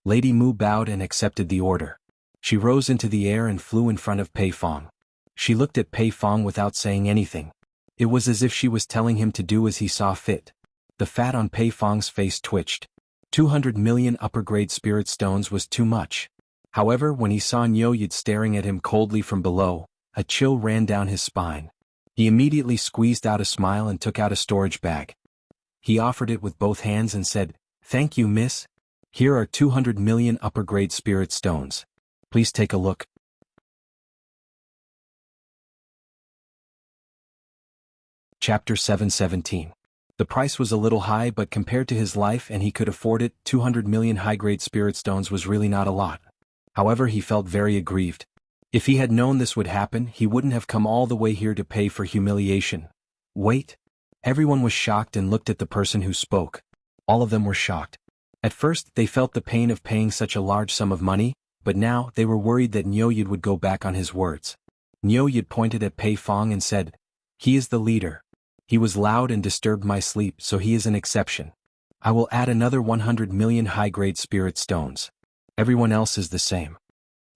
Lady Mu bowed and accepted the order. She rose into the air and flew in front of Pei Fong. She looked at Pei Fong without saying anything. It was as if she was telling him to do as he saw fit. The fat on Pei Fong's face twitched. 200 million upper-grade spirit stones was too much. However, when he saw Niu Yud staring at him coldly from below, a chill ran down his spine. He immediately squeezed out a smile and took out a storage bag. He offered it with both hands and said, "Thank you, miss. Here are 200 million upper-grade spirit stones. Please take a look." Chapter 717. The price was a little high, but compared to his life and he could afford it, 200 million high-grade spirit stones was really not a lot. However, he felt very aggrieved. If he had known this would happen, he wouldn't have come all the way here to pay for humiliation. Wait. Everyone was shocked and looked at the person who spoke. All of them were shocked. At first, they felt the pain of paying such a large sum of money, but now they were worried that Niu Yud would go back on his words. Niu Yud pointed at Pei Fong and said, "He is the leader. He was loud and disturbed my sleep, so he is an exception. I will add another 100 million high-grade spirit stones. Everyone else is the same."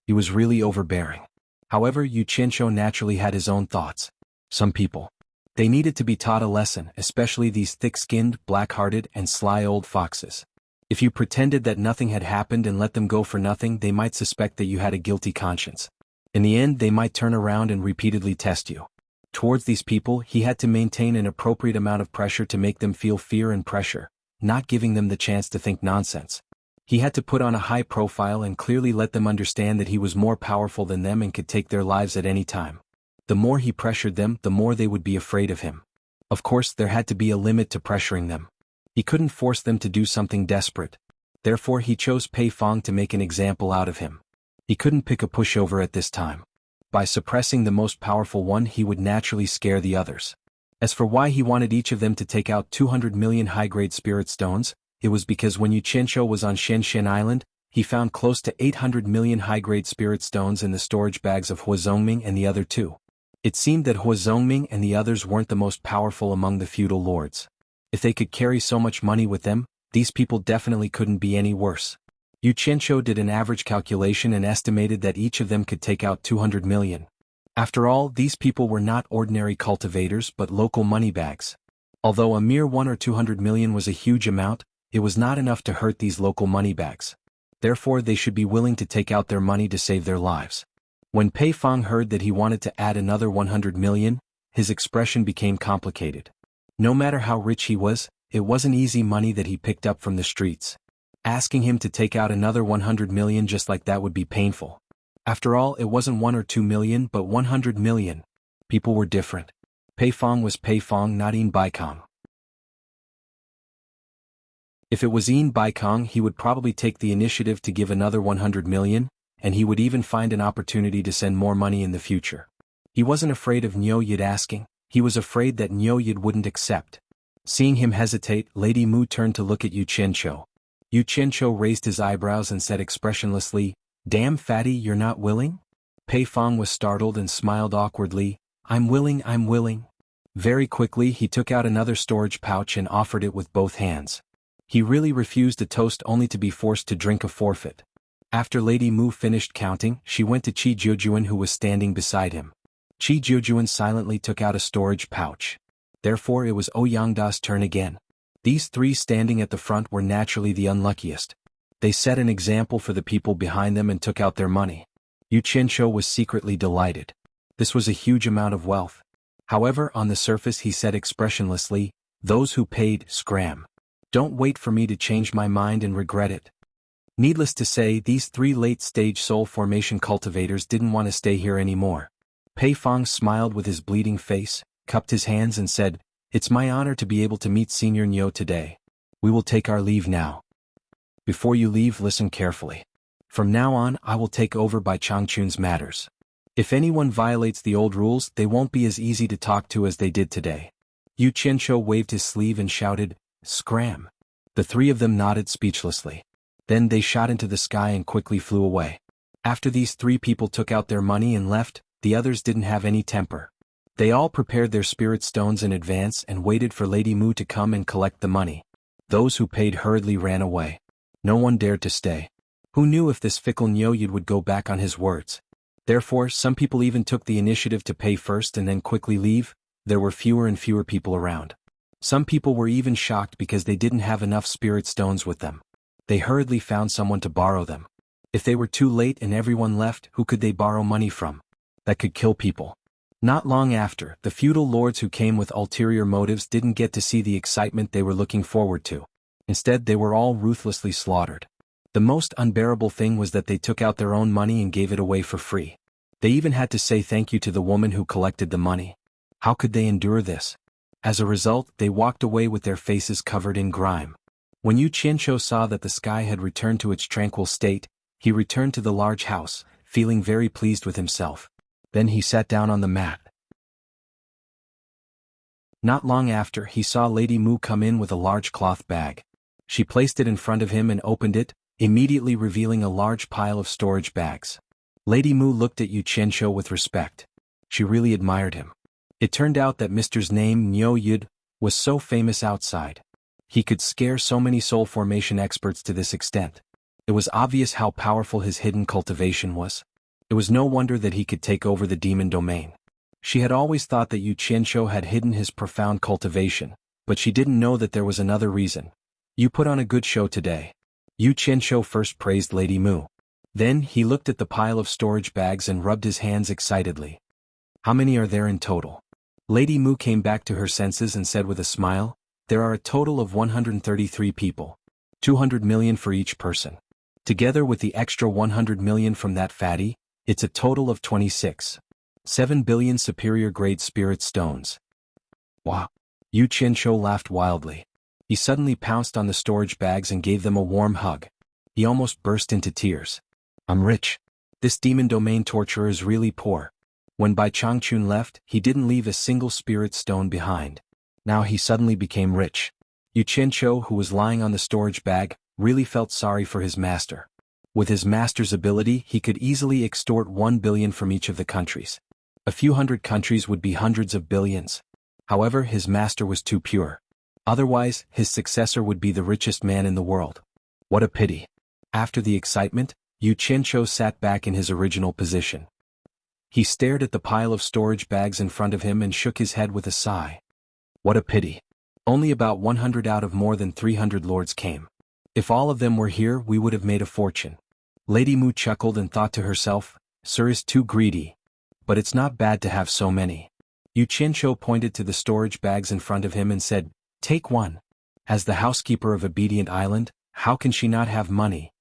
He was really overbearing. However, Yu Qianqiu naturally had his own thoughts. Some people. They needed to be taught a lesson, especially these thick-skinned, black-hearted, and sly old foxes. If you pretended that nothing had happened and let them go for nothing, they might suspect that you had a guilty conscience. In the end, they might turn around and repeatedly test you. Towards these people, he had to maintain an appropriate amount of pressure to make them feel fear and pressure, not giving them the chance to think nonsense. He had to put on a high profile and clearly let them understand that he was more powerful than them and could take their lives at any time. The more he pressured them, the more they would be afraid of him. Of course, there had to be a limit to pressuring them. He couldn't force them to do something desperate. Therefore, he chose Pei Fong to make an example out of him. He couldn't pick a pushover at this time. By suppressing the most powerful one, he would naturally scare the others. As for why he wanted each of them to take out 200 million high-grade spirit stones, it was because when Yu Qianzhou was on Shenzhen Island, he found close to 800 million high-grade spirit stones in the storage bags of Hua Zongming and the other two. It seemed that Hua Zongming and the others weren't the most powerful among the feudal lords. If they could carry so much money with them, these people definitely couldn't be any worse. Yu Qianzhou did an average calculation and estimated that each of them could take out 200 million. After all, these people were not ordinary cultivators but local moneybags. Although a mere 1 or 200 million was a huge amount, it was not enough to hurt these local moneybags. Therefore they should be willing to take out their money to save their lives. When Pei Fong heard that he wanted to add another 100 million, his expression became complicated. No matter how rich he was, it wasn't easy money that he picked up from the streets. Asking him to take out another 100 million just like that would be painful. After all, it wasn't 1 or 2 million but 100 million. People were different. Pei Fong was Pei Fong, not Yin Baikong. If it was Yin Baikong, he would probably take the initiative to give another 100 million, and he would even find an opportunity to send more money in the future. He wasn't afraid of Niu Yid asking, he was afraid that Niu Yid wouldn't accept. Seeing him hesitate, Lady Mu turned to look at Yu Qianzhou. Yu Qianzhou raised his eyebrows and said expressionlessly, "Damn fatty, you're not willing?" Pei Fong was startled and smiled awkwardly, I'm willing. Very quickly he took out another storage pouch and offered it with both hands. He really refused a toast only to be forced to drink a forfeit. After Lady Mu finished counting, she went to Qi Jiujuan who was standing beside him. Qi Jiujuan silently took out a storage pouch. Therefore it was Ouyangda's turn again. These three standing at the front were naturally the unluckiest. They set an example for the people behind them and took out their money. Yu Qianzhou was secretly delighted. This was a huge amount of wealth. However, on the surface he said expressionlessly, "Those who paid, scram. Don't wait for me to change my mind and regret it." Needless to say, these three late-stage soul formation cultivators didn't want to stay here anymore. Pei Fong smiled with his bleeding face, cupped his hands and said, "It's my honor to be able to meet Senior Niu today. We will take our leave now. Before you leave, listen carefully. From now on, I will take over by Changchun's matters. If anyone violates the old rules, they won't be as easy to talk to as they did today." Yu Qianzhou waved his sleeve and shouted, "Scram!" The three of them nodded speechlessly. Then they shot into the sky and quickly flew away. After these three people took out their money and left, the others didn't have any temper. They all prepared their spirit stones in advance and waited for Lady Mu to come and collect the money. Those who paid hurriedly ran away. No one dared to stay. Who knew if this fickle Niu Yid would go back on his words? Therefore, some people even took the initiative to pay first and then quickly leave. There were fewer and fewer people around. Some people were even shocked because they didn't have enough spirit stones with them. They hurriedly found someone to borrow them. If they were too late and everyone left, who could they borrow money from? That could kill people. Not long after, the feudal lords who came with ulterior motives didn't get to see the excitement they were looking forward to. Instead, they were all ruthlessly slaughtered. The most unbearable thing was that they took out their own money and gave it away for free. They even had to say thank you to the woman who collected the money. How could they endure this? As a result, they walked away with their faces covered in grime. When Yu Qianzhou saw that the sky had returned to its tranquil state, he returned to the large house, feeling very pleased with himself. Then he sat down on the mat. Not long after, he saw Lady Mu come in with a large cloth bag. She placed it in front of him and opened it, immediately revealing a large pile of storage bags. Lady Mu looked at Yu Qianzhou with respect. She really admired him. It turned out that Mr.'s name, Niu Yid, was so famous outside. He could scare so many soul formation experts to this extent. It was obvious how powerful his hidden cultivation was. It was no wonder that he could take over the demon domain. She had always thought that Yu Qianzhou had hidden his profound cultivation, but she didn't know that there was another reason. "You put on a good show today." Yu Qianzhou first praised Lady Mu. Then he looked at the pile of storage bags and rubbed his hands excitedly. "How many are there in total?" Lady Mu came back to her senses and said with a smile, "There are a total of 133 people. 200 million for each person. Together with the extra 100 million from that fatty, it's a total of 26.7 billion superior grade spirit stones." Wow! Yu Qianzhou laughed wildly. He suddenly pounced on the storage bags and gave them a warm hug. He almost burst into tears. "I'm rich. This demon domain torturer is really poor. When Bai Changchun left, he didn't leave a single spirit stone behind. Now he suddenly became rich. Yu Qianqiu, who was lying on the storage bag, really felt sorry for his master. With his master's ability, he could easily extort 1 billion from each of the countries. A few hundred countries would be hundreds of billions. However, his master was too pure. Otherwise, his successor would be the richest man in the world. What a pity. After the excitement, Yu Qianqiu sat back in his original position. He stared at the pile of storage bags in front of him and shook his head with a sigh. What a pity. Only about 100 out of more than 300 lords came. If all of them were here, we would have made a fortune. Lady Mu chuckled and thought to herself, Sir is too greedy. But it's not bad to have so many. Yu Qianqiu pointed to the storage bags in front of him and said, Take one. As the housekeeper of Obedient Island, how can she not have money?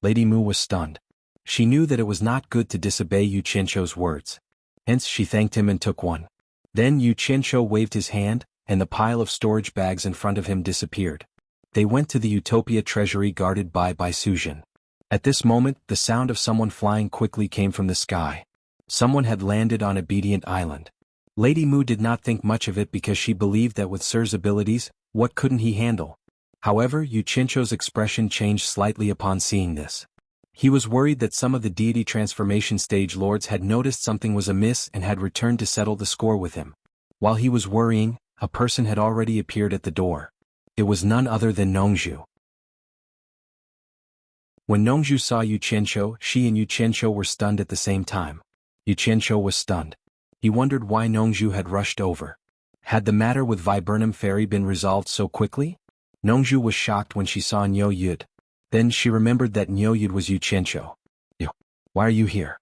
Lady Mu was stunned. She knew that it was not good to disobey Yu Qianqiu's words. Hence she thanked him and took one. Then Yu Qianqiu waved his hand, and the pile of storage bags in front of him disappeared. They went to the Utopia treasury guarded by Suzhen. At this moment, the sound of someone flying quickly came from the sky. Someone had landed on Obedient Island. Lady Mu did not think much of it because she believed that with Sir's abilities, what couldn't he handle? However, Yu Qianqiu's expression changed slightly upon seeing this. He was worried that some of the deity transformation stage lords had noticed something was amiss and had returned to settle the score with him. While he was worrying, a person had already appeared at the door. It was none other than Nongzhu. When Nongzhu saw Yu Qianqiu, she and Yu Qianqiu were stunned at the same time. Yu Qianqiu was stunned. He wondered why Nongzhu had rushed over. Had the matter with Viburnum Fairy been resolved so quickly? Nongzhu was shocked when she saw Niu Yud. Then she remembered that Niu Yud was Yu Qianqiu. Why are you here?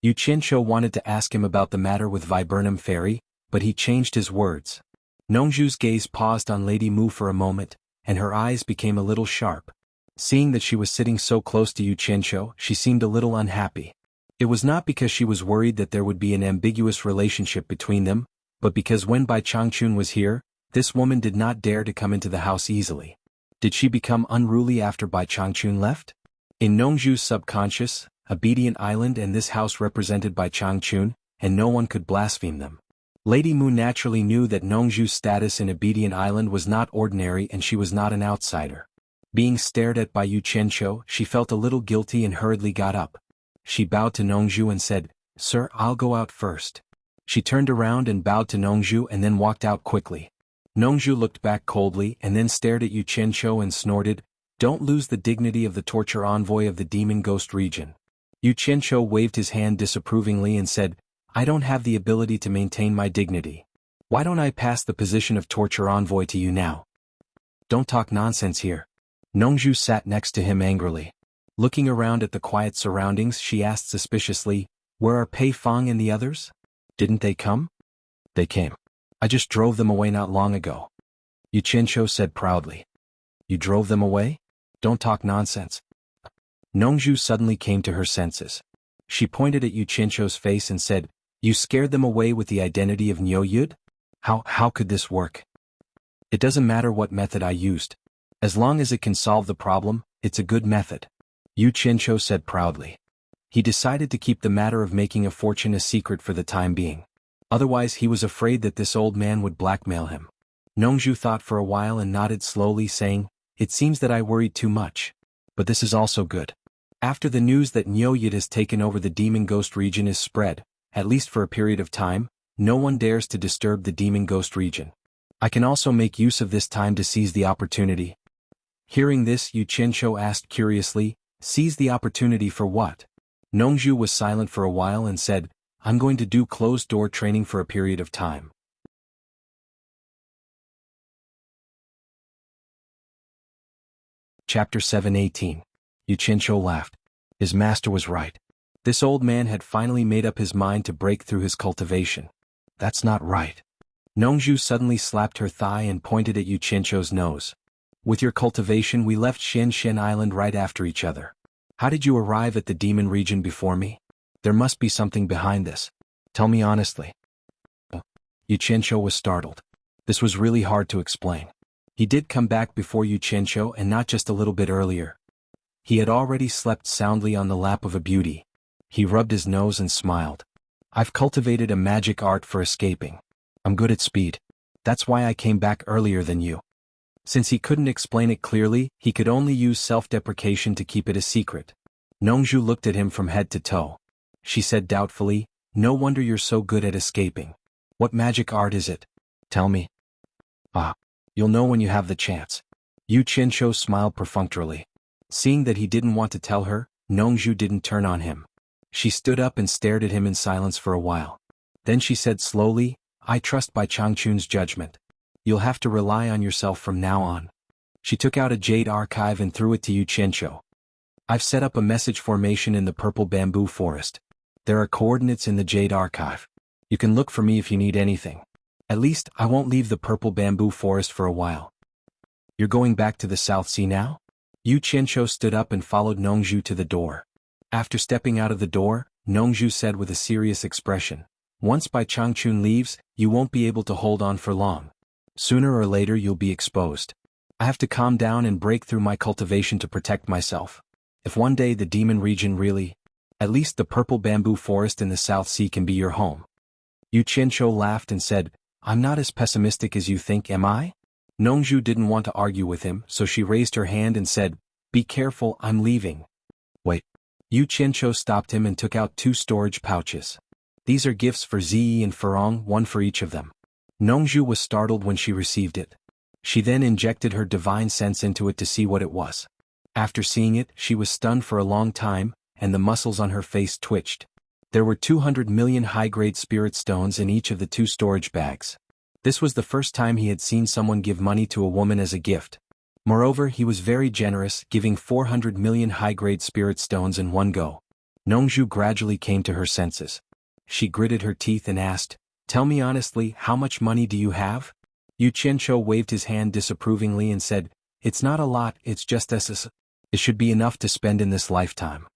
Yu Qianqiu wanted to ask him about the matter with Viburnum Fairy, but he changed his words. Nongzhu's gaze paused on Lady Mu for a moment, and her eyes became a little sharp. Seeing that she was sitting so close to Yu Qianqiu, she seemed a little unhappy. It was not because she was worried that there would be an ambiguous relationship between them, but because when Bai Changchun was here, this woman did not dare to come into the house easily. Did she become unruly after Bai Changchun left? In Nongzhu's subconscious, Obedient Island and this house represented Bai Changchun, and no one could blaspheme them. Lady Mu naturally knew that Nongzhu's status in Obedient Island was not ordinary and she was not an outsider. Being stared at by Yu Qianqiu, she felt a little guilty and hurriedly got up. She bowed to Nongzhu and said, Sir, I'll go out first. She turned around and bowed to Nongzhu and then walked out quickly. Nongzhu looked back coldly and then stared at Yu Qianqiu and snorted, Don't lose the dignity of the torture envoy of the demon ghost region. Yu Qianqiu waved his hand disapprovingly and said, I don't have the ability to maintain my dignity. Why don't I pass the position of torture envoy to you now? Don't talk nonsense here. Nongzhu sat next to him angrily. Looking around at the quiet surroundings, she asked suspiciously, Where are Pei Fang and the others? Didn't they come? They came. I just drove them away not long ago. Yu Qianqiu said proudly. You drove them away? Don't talk nonsense. Nongzhu suddenly came to her senses. She pointed at Yu Qianqiu's face and said, You scared them away with the identity of Niu Yud? How could this work? It doesn't matter what method I used. As long as it can solve the problem, it's a good method. Yu Qianqiu said proudly. He decided to keep the matter of making a fortune a secret for the time being. Otherwise he was afraid that this old man would blackmail him. Nongzhu thought for a while and nodded slowly, saying, It seems that I worried too much. But this is also good. After the news that Niu Yud has taken over the demon ghost region is spread, at least for a period of time, no one dares to disturb the demon ghost region. I can also make use of this time to seize the opportunity. Hearing this, Yu Qianqiu asked curiously, Seize the opportunity for what? Nongzhu was silent for a while and said, I'm going to do closed-door training for a period of time. Chapter 7:18. Yu Qianqiu laughed. His master was right. This old man had finally made up his mind to break through his cultivation. That's not right. Nongzhu suddenly slapped her thigh and pointed at Yu Qianqiu's nose. With your cultivation we left Xinshen Island right after each other. How did you arrive at the demon region before me? There must be something behind this. Tell me honestly. Yu Qianqiu was startled. This was really hard to explain. He did come back before Yu Qianqiu and not just a little bit earlier. He had already slept soundly on the lap of a beauty. He rubbed his nose and smiled. I've cultivated a magic art for escaping. I'm good at speed. That's why I came back earlier than you. Since he couldn't explain it clearly, he could only use self-deprecation to keep it a secret. Nongju looked at him from head to toe. She said doubtfully, "No wonder you're so good at escaping. What magic art is it? Tell me." "Ah. You'll know when you have the chance." Yu Qianqiu smiled perfunctorily. Seeing that he didn't want to tell her, Nongju didn't turn on him. She stood up and stared at him in silence for a while. Then she said slowly, "I trust Bai Changchun's judgment. You'll have to rely on yourself from now on." She took out a jade archive and threw it to Yu Qianqiu. "I've set up a message formation in the purple bamboo forest. There are coordinates in the jade archive. You can look for me if you need anything. At least, I won't leave the purple bamboo forest for a while." "You're going back to the South Sea now?" Yu Qianqiu stood up and followed Nongju to the door. After stepping out of the door, Nongju said with a serious expression, "Once Bai Changchun leaves, you won't be able to hold on for long. Sooner or later you'll be exposed. I have to calm down and break through my cultivation to protect myself. If one day the demon region really, at least the purple bamboo forest in the South Sea can be your home." Yu Qianqiu laughed and said, "I'm not as pessimistic as you think, am I?" Nongju didn't want to argue with him, so she raised her hand and said, "Be careful, I'm leaving." "Wait." Yu Qianqiu stopped him and took out 2 storage pouches. "These are gifts for Ziyi and Furong, one for each of them." Nongju was startled when she received it. She then injected her divine sense into it to see what it was. After seeing it, she was stunned for a long time, and the muscles on her face twitched. There were 200 million high-grade spirit stones in each of the 2 storage bags. This was the first time he had seen someone give money to a woman as a gift. Moreover, he was very generous, giving 400 million high-grade spirit stones in one go. Nongju gradually came to her senses. She gritted her teeth and asked, "Tell me honestly, how much money do you have?" Yu Qianqiu waved his hand disapprovingly and said, "It's not a lot, it's just this. It should be enough to spend in this lifetime.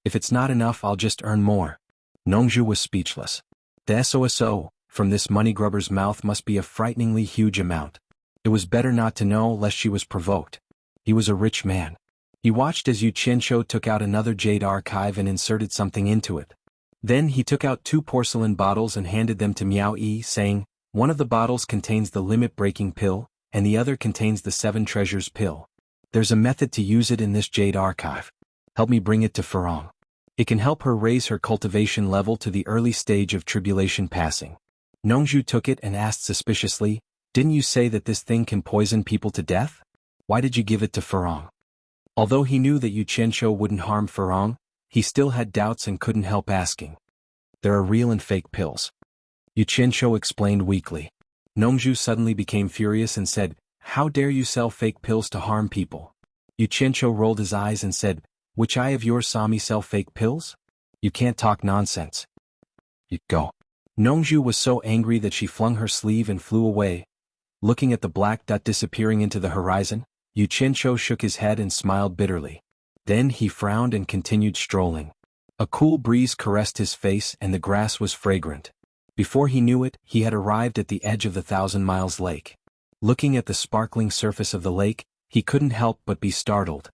If it's not enough, I'll just earn more." Nongju was speechless. The SOSO, from this money grubber's mouth must be a frighteningly huge amount. It was better not to know lest she was provoked. He was a rich man. He watched as Yu Qianqiu took out another jade archive and inserted something into it. Then he took out 2 porcelain bottles and handed them to Miao Yi, saying, "One of the bottles contains the limit-breaking pill, and the other contains the 7 treasures pill. There's a method to use it in this jade archive. Help me bring it to Furong. It can help her raise her cultivation level to the early stage of tribulation passing." Nongju took it and asked suspiciously, "Didn't you say that this thing can poison people to death? Why did you give it to Furong?" Although he knew that Yu Qianqiu wouldn't harm Furong, he still had doubts and couldn't help asking. "There are real and fake pills," Yu Qianqiu explained weakly. Nongju suddenly became furious and said, "How dare you sell fake pills to harm people?" Yu Qianqiu rolled his eyes and said, "Which eye of yours saw me sell fake pills? You can't talk nonsense. You go." Nongju was so angry that she flung her sleeve and flew away. Looking at the black dot disappearing into the horizon, Yu Qianqiu shook his head and smiled bitterly. Then he frowned and continued strolling. A cool breeze caressed his face and the grass was fragrant. Before he knew it, he had arrived at the edge of the 1,000 Miles Lake. Looking at the sparkling surface of the lake, he couldn't help but be startled.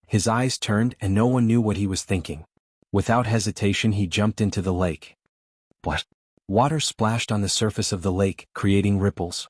His eyes turned and no one knew what he was thinking. Without hesitation he jumped into the lake. What? Water splashed on the surface of the lake, creating ripples.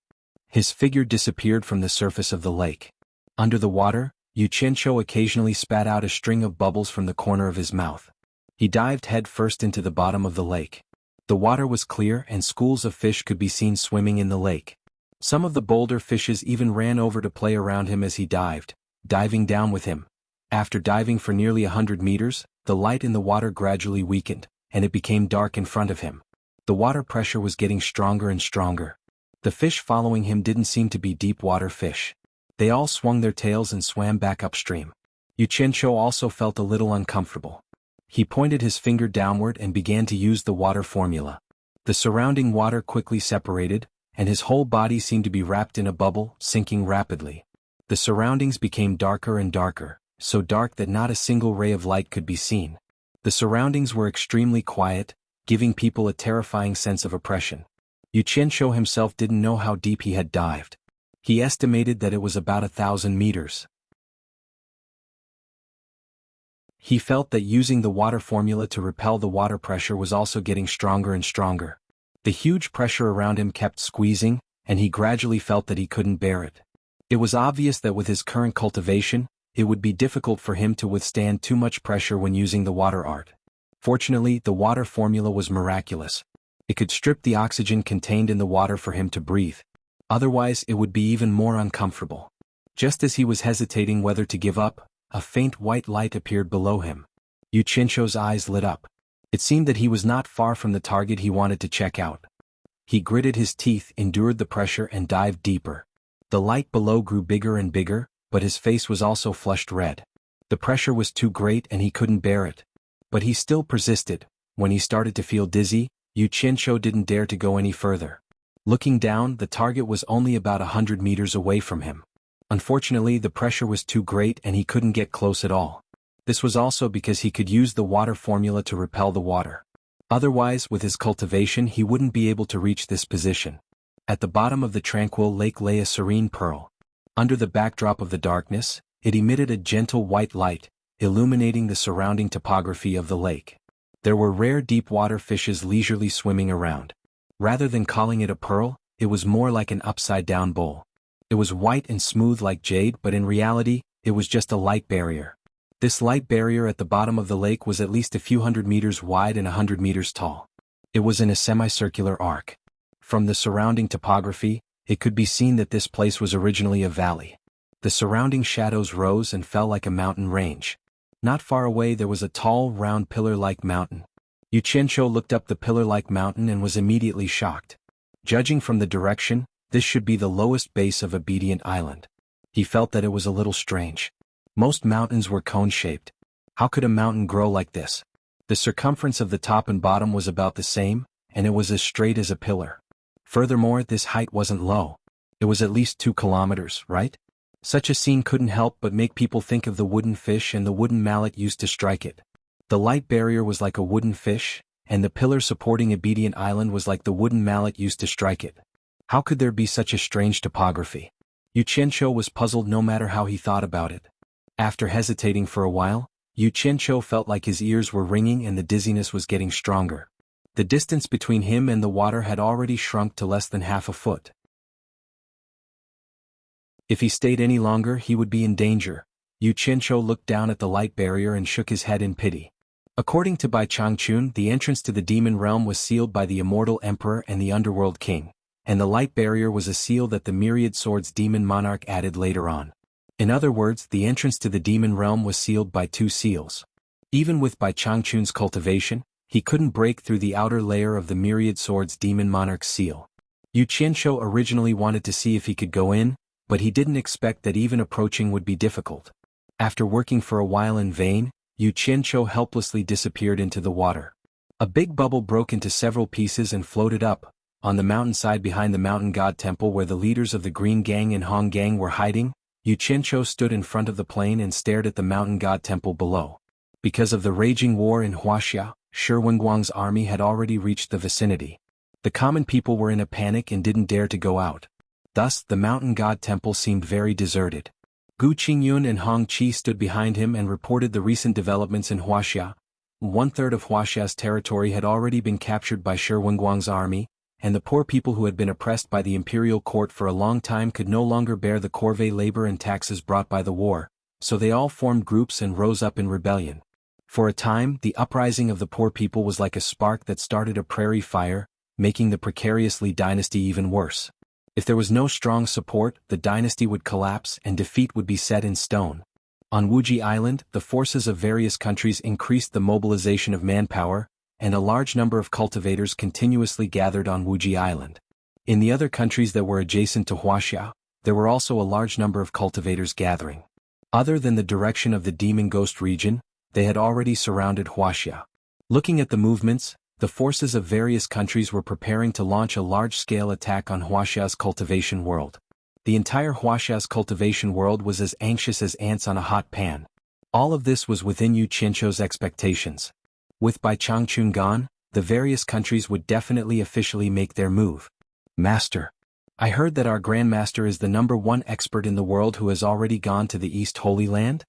His figure disappeared from the surface of the lake. Under the water, Yu Qianqiu occasionally spat out a string of bubbles from the corner of his mouth. He dived head first into the bottom of the lake. The water was clear and schools of fish could be seen swimming in the lake. Some of the bolder fishes even ran over to play around him as he dived, diving down with him. After diving for nearly 100 meters, the light in the water gradually weakened, and it became dark in front of him. The water pressure was getting stronger and stronger. The fish following him didn't seem to be deep water fish. They all swung their tails and swam back upstream. Yu Qianqiu also felt a little uncomfortable. He pointed his finger downward and began to use the water formula. The surrounding water quickly separated, and his whole body seemed to be wrapped in a bubble, sinking rapidly. The surroundings became darker and darker, so dark that not a single ray of light could be seen. The surroundings were extremely quiet, giving people a terrifying sense of oppression. Yu Qianqiu himself didn't know how deep he had dived. He estimated that it was about 1,000 meters. He felt that using the water formula to repel the water pressure was also getting stronger and stronger. The huge pressure around him kept squeezing, and he gradually felt that he couldn't bear it. It was obvious that with his current cultivation, it would be difficult for him to withstand too much pressure when using the water art. Fortunately, the water formula was miraculous. It could strip the oxygen contained in the water for him to breathe. Otherwise, it would be even more uncomfortable. Just as he was hesitating whether to give up, a faint white light appeared below him. Yu Qianzhou's eyes lit up. It seemed that he was not far from the target he wanted to check out. He gritted his teeth, endured the pressure, and dived deeper. The light below grew bigger and bigger, but his face was also flushed red. The pressure was too great and he couldn't bear it. But he still persisted. When he started to feel dizzy, Yu Qianzhou didn't dare to go any further. Looking down, the target was only about 100 meters away from him. Unfortunately, the pressure was too great and he couldn't get close at all. This was also because he could use the water formula to repel the water. Otherwise, with his cultivation, he wouldn't be able to reach this position. At the bottom of the tranquil lake lay a serene pearl. Under the backdrop of the darkness, it emitted a gentle white light, illuminating the surrounding topography of the lake. There were rare deep-water fishes leisurely swimming around. Rather than calling it a pearl, it was more like an upside-down bowl. It was white and smooth like jade, but in reality, it was just a light barrier. This light barrier at the bottom of the lake was at least a few hundred meters wide and 100 meters tall. It was in a semicircular arc. From the surrounding topography, it could be seen that this place was originally a valley. The surrounding shadows rose and fell like a mountain range. Not far away there was a tall, round pillar-like mountain. Yu Qianzhou looked up the pillar-like mountain and was immediately shocked. Judging from the direction, this should be the lowest base of Obedient Island. He felt that it was a little strange. Most mountains were cone-shaped. How could a mountain grow like this? The circumference of the top and bottom was about the same, and it was as straight as a pillar. Furthermore, this height wasn't low. It was at least 2 kilometers, right? Such a scene couldn't help but make people think of the wooden fish and the wooden mallet used to strike it. The light barrier was like a wooden fish, and the pillar supporting Obedient Island was like the wooden mallet used to strike it. How could there be such a strange topography? Yu Qianzhou was puzzled no matter how he thought about it. After hesitating for a while, Yu Qianzhou felt like his ears were ringing and the dizziness was getting stronger. The distance between him and the water had already shrunk to less than half a foot. If he stayed any longer, he would be in danger. Yu Qianzhou looked down at the light barrier and shook his head in pity. According to Bai Changchun, the entrance to the demon realm was sealed by the immortal emperor and the underworld king, and the light barrier was a seal that the myriad swords demon monarch added later on. In other words, the entrance to the demon realm was sealed by 2 seals. Even with Bai Changchun's cultivation, he couldn't break through the outer layer of the myriad swords demon monarch's seal. Yu Qianzhou originally wanted to see if he could go in, but he didn't expect that even approaching would be difficult. After working for a while in vain, Yu Qianzhou helplessly disappeared into the water. A big bubble broke into several pieces and floated up. On the mountainside behind the mountain god temple where the leaders of the Green Gang and Hong Gang were hiding, Yu Qianzhou stood in front of the plane and stared at the mountain god temple below. Because of the raging war in Wuxia, Shi Wenguang's army had already reached the vicinity. The common people were in a panic and didn't dare to go out. Thus, the mountain god temple seemed very deserted. Gu Qingyun and Hong Qi stood behind him and reported the recent developments in Wuxia. 1/3 of Huaxia's territory had already been captured by Shi Wenguang's army, and the poor people who had been oppressed by the imperial court for a long time could no longer bear the corvée labor and taxes brought by the war, so they all formed groups and rose up in rebellion. For a time, the uprising of the poor people was like a spark that started a prairie fire, making the precarious Li dynasty even worse. If there was no strong support, the dynasty would collapse and defeat would be set in stone. On Wuji Island, the forces of various countries increased the mobilization of manpower, and a large number of cultivators continuously gathered on Wuji Island. In the other countries that were adjacent to Huaxia, there were also a large number of cultivators gathering. Other than the direction of the Demon Ghost region, they had already surrounded Huaxia. Looking at the movements, the forces of various countries were preparing to launch a large-scale attack on Huaxia's cultivation world. The entire Huaxia's cultivation world was as anxious as ants on a hot pan. All of this was within Yu Qianzhou's expectations. With Bai Changchun gone, the various countries would definitely officially make their move. Master, I heard that our Grandmaster is the #1 expert in the world who has already gone to the East Holy Land?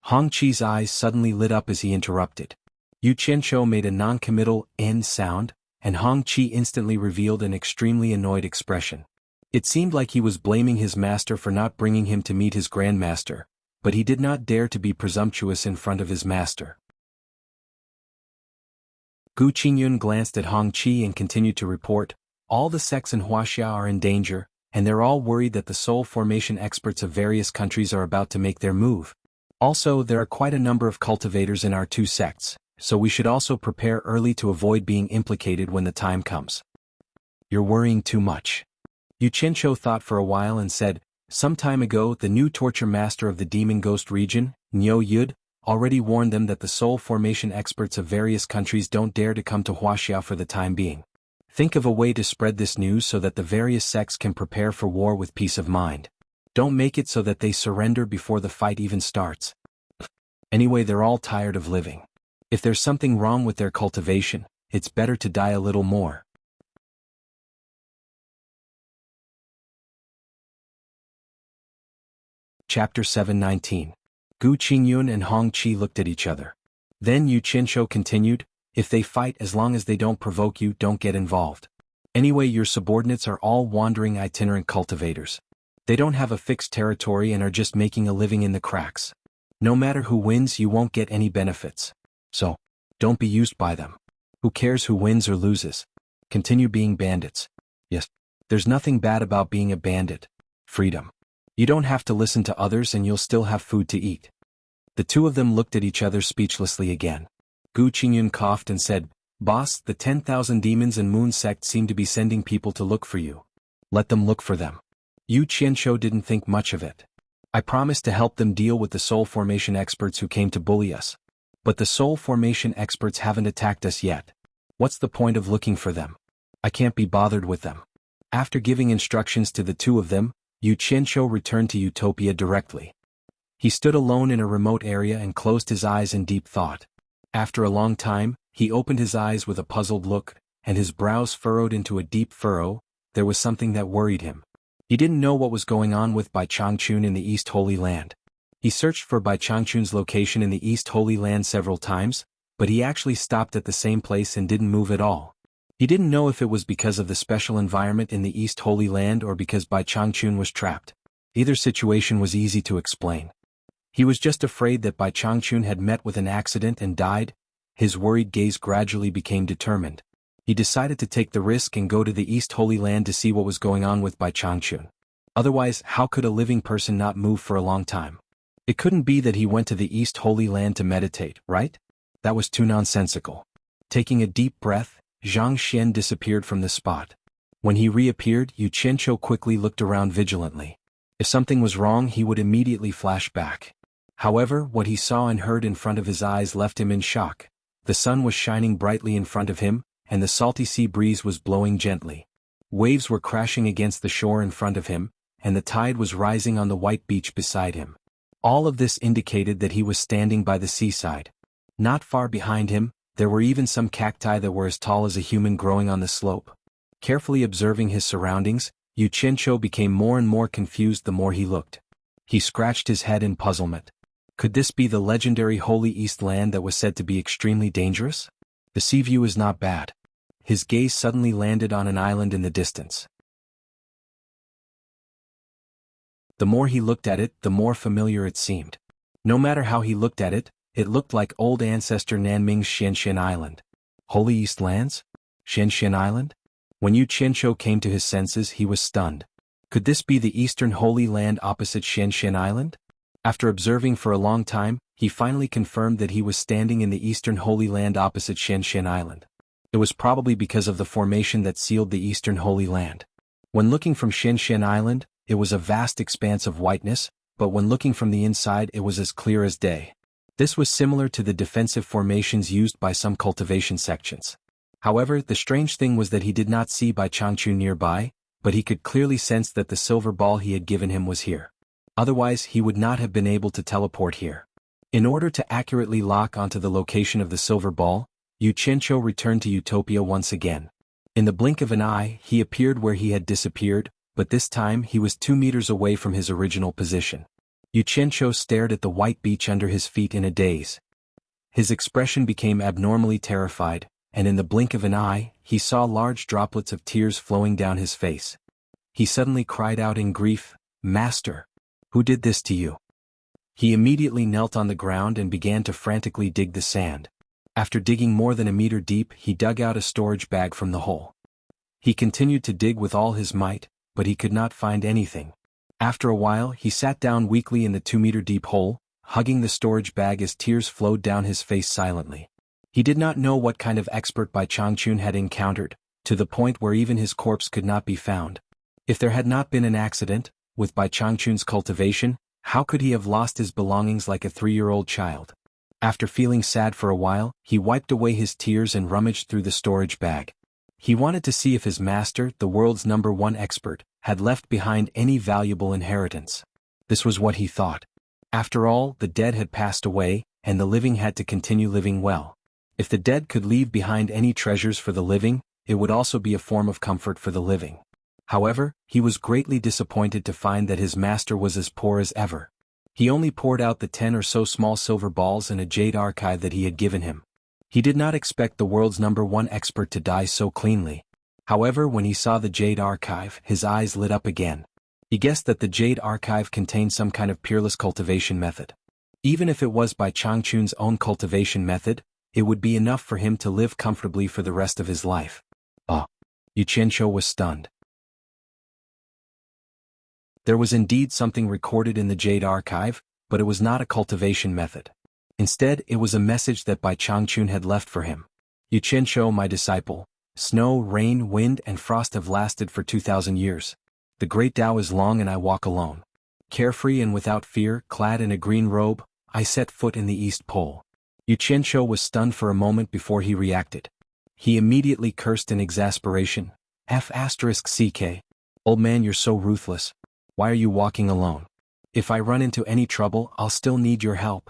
Hong Chi's eyes suddenly lit up as he interrupted. Yu Qianqiu made a non-committal "n" sound, and Hong Chi instantly revealed an extremely annoyed expression. It seemed like he was blaming his master for not bringing him to meet his grandmaster, but he did not dare to be presumptuous in front of his master. Gu Qingyun glanced at Hong Chi and continued to report, all the sects in Huaxia are in danger, and they're all worried that the soul formation experts of various countries are about to make their move. Also, there are quite a number of cultivators in our two sects, so we should also prepare early to avoid being implicated when the time comes. You're worrying too much. Yu Qianqiu thought for a while and said, some time ago the new torture master of the demon ghost region, Niu Yud, already warned them that the soul formation experts of various countries don't dare to come to Huaxia for the time being. Think of a way to spread this news so that the various sects can prepare for war with peace of mind. Don't make it so that they surrender before the fight even starts. Anyway, they're all tired of living. If there's something wrong with their cultivation, it's better to die a little more. Chapter 719. Gu Qingyun and Hong Chi looked at each other. Then Yu Qianqiu continued, if they fight, as long as they don't provoke you, don't get involved. Anyway, your subordinates are all wandering itinerant cultivators. They don't have a fixed territory and are just making a living in the cracks. No matter who wins, you won't get any benefits. So, don't be used by them. Who cares who wins or loses? Continue being bandits. Yes, there's nothing bad about being a bandit. Freedom. You don't have to listen to others and you'll still have food to eat. The two of them looked at each other speechlessly again. Gu Qingyun coughed and said, Boss, the 10,000 demons and moon sect seem to be sending people to look for you. Let them look for them. Yu Qianqiu didn't think much of it. I promised to help them deal with the soul formation experts who came to bully us. But the soul formation experts haven't attacked us yet. What's the point of looking for them? I can't be bothered with them. After giving instructions to the two of them, Yu Qianqiu returned to Utopia directly. He stood alone in a remote area and closed his eyes in deep thought. After a long time, he opened his eyes with a puzzled look, and his brows furrowed into a deep furrow. There was something that worried him. He didn't know what was going on with Bai Changchun in the East Holy Land. He searched for Bai Changchun's location in the East Holy Land several times, but he actually stopped at the same place and didn't move at all. He didn't know if it was because of the special environment in the East Holy Land or because Bai Changchun was trapped. Either situation was easy to explain. He was just afraid that Bai Changchun had met with an accident and died. His worried gaze gradually became determined. He decided to take the risk and go to the East Holy Land to see what was going on with Bai Changchun. Otherwise, how could a living person not move for a long time? It couldn't be that he went to the East Holy Land to meditate, right? That was too nonsensical. Taking a deep breath, Zhang Xian disappeared from the spot. When he reappeared, Yu Qianqiu quickly looked around vigilantly. If something was wrong, he would immediately flash back. However, what he saw and heard in front of his eyes left him in shock. The sun was shining brightly in front of him, and the salty sea breeze was blowing gently. Waves were crashing against the shore in front of him, and the tide was rising on the white beach beside him. All of this indicated that he was standing by the seaside. Not far behind him, there were even some cacti that were as tall as a human growing on the slope. Carefully observing his surroundings, Yu Qianqiu became more and more confused the more he looked. He scratched his head in puzzlement. Could this be the legendary Holy East Land that was said to be extremely dangerous? The sea view is not bad. His gaze suddenly landed on an island in the distance. The more he looked at it, the more familiar it seemed. No matter how he looked at it, it looked like old ancestor Nanming's Xianxian Island. Holy East Lands? Xianxian Island? When Yu Qianqiu came to his senses, he was stunned. Could this be the Eastern Holy Land opposite Xianxian Island? After observing for a long time, he finally confirmed that he was standing in the Eastern Holy Land opposite Xianxian Island. It was probably because of the formation that sealed the Eastern Holy Land. When looking from Xianxian Island, it was a vast expanse of whiteness, but when looking from the inside it was as clear as day. This was similar to the defensive formations used by some cultivation sections. However, the strange thing was that he did not see Bai Changchun nearby, but he could clearly sense that the silver ball he had given him was here. Otherwise, he would not have been able to teleport here. In order to accurately lock onto the location of the silver ball, Yu Qianqiu returned to Utopia once again. In the blink of an eye, he appeared where he had disappeared, but this time he was 2 meters away from his original position. Yu Qianqiu stared at the white beach under his feet in a daze. His expression became abnormally terrified, and in the blink of an eye, he saw large droplets of tears flowing down his face. He suddenly cried out in grief, "Master! Who did this to you?" He immediately knelt on the ground and began to frantically dig the sand. After digging more than a meter deep, he dug out a storage bag from the hole. He continued to dig with all his might, but he could not find anything. After a while, he sat down weakly in the 2-meter deep hole, hugging the storage bag as tears flowed down his face silently. He did not know what kind of expert Bai Changchun had encountered, to the point where even his corpse could not be found. If there had not been an accident, with Bai Changchun's cultivation, how could he have lost his belongings like a 3-year-old child? After feeling sad for a while, he wiped away his tears and rummaged through the storage bag. He wanted to see if his master, the world's #1 expert, had left behind any valuable inheritance. This was what he thought. After all, the dead had passed away, and the living had to continue living well. If the dead could leave behind any treasures for the living, it would also be a form of comfort for the living. However, he was greatly disappointed to find that his master was as poor as ever. He only poured out the 10 or so small silver balls and a jade archive that he had given him. He did not expect the world's #1 expert to die so cleanly. However, when he saw the jade archive, his eyes lit up again. He guessed that the jade archive contained some kind of peerless cultivation method. Even if it was Bai Changchun's own cultivation method, it would be enough for him to live comfortably for the rest of his life. Yu Qianqiu was stunned. There was indeed something recorded in the jade archive, but it was not a cultivation method. Instead, it was a message that Bai Changchun had left for him. "Yu Qianqiu, my disciple, snow, rain, wind, and frost have lasted for 2,000 years. The great Tao is long and I walk alone. Carefree and without fear, clad in a green robe, I set foot in the East Pole." Yu Qianqiu was stunned for a moment before he reacted. He immediately cursed in exasperation. "F***ck. Old man, you're so ruthless. Why are you walking alone? If I run into any trouble, I'll still need your help."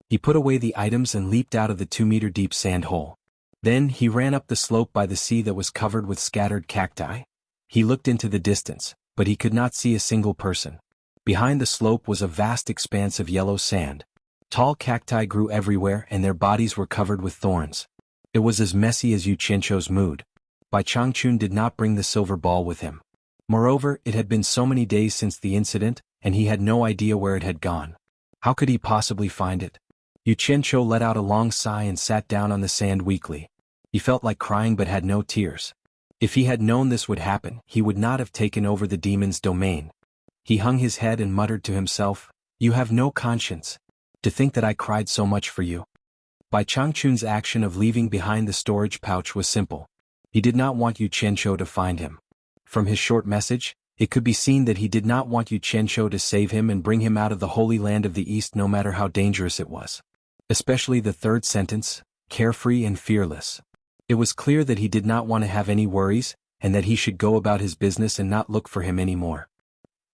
He put away the items and leaped out of the 2-meter deep sand hole. Then he ran up the slope by the sea that was covered with scattered cacti. He looked into the distance, but he could not see a single person. Behind the slope was a vast expanse of yellow sand. Tall cacti grew everywhere and their bodies were covered with thorns. It was as messy as Yu Qianqiu's mood. Bai Changchun did not bring the silver ball with him. Moreover, it had been so many days since the incident, and he had no idea where it had gone. How could he possibly find it? Yu Qianqiu let out a long sigh and sat down on the sand weakly. He felt like crying but had no tears. If he had known this would happen, he would not have taken over the demon's domain. He hung his head and muttered to himself, "You have no conscience. To think that I cried so much for you." Bai Changchun's action of leaving behind the storage pouch was simple. He did not want Yu Qianqiu to find him. From his short message, it could be seen that he did not want Yu Qianqiu to save him and bring him out of the holy land of the East no matter how dangerous it was. Especially the third sentence, carefree and fearless. It was clear that he did not want to have any worries, and that he should go about his business and not look for him anymore.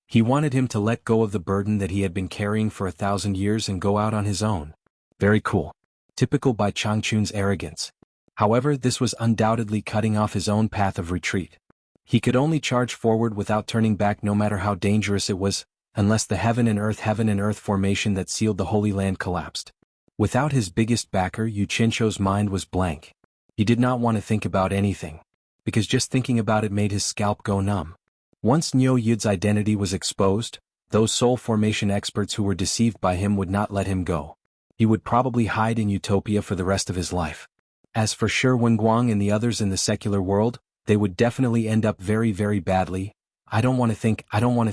He wanted him to let go of the burden that he had been carrying for 1,000 years and go out on his own. Very cool. Typical Bai Changchun's arrogance. However, this was undoubtedly cutting off his own path of retreat. He could only charge forward without turning back no matter how dangerous it was, unless the heaven and earth formation that sealed the Holy Land collapsed. Without his biggest backer, Yu Qianqiu's mind was blank. He did not want to think about anything, because just thinking about it made his scalp go numb. Once Niu Yud's identity was exposed, those soul formation experts who were deceived by him would not let him go. He would probably hide in Utopia for the rest of his life. As for Shi Wenguang and the others in the secular world, they would definitely end up very, very badly. I don't want to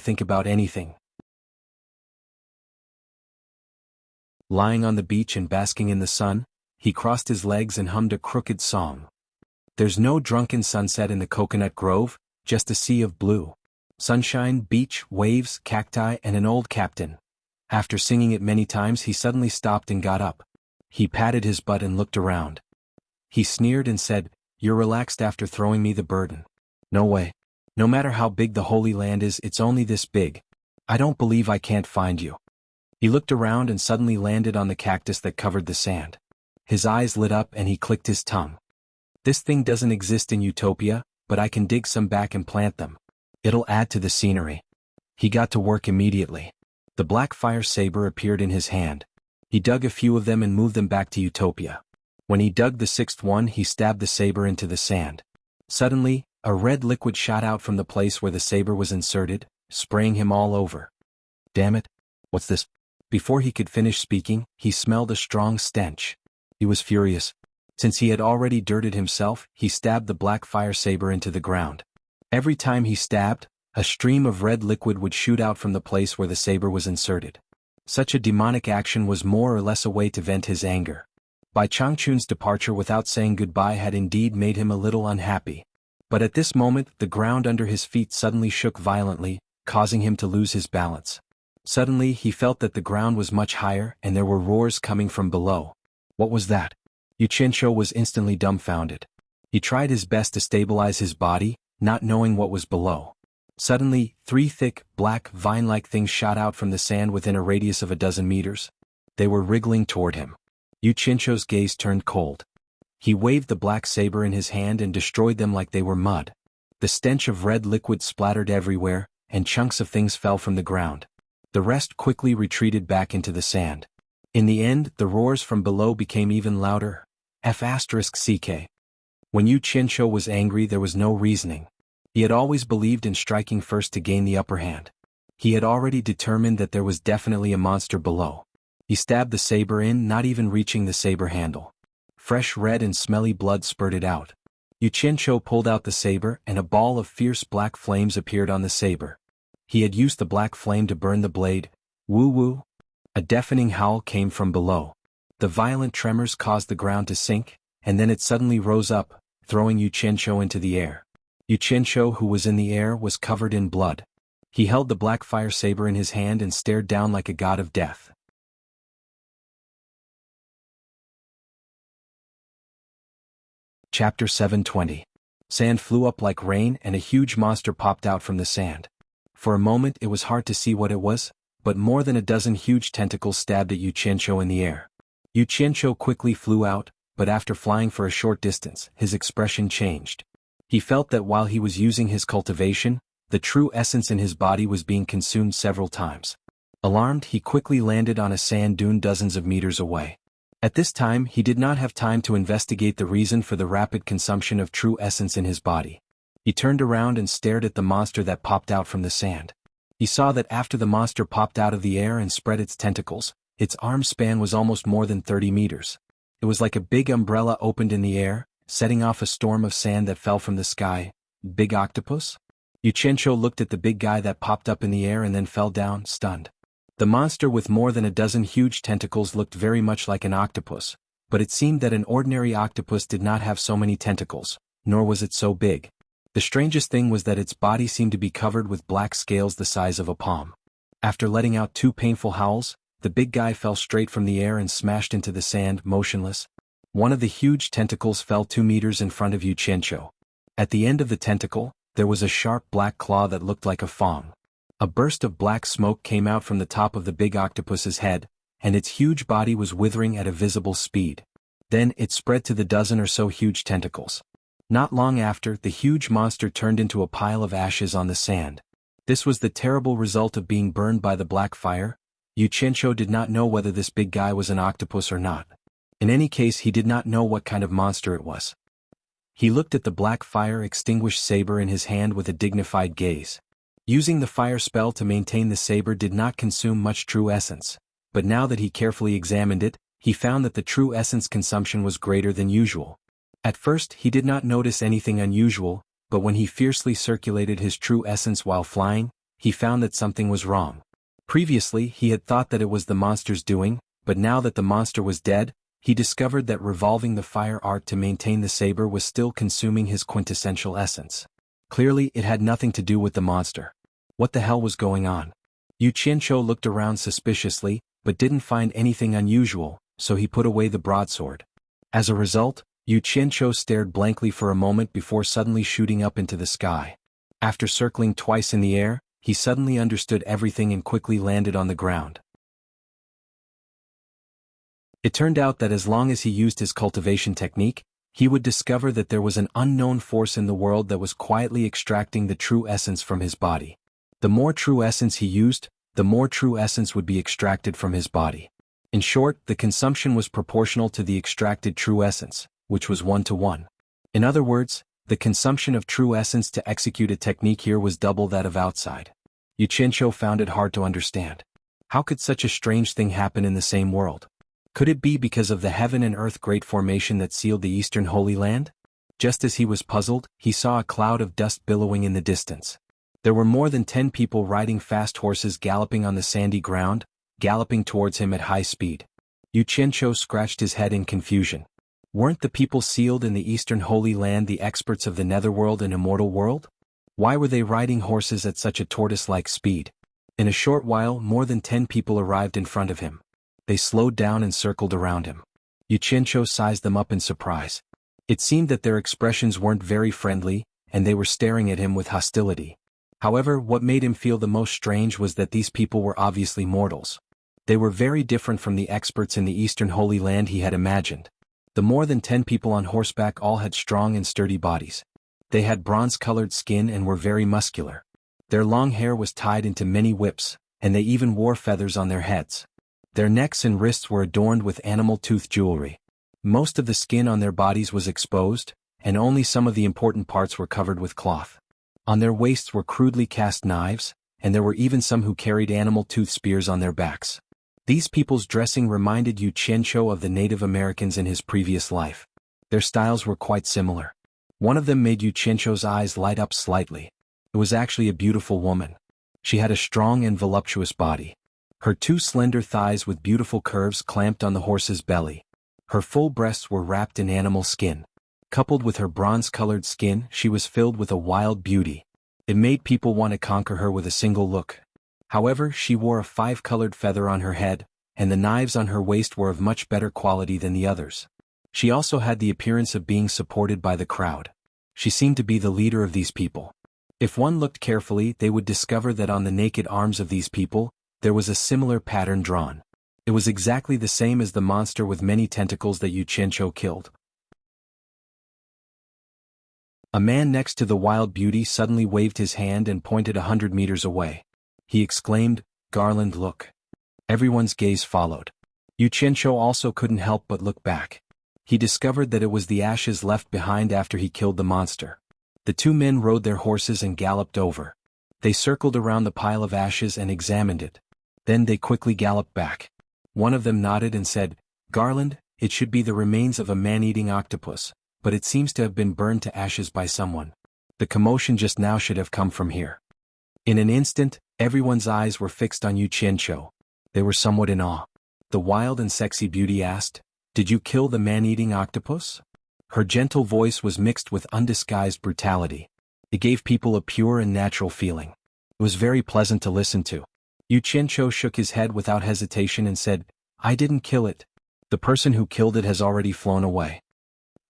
think about anything. Lying on the beach and basking in the sun, he crossed his legs and hummed a crooked song. There's no drunken sunset in the coconut grove, just a sea of blue. Sunshine, beach, waves, cacti, and an old captain. After singing it many times, he suddenly stopped and got up. He patted his butt and looked around. He sneered and said, "You're relaxed after throwing me the burden. No way. No matter how big the Holy Land is, it's only this big. I don't believe I can't find you." He looked around and suddenly landed on the cactus that covered the sand. His eyes lit up and he clicked his tongue. "This thing doesn't exist in Utopia, but I can dig some back and plant them. It'll add to the scenery." He got to work immediately. The black fire saber appeared in his hand. He dug a few of them and moved them back to Utopia. When he dug the sixth one, he stabbed the saber into the sand. Suddenly, a red liquid shot out from the place where the saber was inserted, spraying him all over. Damn it! What's this? Before he could finish speaking, he smelled a strong stench. He was furious. Since he had already dirted himself, he stabbed the black fire saber into the ground. Every time he stabbed, a stream of red liquid would shoot out from the place where the saber was inserted. Such a demonic action was more or less a way to vent his anger. Bai Changchun's departure without saying goodbye had indeed made him a little unhappy. But at this moment, the ground under his feet suddenly shook violently, causing him to lose his balance. Suddenly he felt that the ground was much higher and there were roars coming from below. What was that? Yu Qianqiu was instantly dumbfounded. He tried his best to stabilize his body, not knowing what was below. Suddenly, 3 thick, black, vine-like things shot out from the sand within a radius of a dozen meters. They were wriggling toward him. Yu Qianqiu's gaze turned cold. He waved the black saber in his hand and destroyed them like they were mud. The stench of red liquid splattered everywhere, and chunks of things fell from the ground. The rest quickly retreated back into the sand. In the end, the roars from below became even louder. F***CK. When Yu Qianqiu was angry, there was no reasoning. He had always believed in striking first to gain the upper hand. He had already determined that there was definitely a monster below. He stabbed the saber in, not even reaching the saber handle. Fresh red and smelly blood spurted out. Yu Qianqiu pulled out the saber and a ball of fierce black flames appeared on the saber. He had used the black flame to burn the blade. Woo-woo! A deafening howl came from below. The violent tremors caused the ground to sink, and then it suddenly rose up, throwing Yu Qianqiu into the air. Yu Qianqiu, who was in the air, was covered in blood. He held the black fire saber in his hand and stared down like a god of death. Chapter 720. Sand flew up like rain and a huge monster popped out from the sand. For a moment it was hard to see what it was, but more than a dozen huge tentacles stabbed at Yu Qianqiu in the air. Yu Qianqiu quickly flew out, but after flying for a short distance, his expression changed. He felt that while he was using his cultivation, the true essence in his body was being consumed several times. Alarmed, he quickly landed on a sand dune dozens of meters away. At this time, he did not have time to investigate the reason for the rapid consumption of true essence in his body. He turned around and stared at the monster that popped out from the sand. He saw that after the monster popped out of the air and spread its tentacles, its arm span was almost more than 30 meters. It was like a big umbrella opened in the air, setting off a storm of sand that fell from the sky. Big octopus? Yu Qianqiu looked at the big guy that popped up in the air and then fell down, stunned. The monster with more than a dozen huge tentacles looked very much like an octopus, but it seemed that an ordinary octopus did not have so many tentacles, nor was it so big. The strangest thing was that its body seemed to be covered with black scales the size of a palm. After letting out 2 painful howls, the big guy fell straight from the air and smashed into the sand, motionless. One of the huge tentacles fell 2 meters in front of Yu Qianqiu. At the end of the tentacle, there was a sharp black claw that looked like a fong. A burst of black smoke came out from the top of the big octopus's head, and its huge body was withering at a visible speed. Then it spread to the dozen or so huge tentacles. Not long after, the huge monster turned into a pile of ashes on the sand. This was the terrible result of being burned by the black fire. Yu Qianqiu did not know whether this big guy was an octopus or not. In any case, he did not know what kind of monster it was. He looked at the black fire extinguished saber in his hand with a dignified gaze. Using the fire spell to maintain the saber did not consume much true essence, but now that he carefully examined it, he found that the true essence consumption was greater than usual. At first he did not notice anything unusual, but when he fiercely circulated his true essence while flying, he found that something was wrong. Previously he had thought that it was the monster's doing, but now that the monster was dead, he discovered that revolving the fire art to maintain the saber was still consuming his quintessential essence. Clearly it had nothing to do with the monster. What the hell was going on? Yu Qianqiu looked around suspiciously, but didn't find anything unusual, so he put away the broadsword. As a result, Yu Qianqiu stared blankly for a moment before suddenly shooting up into the sky. After circling twice in the air, he suddenly understood everything and quickly landed on the ground. It turned out that as long as he used his cultivation technique, he would discover that there was an unknown force in the world that was quietly extracting the true essence from his body. The more true essence he used, the more true essence would be extracted from his body. In short, the consumption was proportional to the extracted true essence, which was 1-to-1. In other words, the consumption of true essence to execute a technique here was double that of outside. Yu Qianqiu found it hard to understand. How could such a strange thing happen in the same world? Could it be because of the heaven and earth great formation that sealed the Eastern Holy Land? Just as he was puzzled, he saw a cloud of dust billowing in the distance. There were more than 10 people riding fast horses galloping on the sandy ground, galloping towards him at high speed. Yu Qianqiu scratched his head in confusion. Weren't the people sealed in the Eastern Holy Land the experts of the netherworld and immortal world? Why were they riding horses at such a tortoise-like speed? In a short while, more than 10 people arrived in front of him. They slowed down and circled around him. Yu Qianqiu sized them up in surprise. It seemed that their expressions weren't very friendly, and they were staring at him with hostility. However, what made him feel the most strange was that these people were obviously mortals. They were very different from the experts in the Eastern Holy Land he had imagined. The more than 10 people on horseback all had strong and sturdy bodies. They had bronze-colored skin and were very muscular. Their long hair was tied into many whips, and they even wore feathers on their heads. Their necks and wrists were adorned with animal tooth jewelry. Most of the skin on their bodies was exposed, and only some of the important parts were covered with cloth. On their waists were crudely cast knives, and there were even some who carried animal tooth spears on their backs. These people's dressing reminded Yu Qianqiu of the Native Americans in his previous life. Their styles were quite similar. One of them made Yu Qianqiu's eyes light up slightly. It was actually a beautiful woman. She had a strong and voluptuous body. Her 2 slender thighs with beautiful curves clamped on the horse's belly. Her full breasts were wrapped in animal skin. Coupled with her bronze-colored skin, she was filled with a wild beauty. It made people want to conquer her with a single look. However, she wore a 5-colored feather on her head, and the knives on her waist were of much better quality than the others. She also had the appearance of being supported by the crowd. She seemed to be the leader of these people. If one looked carefully, they would discover that on the naked arms of these people, there was a similar pattern drawn. It was exactly the same as the monster with many tentacles that Yu Qianqiu killed. A man next to the wild beauty suddenly waved his hand and pointed 100 meters away. He exclaimed, "Garland, look." Everyone's gaze followed. Yu Qianqiu also couldn't help but look back. He discovered that it was the ashes left behind after he killed the monster. The 2 men rode their horses and galloped over. They circled around the pile of ashes and examined it. Then they quickly galloped back. One of them nodded and said, "Garland, it should be the remains of a man-eating octopus, but it seems to have been burned to ashes by someone. The commotion just now should have come from here." In an instant, everyone's eyes were fixed on Yu Qianqiu. They were somewhat in awe. The wild and sexy beauty asked, "Did you kill the man-eating octopus?" Her gentle voice was mixed with undisguised brutality. It gave people a pure and natural feeling. It was very pleasant to listen to. Yu Qianqiu shook his head without hesitation and said, "I didn't kill it. The person who killed it has already flown away."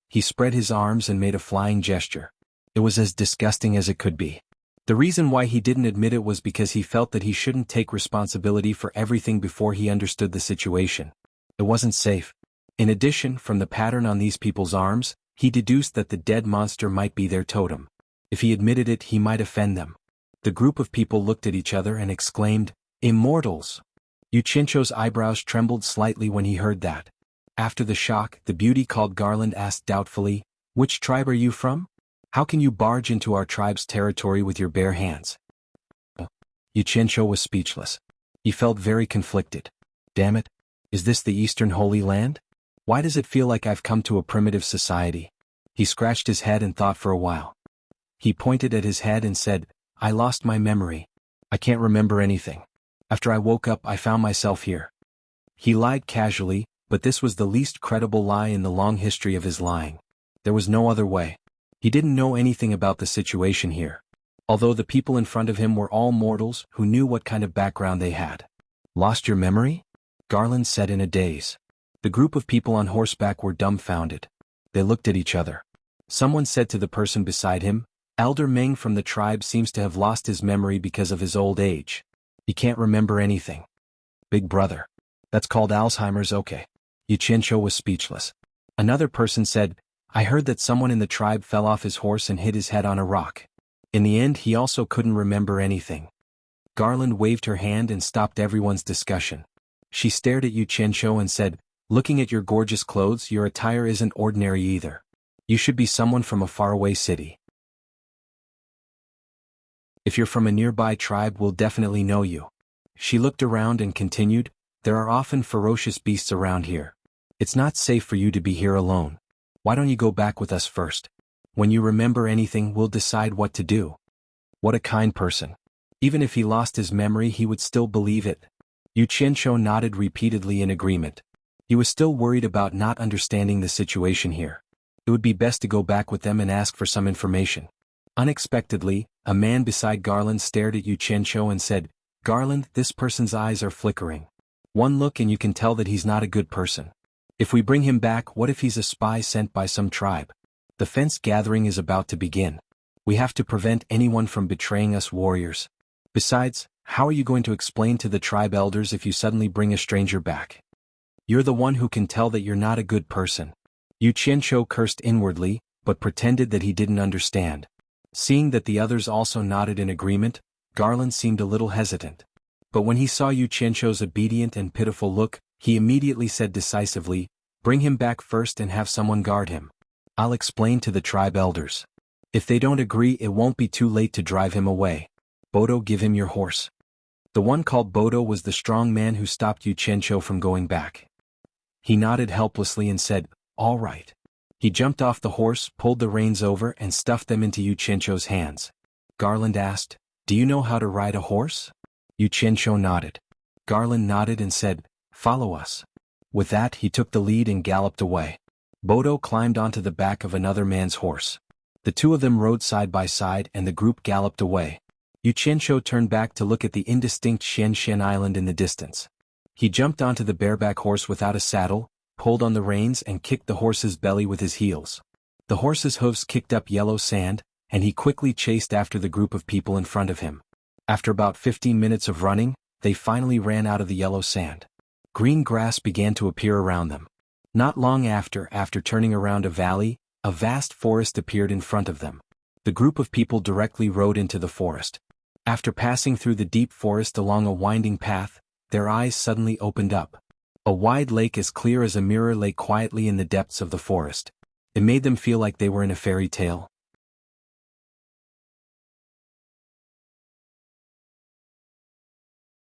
He spread his arms and made a flying gesture. It was as disgusting as it could be. The reason why he didn't admit it was because he felt that he shouldn't take responsibility for everything before he understood the situation. It wasn't safe. In addition, from the pattern on these people's arms, he deduced that the dead monster might be their totem. If he admitted it, he might offend them. The group of people looked at each other and exclaimed, "Immortals!" Yu Qianqiu's eyebrows trembled slightly when he heard that. After the shock, the beauty called Garland asked doubtfully, "Which tribe are you from? How can you barge into our tribe's territory with your bare hands?" Yu Qianqiu was speechless. He felt very conflicted. Damn it! Is this the Eastern Holy Land? Why does it feel like I've come to a primitive society? He scratched his head and thought for a while. He pointed at his head and said, "I lost my memory. I can't remember anything. After I woke up, I found myself here." He lied casually, but this was the least credible lie in the long history of his lying. There was no other way. He didn't know anything about the situation here. Although the people in front of him were all mortals who knew what kind of background they had. "Lost your memory?" Garland said in a daze. The group of people on horseback were dumbfounded. They looked at each other. Someone said to the person beside him, "Elder Meng from the tribe seems to have lost his memory because of his old age. He can't remember anything." "Big brother. That's called Alzheimer's, okay." Yu Qianqiu was speechless. Another person said, "I heard that someone in the tribe fell off his horse and hit his head on a rock. In the end, he also couldn't remember anything." Garland waved her hand and stopped everyone's discussion. She stared at Yu Qianqiu and said, "Looking at your gorgeous clothes, your attire isn't ordinary either. You should be someone from a faraway city. If you're from a nearby tribe, we'll definitely know you." She looked around and continued, "There are often ferocious beasts around here. It's not safe for you to be here alone. Why don't you go back with us first? When you remember anything, we'll decide what to do." What a kind person. Even if he lost his memory, he would still believe it. Yu Qianqiu nodded repeatedly in agreement. He was still worried about not understanding the situation here. It would be best to go back with them and ask for some information. Unexpectedly, a man beside Garland stared at Yu Qianqiu and said, "Garland, this person's eyes are flickering. One look and you can tell that he's not a good person. If we bring him back, what if he's a spy sent by some tribe? The fence gathering is about to begin. We have to prevent anyone from betraying us warriors. Besides, how are you going to explain to the tribe elders if you suddenly bring a stranger back? You're the one who can tell that you're not a good person." Yu Qianqiu cursed inwardly, but pretended that he didn't understand. Seeing that the others also nodded in agreement, Garland seemed a little hesitant. But when he saw Yu Qianqiu's obedient and pitiful look, he immediately said decisively, "Bring him back first and have someone guard him. I'll explain to the tribe elders. If they don't agree, it won't be too late to drive him away. Bodo, give him your horse." The one called Bodo was the strong man who stopped Yu Qianqiu from going back. He nodded helplessly and said, "All right." He jumped off the horse, pulled the reins over and stuffed them into Yu Qianqiu's hands. Garland asked, "Do you know how to ride a horse?" Yu Qianqiu nodded. Garland nodded and said, "Follow us." With that, he took the lead and galloped away. Bodo climbed onto the back of another man's horse. The two of them rode side by side and the group galloped away. Yu Qianqiu turned back to look at the indistinct Xian Island in the distance. He jumped onto the bareback horse without a saddle, pulled on the reins and kicked the horse's belly with his heels. The horse's hooves kicked up yellow sand, and he quickly chased after the group of people in front of him. After about 15 minutes of running, they finally ran out of the yellow sand. Green grass began to appear around them. Not long after turning around a valley, a vast forest appeared in front of them. The group of people directly rode into the forest. After passing through the deep forest along a winding path, their eyes suddenly opened up. A wide lake as clear as a mirror lay quietly in the depths of the forest. It made them feel like they were in a fairy tale.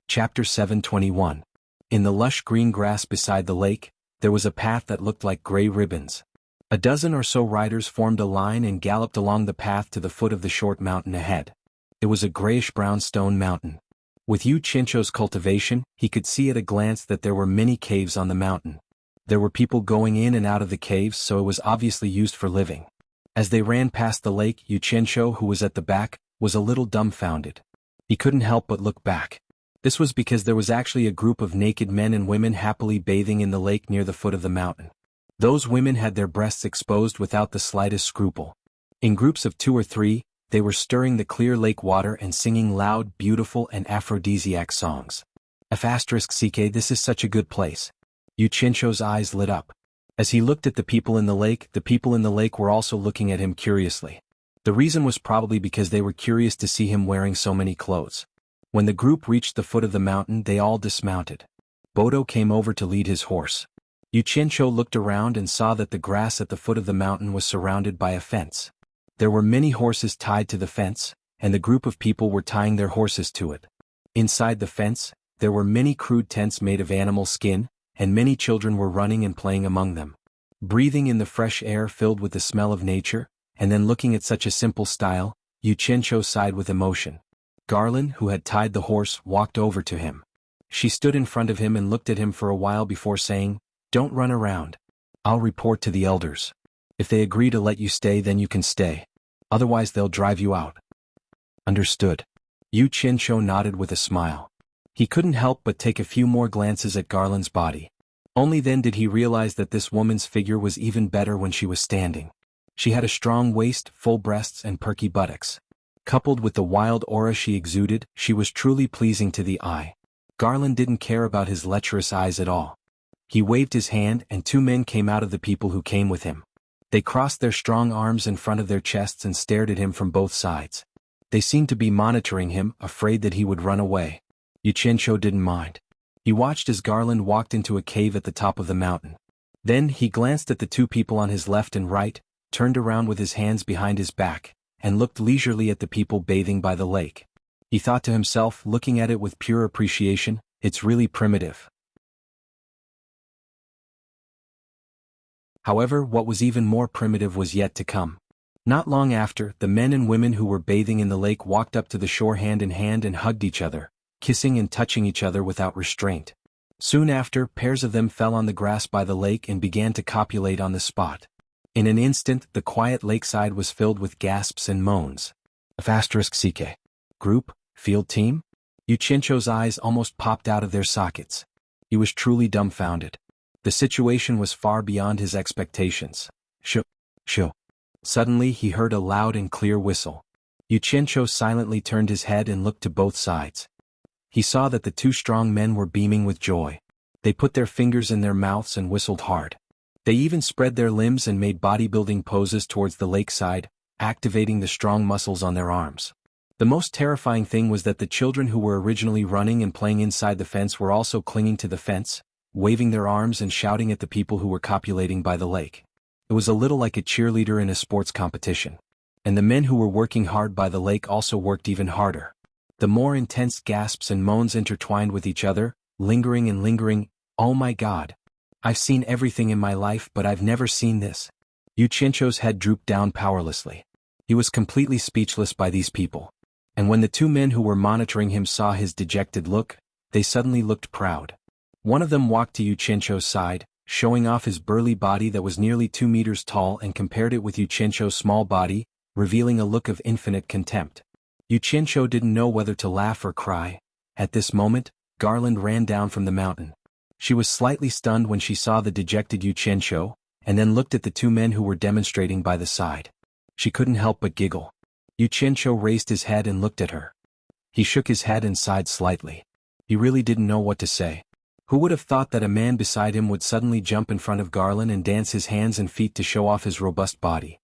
Chapter 721. In the lush green grass beside the lake, there was a path that looked like gray ribbons. A dozen or so riders formed a line and galloped along the path to the foot of the short mountain ahead. It was a grayish-brown stone mountain. With Yu Qianqiu's cultivation, he could see at a glance that there were many caves on the mountain. There were people going in and out of the caves, so it was obviously used for living. As they ran past the lake, Yu Qianqiu, who was at the back, was a little dumbfounded. He couldn't help but look back. This was because there was actually a group of naked men and women happily bathing in the lake near the foot of the mountain. Those women had their breasts exposed without the slightest scruple. In groups of 2 or 3, they were stirring the clear lake water and singing loud, beautiful and aphrodisiac songs. F***ck, this is such a good place. Yu Qianqiu's eyes lit up. As he looked at the people in the lake were also looking at him curiously. The reason was probably because they were curious to see him wearing so many clothes. When the group reached the foot of the mountain, they all dismounted. Bodo came over to lead his horse. Yu Qianqiu looked around and saw that the grass at the foot of the mountain was surrounded by a fence. There were many horses tied to the fence, and the group of people were tying their horses to it. Inside the fence, there were many crude tents made of animal skin, and many children were running and playing among them. Breathing in the fresh air filled with the smell of nature, and then looking at such a simple style, Yu Qianqiu sighed with emotion. Garland, who had tied the horse, walked over to him. She stood in front of him and looked at him for a while before saying, "Don't run around. I'll report to the elders. If they agree to let you stay, then you can stay. Otherwise they'll drive you out." "Understood." Yu Qianqiu nodded with a smile. He couldn't help but take a few more glances at Garland's body. Only then did he realize that this woman's figure was even better when she was standing. She had a strong waist, full breasts and perky buttocks. Coupled with the wild aura she exuded, she was truly pleasing to the eye. Garland didn't care about his lecherous eyes at all. He waved his hand and 2 men came out of the people who came with him. They crossed their strong arms in front of their chests and stared at him from both sides. They seemed to be monitoring him, afraid that he would run away. Yu Qianqiu didn't mind. He watched as Garland walked into a cave at the top of the mountain. Then he glanced at the two people on his left and right, turned around with his hands behind his back, and looked leisurely at the people bathing by the lake. He thought to himself, looking at it with pure appreciation, it's really primitive. However, what was even more primitive was yet to come. Not long after, the men and women who were bathing in the lake walked up to the shore hand in hand and hugged each other, kissing and touching each other without restraint. Soon after, pairs of them fell on the grass by the lake and began to copulate on the spot. In an instant, the quiet lakeside was filled with gasps and moans. *CK. Group, field team? Yu Qianqiu's eyes almost popped out of their sockets. He was truly dumbfounded. The situation was far beyond his expectations. Shoo. Suddenly he heard a loud and clear whistle. Yu Qianqiu silently turned his head and looked to both sides. He saw that the two strong men were beaming with joy. They put their fingers in their mouths and whistled hard. They even spread their limbs and made bodybuilding poses towards the lakeside, activating the strong muscles on their arms. The most terrifying thing was that the children who were originally running and playing inside the fence were also clinging to the fence, waving their arms and shouting at the people who were copulating by the lake. It was a little like a cheerleader in a sports competition. And the men who were working hard by the lake also worked even harder. The more intense gasps and moans intertwined with each other, lingering and lingering. Oh my God! I've seen everything in my life, but I've never seen this. Yu Qianqiu's head drooped down powerlessly. He was completely speechless by these people. And when the two men who were monitoring him saw his dejected look, they suddenly looked proud. One of them walked to Yu Qianqiu's side, showing off his burly body that was nearly 2 meters tall, and compared it with Yu Qianqiu's small body, revealing a look of infinite contempt. Yu Qianqiu didn't know whether to laugh or cry. At this moment, Garland ran down from the mountain. She was slightly stunned when she saw the dejected Yu Qianqiu, and then looked at the two men who were demonstrating by the side. She couldn't help but giggle. Yu Qianqiu raised his head and looked at her. He shook his head and sighed slightly. He really didn't know what to say. Who would have thought that a man beside him would suddenly jump in front of Garland and dance his hands and feet to show off his robust body?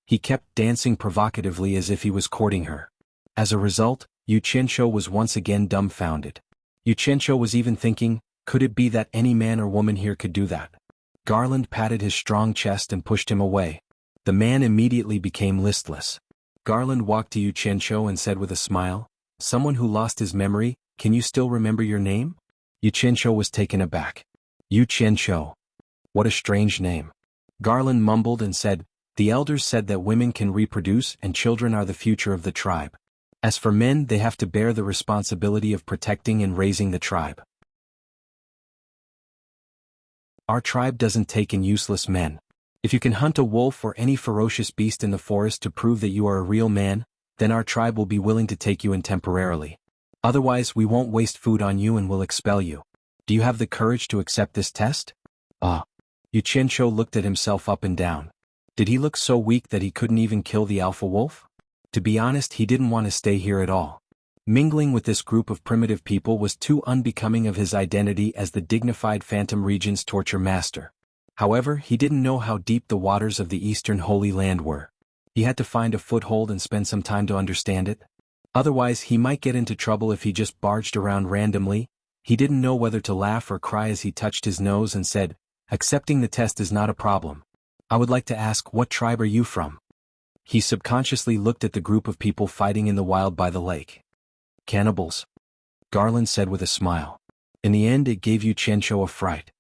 He kept dancing provocatively as if he was courting her. As a result, Yu Qianqiu was once again dumbfounded. Yu Qianqiu was even thinking, could it be that any man or woman here could do that? Garland patted his strong chest and pushed him away. The man immediately became listless. Garland walked to Yu Qianqiu and said with a smile, "Someone who lost his memory, can you still remember your name?" Yu Qianqiu was taken aback. Yu Qianqiu. What a strange name. Garland mumbled and said, "The elders said that women can reproduce and children are the future of the tribe. As for men, they have to bear the responsibility of protecting and raising the tribe. Our tribe doesn't take in useless men. If you can hunt a wolf or any ferocious beast in the forest to prove that you are a real man, then our tribe will be willing to take you in temporarily. Otherwise, we won't waste food on you and will expel you. Do you have the courage to accept this test?" Yu Qianqiu looked at himself up and down. Did he look so weak that he couldn't even kill the alpha wolf? To be honest, he didn't want to stay here at all. Mingling with this group of primitive people was too unbecoming of his identity as the dignified Phantom Region's torture master. However, he didn't know how deep the waters of the Eastern Holy Land were. He had to find a foothold and spend some time to understand it. Otherwise, he might get into trouble if he just barged around randomly. He didn't know whether to laugh or cry as he touched his nose and said, "Accepting the test is not a problem. I would like to ask, what tribe are you from?" He subconsciously looked at the group of people fighting in the wild by the lake. "Cannibals," Garland said with a smile. In the end, it gave Yu Qianqiu a fright.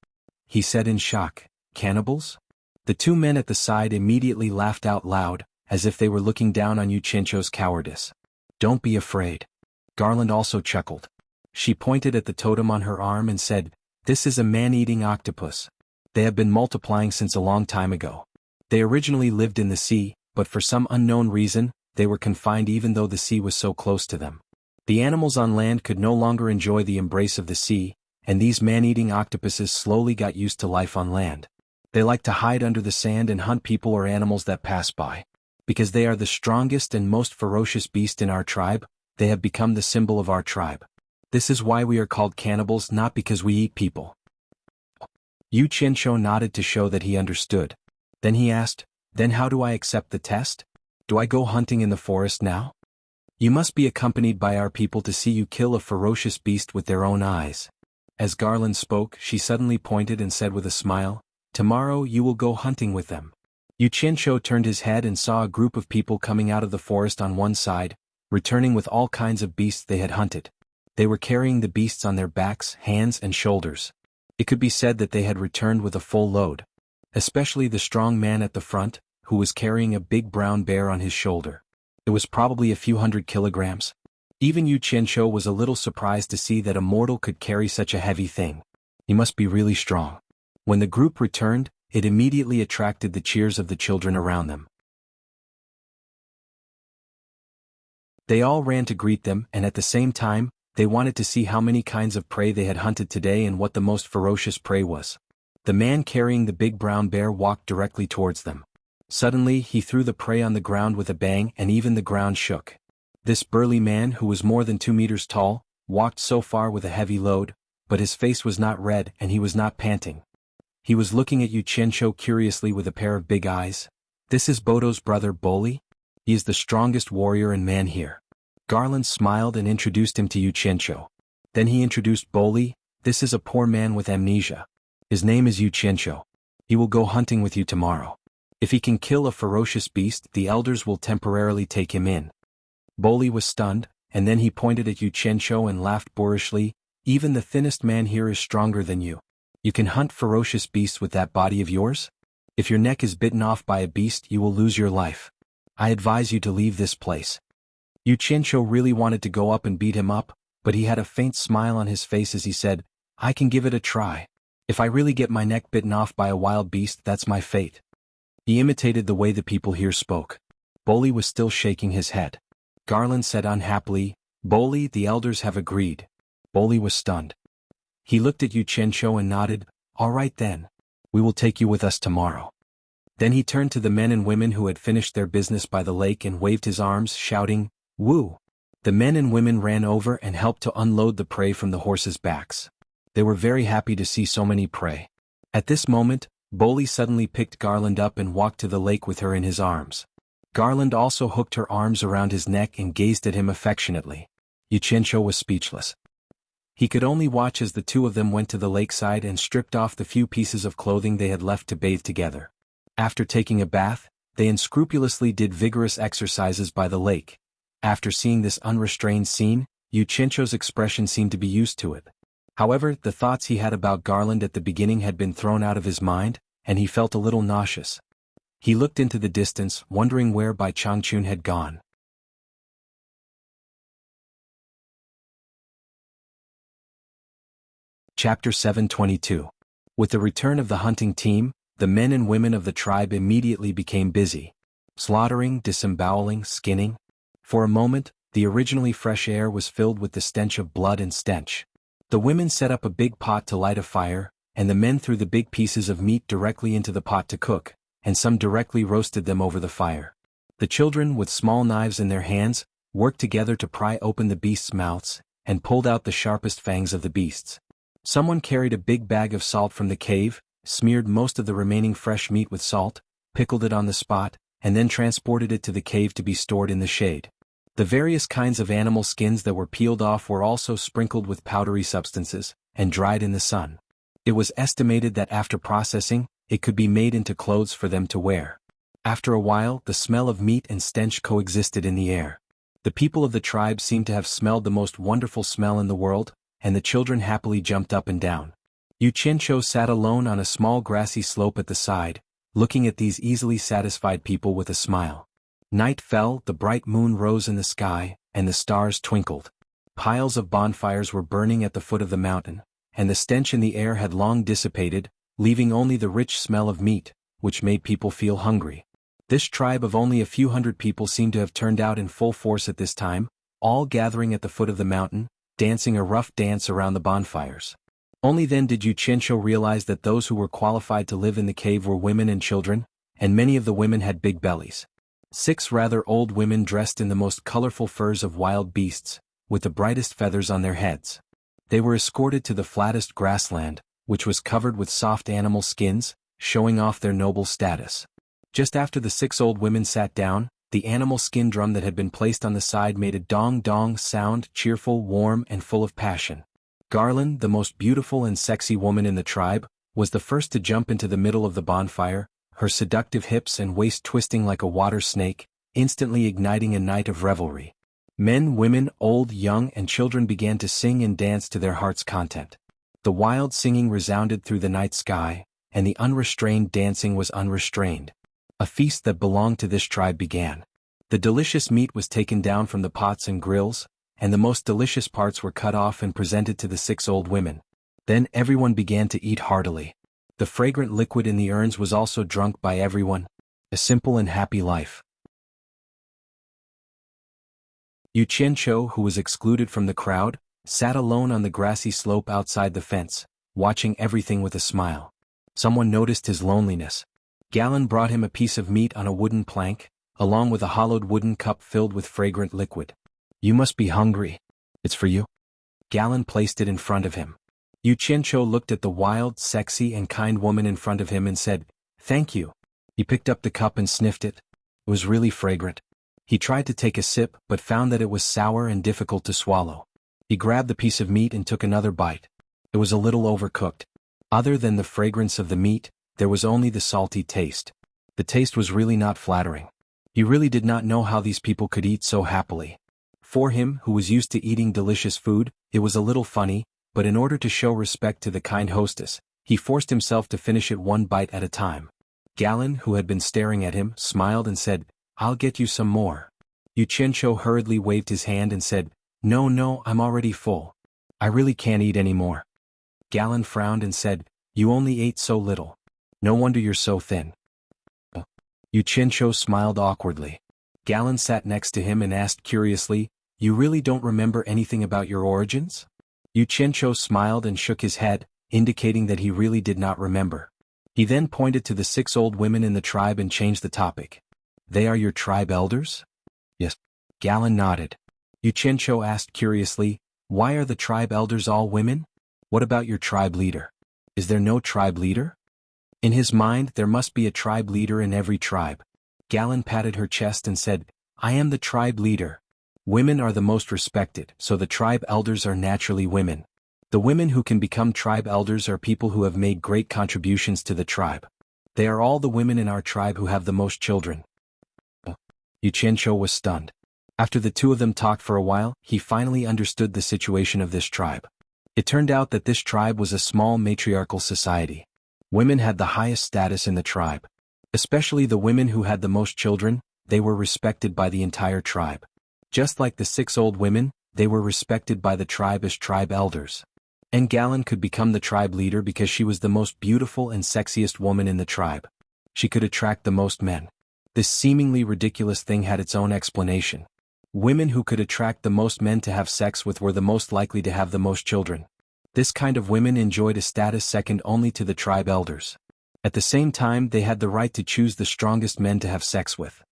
He said in shock, "Cannibals?" The two men at the side immediately laughed out loud, as if they were looking down on Yu Qianqiu's cowardice. "Don't be afraid." Garland also chuckled. She pointed at the totem on her arm and said, "This is a man-eating octopus. They have been multiplying since a long time ago. They originally lived in the sea, but for some unknown reason, they were confined even though the sea was so close to them. The animals on land could no longer enjoy the embrace of the sea, and these man-eating octopuses slowly got used to life on land. They like to hide under the sand and hunt people or animals that pass by. Because they are the strongest and most ferocious beast in our tribe, they have become the symbol of our tribe. This is why we are called cannibals, not because we eat people." Yu Qianqiu nodded to show that he understood. Then he asked, "Then how do I accept the test? Do I go hunting in the forest now?" You must be accompanied by our people to see you kill a ferocious beast with their own eyes." As Garland spoke, she suddenly pointed and said with a smile, "Tomorrow you will go hunting with them." Yu Qianqiu turned his head and saw a group of people coming out of the forest on one side, returning with all kinds of beasts they had hunted. They were carrying the beasts on their backs, hands and shoulders. It could be said that they had returned with a full load. Especially the strong man at the front, who was carrying a big brown bear on his shoulder. It was probably a few hundred kilograms. Even Yu Qianqiu was a little surprised to see that a mortal could carry such a heavy thing. He must be really strong. When the group returned, it immediately attracted the cheers of the children around them. They all ran to greet them, and at the same time, they wanted to see how many kinds of prey they had hunted today and what the most ferocious prey was. The man carrying the big brown bear walked directly towards them. Suddenly, he threw the prey on the ground with a bang, and even the ground shook. This burly man, who was more than 2 meters tall, walked so far with a heavy load, but his face was not red and he was not panting. He was looking at Yu Qianqiu curiously with a pair of big eyes. "This is Bodo's brother Boli? He is the strongest warrior and man here." Garland smiled and introduced him to Yu Qianqiu. Then he introduced Boli. "This is a poor man with amnesia. His name is Yu Qianqiu. He will go hunting with you tomorrow. If he can kill a ferocious beast, the elders will temporarily take him in." Boli was stunned, and then he pointed at Yu Qianqiu and laughed boorishly. "Even the thinnest man here is stronger than you. You can hunt ferocious beasts with that body of yours? If your neck is bitten off by a beast, you will lose your life. I advise you to leave this place." Yu Qianqiu really wanted to go up and beat him up, but he had a faint smile on his face as he said, "I can give it a try. If I really get my neck bitten off by a wild beast, that's my fate." He imitated the way the people here spoke. Boli was still shaking his head. Garland said unhappily, "Boli, the elders have agreed." Boli was stunned. He looked at Yu Qianqiu and nodded, "All right then. We will take you with us tomorrow." Then he turned to the men and women who had finished their business by the lake and waved his arms, shouting, "Woo!" The men and women ran over and helped to unload the prey from the horses' backs. They were very happy to see so many prey. At this moment, Boli suddenly picked Garland up and walked to the lake with her in his arms. Garland also hooked her arms around his neck and gazed at him affectionately. Yu Qianqiu was speechless. He could only watch as the two of them went to the lakeside and stripped off the few pieces of clothing they had left to bathe together. After taking a bath, they unscrupulously did vigorous exercises by the lake. After seeing this unrestrained scene, Yu Qianqiu's expression seemed to be used to it. However, the thoughts he had about Garland at the beginning had been thrown out of his mind, and he felt a little nauseous. He looked into the distance, wondering where Bai Changchun had gone. Chapter 722. With the return of the hunting team, the men and women of the tribe immediately became busy. Slaughtering, disemboweling, skinning. For a moment, the originally fresh air was filled with the stench of blood and stench. The women set up a big pot to light a fire, and the men threw the big pieces of meat directly into the pot to cook, and some directly roasted them over the fire. The children, with small knives in their hands, worked together to pry open the beasts' mouths, and pulled out the sharpest fangs of the beasts. Someone carried a big bag of salt from the cave, smeared most of the remaining fresh meat with salt, pickled it on the spot, and then transported it to the cave to be stored in the shade. The various kinds of animal skins that were peeled off were also sprinkled with powdery substances, and dried in the sun. It was estimated that after processing, it could be made into clothes for them to wear. After a while, the smell of meat and stench coexisted in the air. The people of the tribe seemed to have smelled the most wonderful smell in the world, and the children happily jumped up and down. Yu Qianqiu sat alone on a small grassy slope at the side, looking at these easily satisfied people with a smile. Night fell, the bright moon rose in the sky, and the stars twinkled. Piles of bonfires were burning at the foot of the mountain, and the stench in the air had long dissipated, leaving only the rich smell of meat, which made people feel hungry. This tribe of only a few hundred people seemed to have turned out in full force at this time, all gathering at the foot of the mountain, dancing a rough dance around the bonfires. Only then did Yu Qianqiu realize that those who were qualified to live in the cave were women and children, and many of the women had big bellies. 6 rather old women dressed in the most colorful furs of wild beasts, with the brightest feathers on their heads. They were escorted to the flattest grassland, which was covered with soft animal skins, showing off their noble status. Just after the 6 old women sat down, The animal skin drum that had been placed on the side made a dong-dong sound, cheerful, warm, and full of passion. Garland, the most beautiful and sexy woman in the tribe, was the first to jump into the middle of the bonfire, her seductive hips and waist twisting like a water snake, instantly igniting a night of revelry. Men, women, old, young, and children began to sing and dance to their heart's content. The wild singing resounded through the night sky, and the unrestrained dancing was unrestrained. A feast that belonged to this tribe began. The delicious meat was taken down from the pots and grills, and the most delicious parts were cut off and presented to the 6 old women. Then everyone began to eat heartily. The fragrant liquid in the urns was also drunk by everyone. A simple and happy life. Yu Qianqiu, who was excluded from the crowd, sat alone on the grassy slope outside the fence, watching everything with a smile. Someone noticed his loneliness. Galen brought him a piece of meat on a wooden plank, along with a hollowed wooden cup filled with fragrant liquid. "You must be hungry. It's for you." Galen placed it in front of him. Yu Qianqiu looked at the wild, sexy, and kind woman in front of him and said, "Thank you." He picked up the cup and sniffed it. It was really fragrant. He tried to take a sip but found that it was sour and difficult to swallow. He grabbed the piece of meat and took another bite. It was a little overcooked. Other than the fragrance of the meat, there was only the salty taste. The taste was really not flattering. He really did not know how these people could eat so happily. For him, who was used to eating delicious food, it was a little funny, but in order to show respect to the kind hostess, he forced himself to finish it one bite at a time. Galen, who had been staring at him, smiled and said, "I'll get you some more." Yu Qianqiu hurriedly waved his hand and said, No, I'm already full. I really can't eat any more." Galen frowned and said, "You only ate so little. No wonder you're so thin." Yu Qianqiu smiled awkwardly. Galen sat next to him and asked curiously, "You really don't remember anything about your origins?" Yu Qianqiu smiled and shook his head, indicating that he really did not remember. He then pointed to the 6 old women in the tribe and changed the topic. "They are your tribe elders?" "Yes." Galen nodded. Yu Qianqiu asked curiously, "Why are the tribe elders all women? What about your tribe leader? Is there no tribe leader?" In his mind, there must be a tribe leader in every tribe. Galen patted her chest and said, "I am the tribe leader. Women are the most respected, so the tribe elders are naturally women. The women who can become tribe elders are people who have made great contributions to the tribe. They are all the women in our tribe who have the most children." Yu Qianqiu was stunned. After the 2 of them talked for a while, he finally understood the situation of this tribe. It turned out that this tribe was a small matriarchal society. Women had the highest status in the tribe. Especially the women who had the most children, they were respected by the entire tribe. Just like the 6 old women, they were respected by the tribe as tribe elders. And Galen could become the tribe leader because she was the most beautiful and sexiest woman in the tribe. She could attract the most men. This seemingly ridiculous thing had its own explanation. Women who could attract the most men to have sex with were the most likely to have the most children. This kind of women enjoyed a status second only to the tribe elders. At the same time, they had the right to choose the strongest men to have sex with.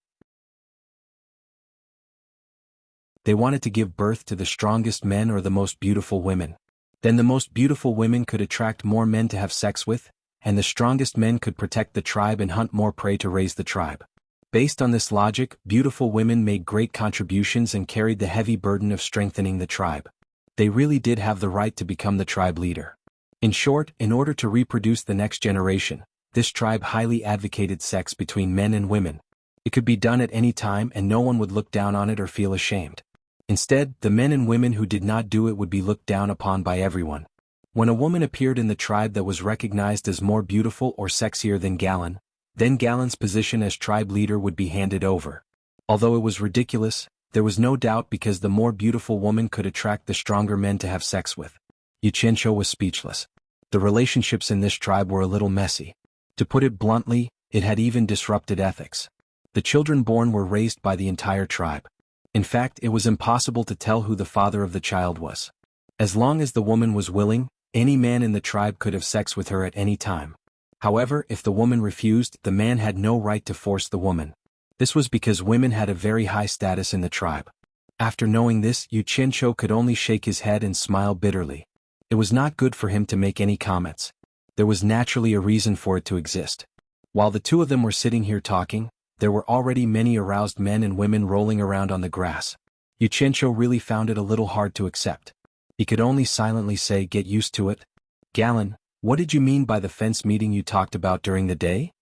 They wanted to give birth to the strongest men or the most beautiful women. Then the most beautiful women could attract more men to have sex with, and the strongest men could protect the tribe and hunt more prey to raise the tribe. Based on this logic, beautiful women made great contributions and carried the heavy burden of strengthening the tribe. They really did have the right to become the tribe leader. In short, in order to reproduce the next generation, this tribe highly advocated sex between men and women. It could be done at any time and no one would look down on it or feel ashamed. Instead, the men and women who did not do it would be looked down upon by everyone. When a woman appeared in the tribe that was recognized as more beautiful or sexier than Galen, then Galen's position as tribe leader would be handed over. Although it was ridiculous, there was no doubt because the more beautiful woman could attract the stronger men to have sex with. Yu Qianqiu was speechless. The relationships in this tribe were a little messy. To put it bluntly, it had even disrupted ethics. The children born were raised by the entire tribe. In fact, it was impossible to tell who the father of the child was. As long as the woman was willing, any man in the tribe could have sex with her at any time. However, if the woman refused, the man had no right to force the woman. This was because women had a very high status in the tribe. After knowing this, Yu Qianqiu could only shake his head and smile bitterly. It was not good for him to make any comments. There was naturally a reason for it to exist. While the 2 of them were sitting here talking, There were already many aroused men and women rolling around on the grass. Yuchencho really found it a little hard to accept. He could only silently say, "Get used to it." "Galen, what did you mean by the fence meeting you talked about during the day?"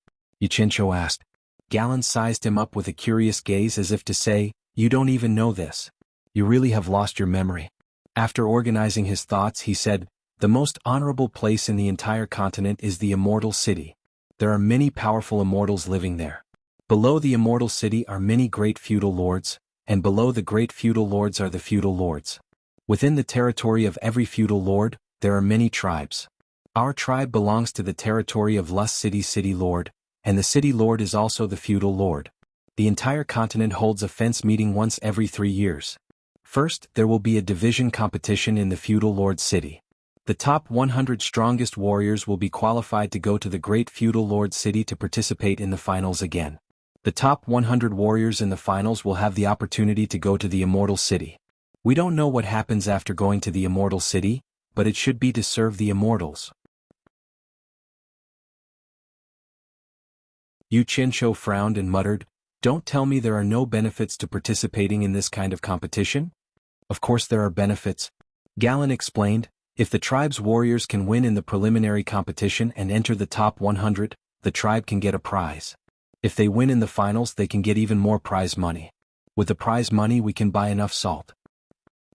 Yuchencho asked. Galen sized him up with a curious gaze as if to say, "You don't even know this. You really have lost your memory." After organizing his thoughts, he said, "The most honorable place in the entire continent is the Immortal City. There are many powerful immortals living there. Below the Immortal City are many great feudal lords, and below the great feudal lords are the feudal lords. Within the territory of every feudal lord, there are many tribes. Our tribe belongs to the territory of Lust City Lord, and the City Lord is also the feudal lord. The entire continent holds a fence meeting once every 3 years. First, there will be a division competition in the feudal lord city. The top 100 strongest warriors will be qualified to go to the great feudal lord city to participate in the finals again. The top 100 warriors in the finals will have the opportunity to go to the Immortal City. We don't know what happens after going to the Immortal City, but it should be to serve the immortals." Yuchencho frowned and muttered, "Don't tell me there are no benefits to participating in this kind of competition?" "Of course there are benefits," Galen explained. "If the tribe's warriors can win in the preliminary competition and enter the top 100, the tribe can get a prize. If they win in the finals, they can get even more prize money. With the prize money we can buy enough salt."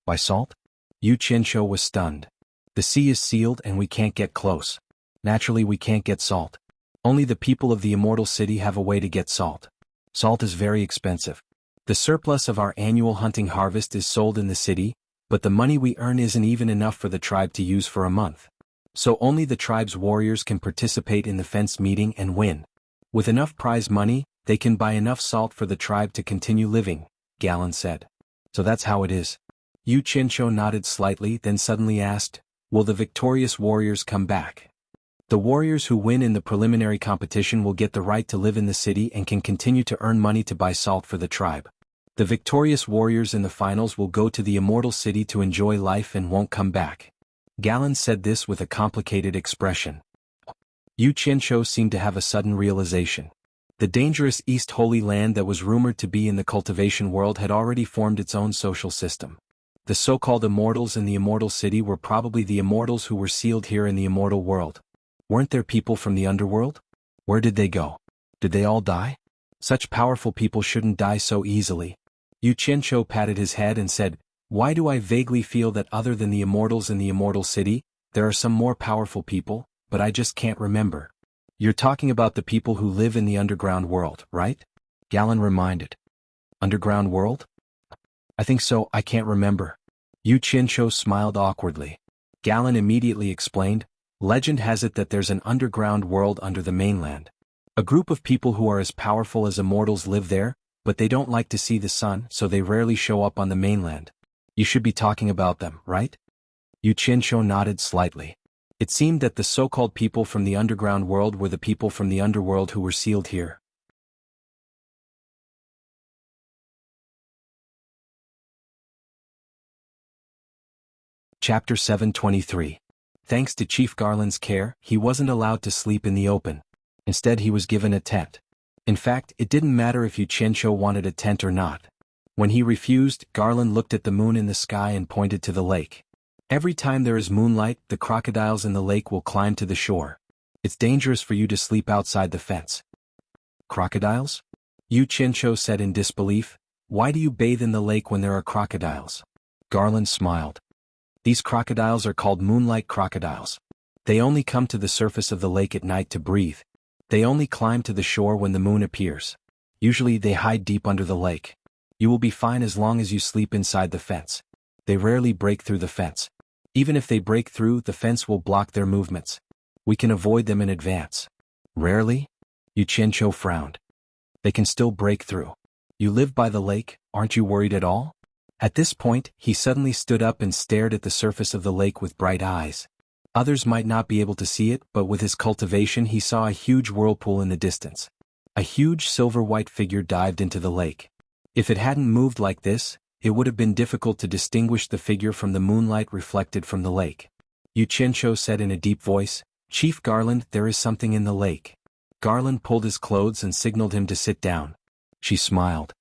"Buy salt?" Yuchencho was stunned. "The sea is sealed and we can't get close. Naturally we can't get salt. Only the people of the Immortal City have a way to get salt. Salt is very expensive. The surplus of our annual hunting harvest is sold in the city, but the money we earn isn't even enough for the tribe to use for a month. So only the tribe's warriors can participate in the fence meeting and win. With enough prize money, they can buy enough salt for the tribe to continue living," Galen said. "So that's how it is." Yuchencho nodded slightly, then suddenly asked, "Will the victorious warriors come back?" "The warriors who win in the preliminary competition will get the right to live in the city and can continue to earn money to buy salt for the tribe. The victorious warriors in the finals will go to the Immortal City to enjoy life and won't come back." Galen said this with a complicated expression. Yuchencho seemed to have a sudden realization. The dangerous East Holy Land that was rumored to be in the cultivation world had already formed its own social system. The so-called immortals in the Immortal City were probably the immortals who were sealed here in the immortal world. Weren't there people from the underworld? Where did they go? Did they all die? Such powerful people shouldn't die so easily. Yuchencho patted his head and said, "Why do I vaguely feel that other than the immortals in the Immortal City, there are some more powerful people, but I just can't remember." "You're talking about the people who live in the underground world, right?" Galen reminded. "Underground world?" "I think so, I can't remember." Yuchencho smiled awkwardly. Galen immediately explained, "Legend has it that there's an underground world under the mainland. A group of people who are as powerful as immortals live there, but they don't like to see the sun, so they rarely show up on the mainland. You should be talking about them, right?" Yuchencho nodded slightly. It seemed that the so-called people from the underground world were the people from the underworld who were sealed here. Chapter 723. Thanks to Chief Garland's care, he wasn't allowed to sleep in the open. Instead he was given a tent. In fact, it didn't matter if Yuchencho wanted a tent or not. When he refused, Garland looked at the moon in the sky and pointed to the lake. "Every time there is moonlight, the crocodiles in the lake will climb to the shore. It's dangerous for you to sleep outside the fence." "Crocodiles?" Yuchencho said in disbelief. "Why do you bathe in the lake when there are crocodiles?" Garland smiled. "These crocodiles are called moonlight crocodiles. They only come to the surface of the lake at night to breathe. They only climb to the shore when the moon appears. Usually they hide deep under the lake. You will be fine as long as you sleep inside the fence. They rarely break through the fence. Even if they break through, the fence will block their movements. We can avoid them in advance." "Rarely?" Yuchencho frowned. "They can still break through. You live by the lake, aren't you worried at all?" At this point, he suddenly stood up and stared at the surface of the lake with bright eyes. Others might not be able to see it, but with his cultivation he saw a huge whirlpool in the distance. A huge silver-white figure dived into the lake. If it hadn't moved like this, it would have been difficult to distinguish the figure from the moonlight reflected from the lake. Yuchencho said in a deep voice, "Chief Garland, there is something in the lake." Garland pulled his clothes and signaled him to sit down. She smiled.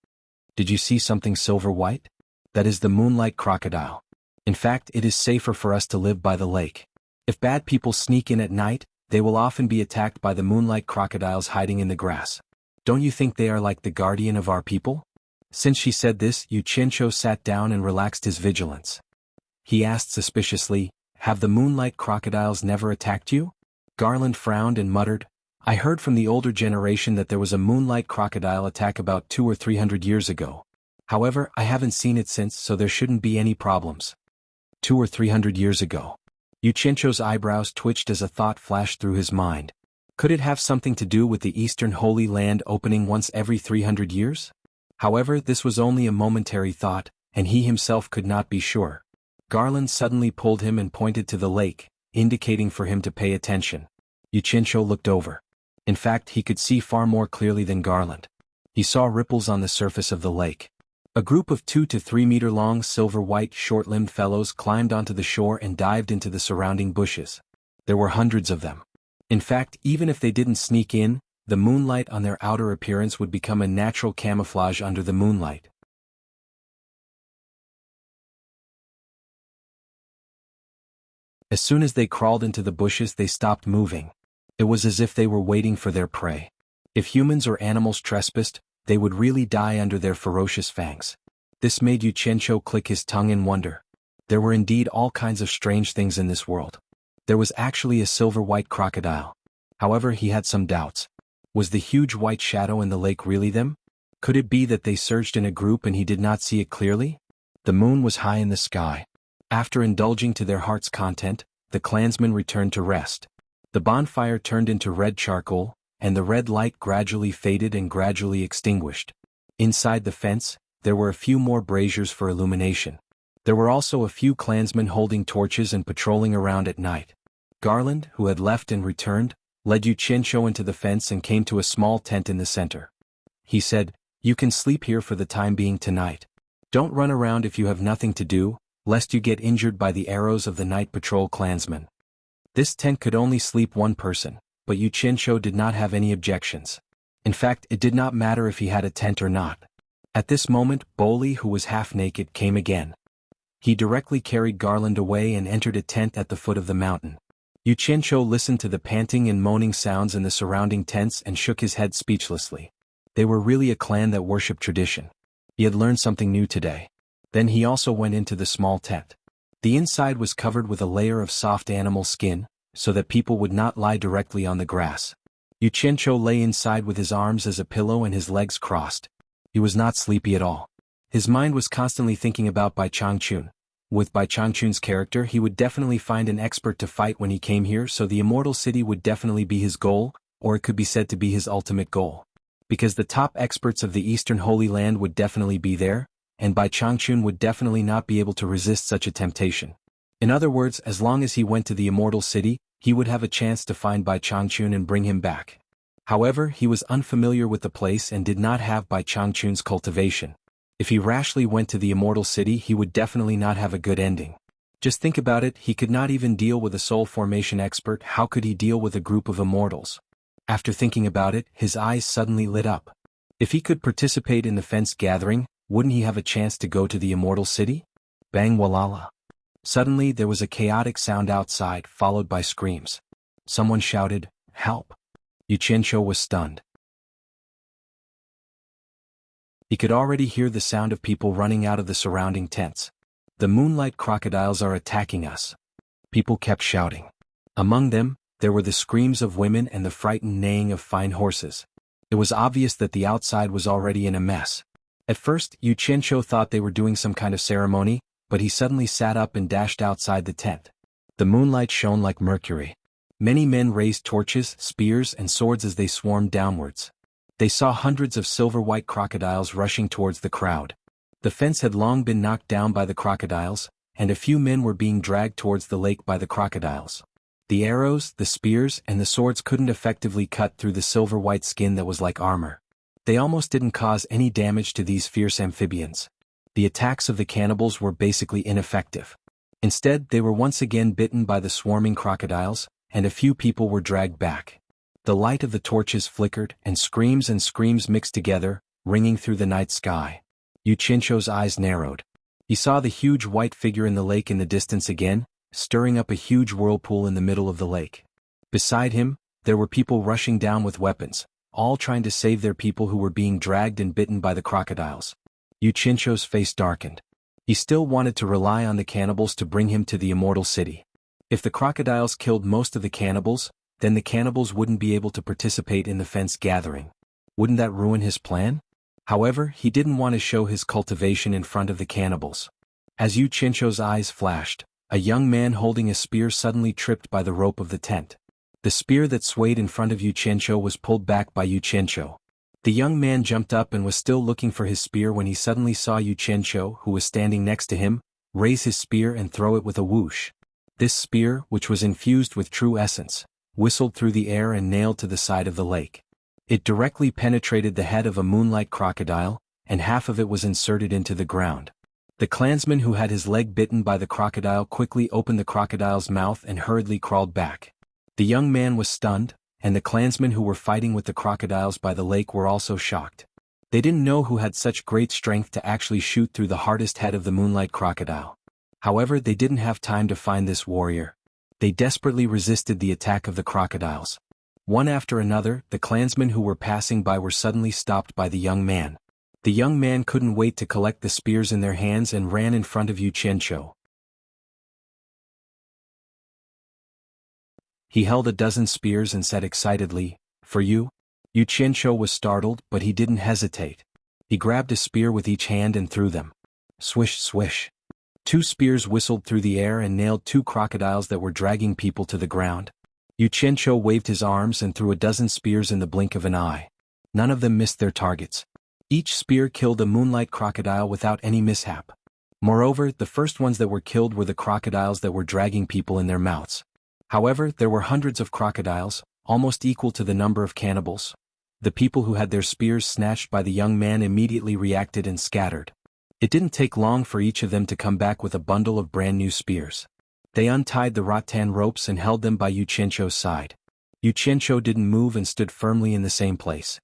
Did you see something silver white? That is the moonlight crocodile. In fact, it is safer for us to live by the lake. If bad people sneak in at night, they will often be attacked by the moonlight crocodiles hiding in the grass. Don't you think they are like the guardian of our people? Since she said this, Yu Qianqiu sat down and relaxed his vigilance. He asked suspiciously, have the moonlight crocodiles never attacked you? Garland frowned and muttered, I heard from the older generation that there was a moonlight crocodile attack about 200 or 300 years ago. However, I haven't seen it since, so there shouldn't be any problems. 200 or 300 years ago. Yu Qianqiu's eyebrows twitched as a thought flashed through his mind. Could it have something to do with the Eastern Holy Land opening once every 300 years? However, this was only a momentary thought, and he himself could not be sure. Garland suddenly pulled him and pointed to the lake, indicating for him to pay attention. Yu Qianqiu looked over. In fact, he could see far more clearly than Garland. He saw ripples on the surface of the lake. A group of 2 to 3 meter long silver-white short-limbed fellows climbed onto the shore and dived into the surrounding bushes. There were hundreds of them. In fact, even if they didn't sneak in, the moonlight on their outer appearance would become a natural camouflage under the moonlight. As soon as they crawled into the bushes, they stopped moving. It was as if they were waiting for their prey. If humans or animals trespassed, they would really die under their ferocious fangs. This made Yu Qianqiu click his tongue in wonder. There were indeed all kinds of strange things in this world. There was actually a silver-white crocodile. However, he had some doubts. Was the huge white shadow in the lake really them? Could it be that they surged in a group and he did not see it clearly? The moon was high in the sky. After indulging to their heart's content, the clansmen returned to rest. The bonfire turned into red charcoal, and the red light gradually faded and gradually extinguished. Inside the fence, there were a few more braziers for illumination. There were also a few clansmen holding torches and patrolling around at night. Garland, who had left and returned, led Yu Qianqiu into the fence and came to a small tent in the center. He said, You can sleep here for the time being tonight. Don't run around if you have nothing to do, lest you get injured by the arrows of the night patrol clansmen. This tent could only sleep one person, but Yu Qianqiu did not have any objections. In fact, it did not matter if he had a tent or not. At this moment, Boli, who was half naked, came again. He directly carried Garland away and entered a tent at the foot of the mountain. Yu Qianqiu listened to the panting and moaning sounds in the surrounding tents and shook his head speechlessly. They were really a clan that worshipped tradition. He had learned something new today. Then he also went into the small tent. The inside was covered with a layer of soft animal skin, so that people would not lie directly on the grass. Yu Qianqiu lay inside with his arms as a pillow and his legs crossed. He was not sleepy at all. His mind was constantly thinking about Bai Changchun. With Bai Changchun's character, he would definitely find an expert to fight when he came here, so the Immortal City would definitely be his goal, or it could be said to be his ultimate goal. Because the top experts of the Eastern Holy Land would definitely be there, and Bai Changchun would definitely not be able to resist such a temptation. In other words, as long as he went to the Immortal City, he would have a chance to find Bai Changchun and bring him back. However, he was unfamiliar with the place and did not have Bai Changchun's cultivation. If he rashly went to the Immortal City, he would definitely not have a good ending. Just think about it, he could not even deal with a soul formation expert. How could he deal with a group of immortals? After thinking about it, his eyes suddenly lit up. If he could participate in the fence gathering, wouldn't he have a chance to go to the Immortal City? Bang walala. Suddenly there was a chaotic sound outside, followed by screams. Someone shouted, Help! Yu Qianqiu was stunned. He could already hear the sound of people running out of the surrounding tents. The moonlight crocodiles are attacking us. People kept shouting. Among them, there were the screams of women and the frightened neighing of fine horses. It was obvious that the outside was already in a mess. At first, Yu Qianqiu thought they were doing some kind of ceremony, but he suddenly sat up and dashed outside the tent. The moonlight shone like mercury. Many men raised torches, spears, and swords as they swarmed downwards. They saw hundreds of silver-white crocodiles rushing towards the crowd. The fence had long been knocked down by the crocodiles, and a few men were being dragged towards the lake by the crocodiles. The arrows, the spears, and the swords couldn't effectively cut through the silver-white skin that was like armor. They almost didn't cause any damage to these fierce amphibians. The attacks of the cannibals were basically ineffective. Instead, they were once again bitten by the swarming crocodiles, and a few people were dragged back. The light of the torches flickered, and screams mixed together, ringing through the night sky. Yu Qianqiu's eyes narrowed. He saw the huge white figure in the lake in the distance again, stirring up a huge whirlpool in the middle of the lake. Beside him, there were people rushing down with weapons, all trying to save their people who were being dragged and bitten by the crocodiles. Yu Qianqiu's face darkened. He still wanted to rely on the cannibals to bring him to the immortal city. If the crocodiles killed most of the cannibals, then the cannibals wouldn't be able to participate in the fence gathering. Wouldn't that ruin his plan? However, he didn't want to show his cultivation in front of the cannibals. As Yu Qianqiu's eyes flashed, a young man holding a spear suddenly tripped by the rope of the tent. The spear that swayed in front of Yu Qianqiu was pulled back by Yu Qianqiu. The young man jumped up and was still looking for his spear when he suddenly saw Yu Qianqiu, who was standing next to him, raise his spear and throw it with a whoosh. This spear, which was infused with true essence, whistled through the air and nailed to the side of the lake. It directly penetrated the head of a moonlight crocodile, and half of it was inserted into the ground. The clansman who had his leg bitten by the crocodile quickly opened the crocodile's mouth and hurriedly crawled back. The young man was stunned, and the clansmen who were fighting with the crocodiles by the lake were also shocked. They didn't know who had such great strength to actually shoot through the hardest head of the moonlight crocodile. However, they didn't have time to find this warrior. They desperately resisted the attack of the crocodiles. One after another, the clansmen who were passing by were suddenly stopped by the young man. The young man couldn't wait to collect the spears in their hands and ran in front of Yu Qianqiu. He held a dozen spears and said excitedly, "For you?" Yu Qianqiu was startled, but he didn't hesitate. He grabbed a spear with each hand and threw them. Swish, swish. 2 spears whistled through the air and nailed 2 crocodiles that were dragging people to the ground. Yu Qianqiu waved his arms and threw a dozen spears in the blink of an eye. None of them missed their targets. Each spear killed a moonlight crocodile without any mishap. Moreover, the first ones that were killed were the crocodiles that were dragging people in their mouths. However, there were hundreds of crocodiles, almost equal to the number of cannibals. The people who had their spears snatched by the young man immediately reacted and scattered. It didn't take long for each of them to come back with a bundle of brand new spears. They untied the rattan ropes and held them by Yu Qianqiu's side. Yu Qianqiu didn't move and stood firmly in the same place.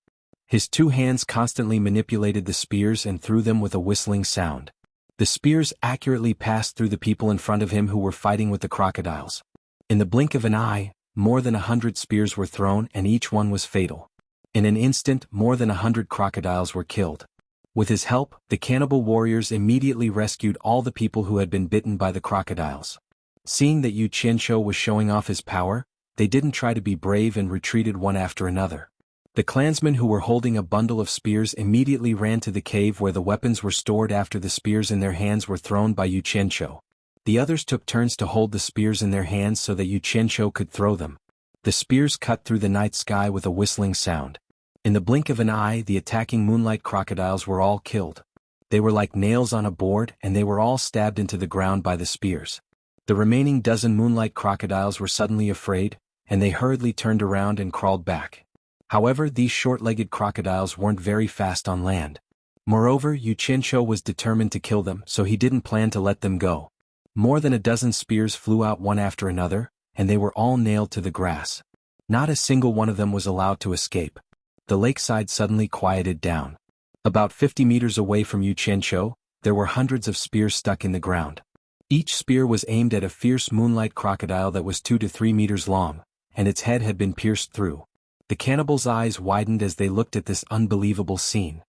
His 2 hands constantly manipulated the spears and threw them with a whistling sound. The spears accurately passed through the people in front of him who were fighting with the crocodiles. In the blink of an eye, more than 100 spears were thrown and each one was fatal. In an instant, more than 100 crocodiles were killed. With his help, the cannibal warriors immediately rescued all the people who had been bitten by the crocodiles. Seeing that Yu Qianqiu was showing off his power, they didn't try to be brave and retreated one after another. The clansmen who were holding a bundle of spears immediately ran to the cave where the weapons were stored after the spears in their hands were thrown by Yu Qianqiu. The others took turns to hold the spears in their hands so that Yu Qianqiu could throw them. The spears cut through the night sky with a whistling sound. In the blink of an eye, the attacking moonlight crocodiles were all killed. They were like nails on a board and they were all stabbed into the ground by the spears. The remaining dozen moonlight crocodiles were suddenly afraid, and they hurriedly turned around and crawled back. However, these short-legged crocodiles weren't very fast on land. Moreover, Yu Qianqiu was determined to kill them, so he didn't plan to let them go. More than a dozen spears flew out one after another, and they were all nailed to the grass. Not a single one of them was allowed to escape. The lakeside suddenly quieted down. About 50 meters away from Yu Qianqiu, there were hundreds of spears stuck in the ground. Each spear was aimed at a fierce moonlight crocodile that was 2 to 3 meters long, and its head had been pierced through. The cannibals' eyes widened as they looked at this unbelievable scene.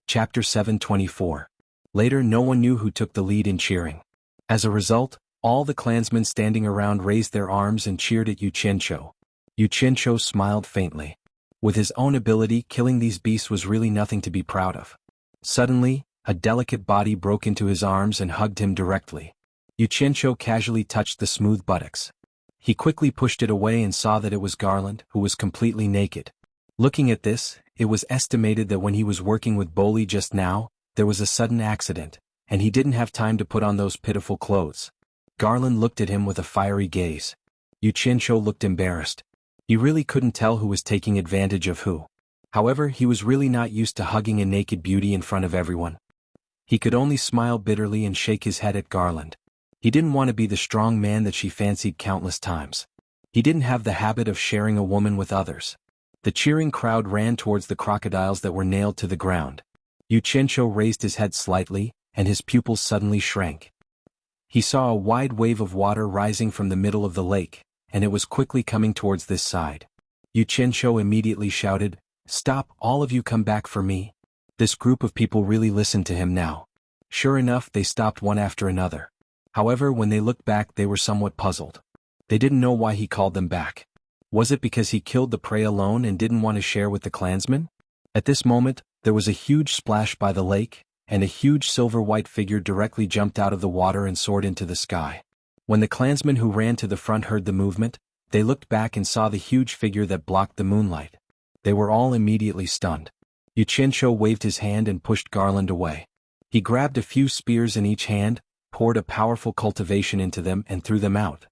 Chapter 724. Later, no one knew who took the lead in cheering. As a result, all the clansmen standing around raised their arms and cheered at Yu Qianqiu. Yu Qianqiu smiled faintly. With his own ability, killing these beasts was really nothing to be proud of. Suddenly, a delicate body broke into his arms and hugged him directly. Yu Qianqiu casually touched the smooth buttocks. He quickly pushed it away and saw that it was Garland, who was completely naked. Looking at this, it was estimated that when he was working with Boli just now, there was a sudden accident, and he didn't have time to put on those pitiful clothes. Garland looked at him with a fiery gaze. Yu Qianqiu looked embarrassed. He really couldn't tell who was taking advantage of who. However, he was really not used to hugging a naked beauty in front of everyone. He could only smile bitterly and shake his head at Garland. He didn't want to be the strong man that she fancied countless times. He didn't have the habit of sharing a woman with others. The cheering crowd ran towards the crocodiles that were nailed to the ground. Yu Qianqiu raised his head slightly, and his pupils suddenly shrank. He saw a wide wave of water rising from the middle of the lake, and it was quickly coming towards this side. Yu Qianqiu immediately shouted, "Stop, all of you, come back for me." This group of people really listened to him now. Sure enough, they stopped one after another. However, when they looked back, they were somewhat puzzled. They didn't know why he called them back. Was it because he killed the prey alone and didn't want to share with the clansmen? At this moment, there was a huge splash by the lake, and a huge silver-white figure directly jumped out of the water and soared into the sky. When the clansmen who ran to the front heard the movement, they looked back and saw the huge figure that blocked the moonlight. They were all immediately stunned. Yu Qianqiu waved his hand and pushed Garland away. He grabbed a few spears in each hand, poured a powerful cultivation into them and threw them out.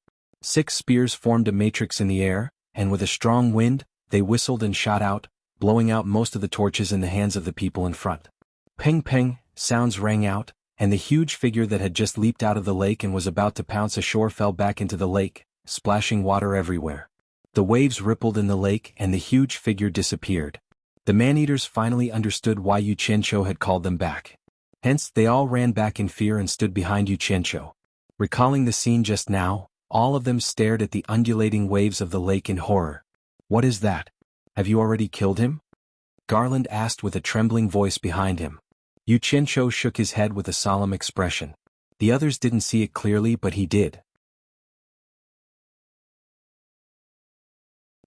6 spears formed a matrix in the air, and with a strong wind, they whistled and shot out, blowing out most of the torches in the hands of the people in front. Ping ping, sounds rang out, and the huge figure that had just leaped out of the lake and was about to pounce ashore fell back into the lake, splashing water everywhere. The waves rippled in the lake and the huge figure disappeared. The man-eaters finally understood why Yu Qianqiu had called them back. Hence, they all ran back in fear and stood behind Yu Qianqiu. Recalling the scene just now, all of them stared at the undulating waves of the lake in horror. "What is that? Have you already killed him?" Garland asked with a trembling voice behind him. Yu Qianqiu shook his head with a solemn expression. The others didn't see it clearly, but he did.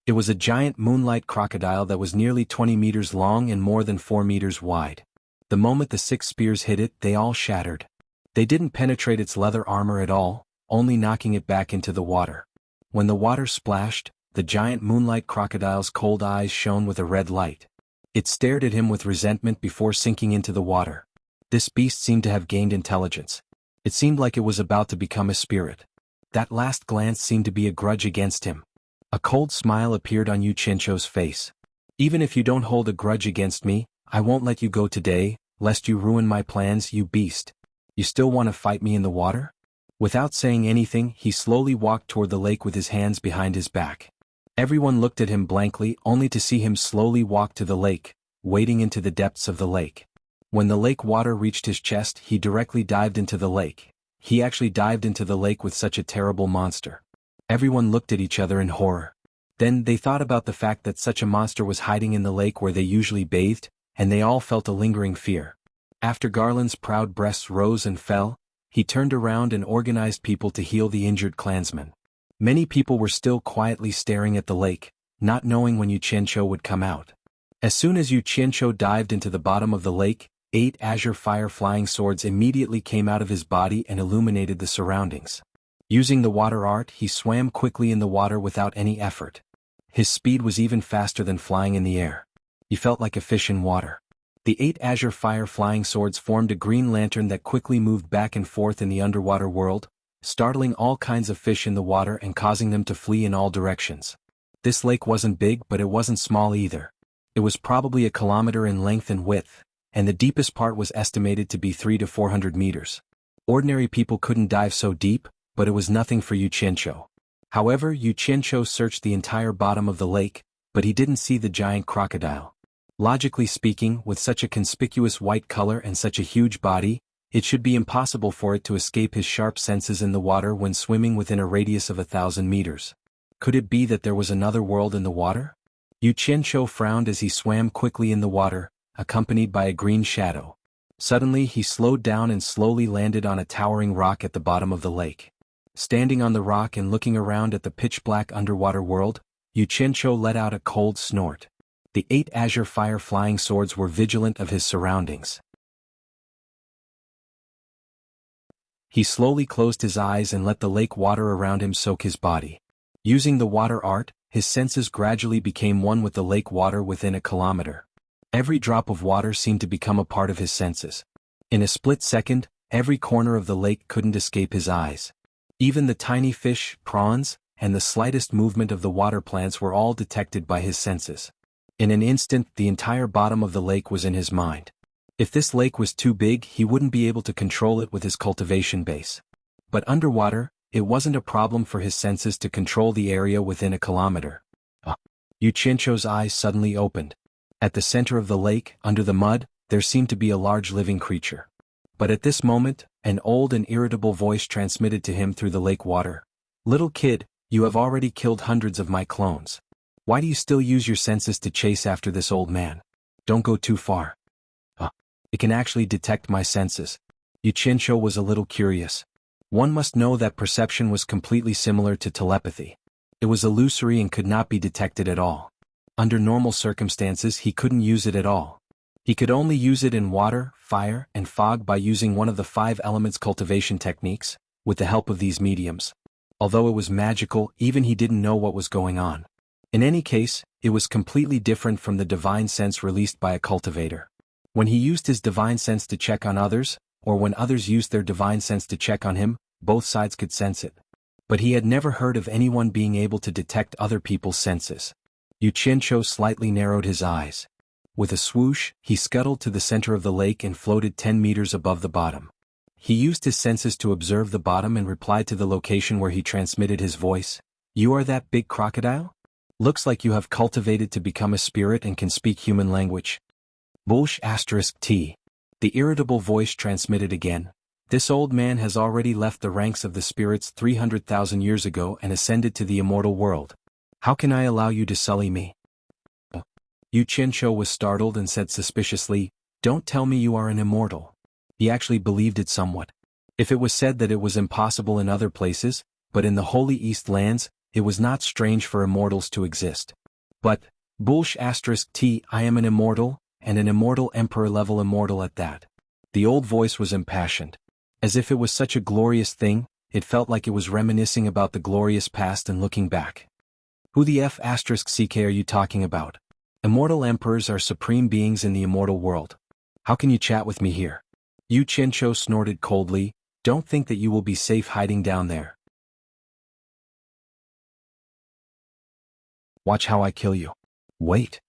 It was a giant moonlight crocodile that was nearly 20 meters long and more than 4 meters wide. The moment the 6 spears hit it, they all shattered. They didn't penetrate its leather armor at all, only knocking it back into the water. When the water splashed, the giant moonlight crocodile's cold eyes shone with a red light. It stared at him with resentment before sinking into the water. This beast seemed to have gained intelligence. It seemed like it was about to become a spirit. That last glance seemed to be a grudge against him. A cold smile appeared on Yu Qianqiu's face. "Even if you don't hold a grudge against me, I won't let you go today, lest you ruin my plans, you beast. You still want to fight me in the water?" Without saying anything, he slowly walked toward the lake with his hands behind his back. Everyone looked at him blankly, only to see him slowly walk to the lake, wading into the depths of the lake. When the lake water reached his chest, he directly dived into the lake. He actually dived into the lake with such a terrible monster. Everyone looked at each other in horror. Then they thought about the fact that such a monster was hiding in the lake where they usually bathed, and they all felt a lingering fear. After Garland's proud breasts rose and fell, he turned around and organized people to heal the injured clansmen. Many people were still quietly staring at the lake, not knowing when Yu Qianqiu would come out. As soon as Yu Qianqiu dived into the bottom of the lake, 8 azure fire flying swords immediately came out of his body and illuminated the surroundings. Using the water art, he swam quickly in the water without any effort. His speed was even faster than flying in the air. He felt like a fish in water. The 8 azure fire flying swords formed a green lantern that quickly moved back and forth in the underwater world, startling all kinds of fish in the water and causing them to flee in all directions. This lake wasn't big, but it wasn't small either. It was probably a kilometer in length and width, and the deepest part was estimated to be 300 to 400 meters. Ordinary people couldn't dive so deep, but it was nothing for Yu Qianqiu. However, Yu Qianqiu searched the entire bottom of the lake, but he didn't see the giant crocodile. Logically speaking, with such a conspicuous white color and such a huge body, it should be impossible for it to escape his sharp senses in the water when swimming within a radius of 1,000 meters. Could it be that there was another world in the water? Yu Qianqiu frowned as he swam quickly in the water, accompanied by a green shadow. Suddenly he slowed down and slowly landed on a towering rock at the bottom of the lake. Standing on the rock and looking around at the pitch-black underwater world, Yu Qianqiu let out a cold snort. The 8 azure fire flying swords were vigilant of his surroundings. He slowly closed his eyes and let the lake water around him soak his body. Using the water art, his senses gradually became one with the lake water within a kilometer. Every drop of water seemed to become a part of his senses. In a split second, every corner of the lake couldn't escape his eyes. Even the tiny fish, prawns, and the slightest movement of the water plants were all detected by his senses. In an instant, the entire bottom of the lake was in his mind. If this lake was too big, he wouldn't be able to control it with his cultivation base. But underwater, it wasn't a problem for his senses to control the area within a kilometer. Yu Qianzhou's eyes suddenly opened. At the center of the lake, under the mud, there seemed to be a large living creature. But at this moment, an old and irritable voice transmitted to him through the lake water. "Little kid, you have already killed hundreds of my clones. Why do you still use your senses to chase after this old man? Don't go too far." It can actually detect my senses. Yu Qianzhou was a little curious. One must know that perception was completely similar to telepathy. It was illusory and could not be detected at all. Under normal circumstances he couldn't use it at all. He could only use it in water, fire, and fog by using one of the 5 elements cultivation techniques, with the help of these mediums. Although it was magical, even he didn't know what was going on. In any case, it was completely different from the divine sense released by a cultivator. When he used his divine sense to check on others, or when others used their divine sense to check on him, both sides could sense it. But he had never heard of anyone being able to detect other people's senses. Yu Qianzhou slightly narrowed his eyes. With a swoosh, he scuttled to the center of the lake and floated 10 meters above the bottom. He used his senses to observe the bottom and replied to the location where he transmitted his voice. "You are that big crocodile? Looks like you have cultivated to become a spirit and can speak human language." Bullsh *T. The irritable voice transmitted again. "This old man has already left the ranks of the spirits 300,000 years ago and ascended to the immortal world. How can I allow you to sully me?" Yu Qianzhou was startled and said suspiciously, "Don't tell me you are an immortal." He actually believed it somewhat. If it was said that it was impossible in other places, but in the Holy East lands, it was not strange for immortals to exist. But, Bullsh *T. I am an immortal, and an immortal emperor-level immortal at that. The old voice was impassioned. As if it was such a glorious thing, it felt like it was reminiscing about the glorious past and looking back. "Who the *CK are you talking about? Immortal emperors are supreme beings in the immortal world. How can you chat with me here?" Yu Qianzhou snorted coldly, "Don't think that you will be safe hiding down there. Watch how I kill you." "Wait."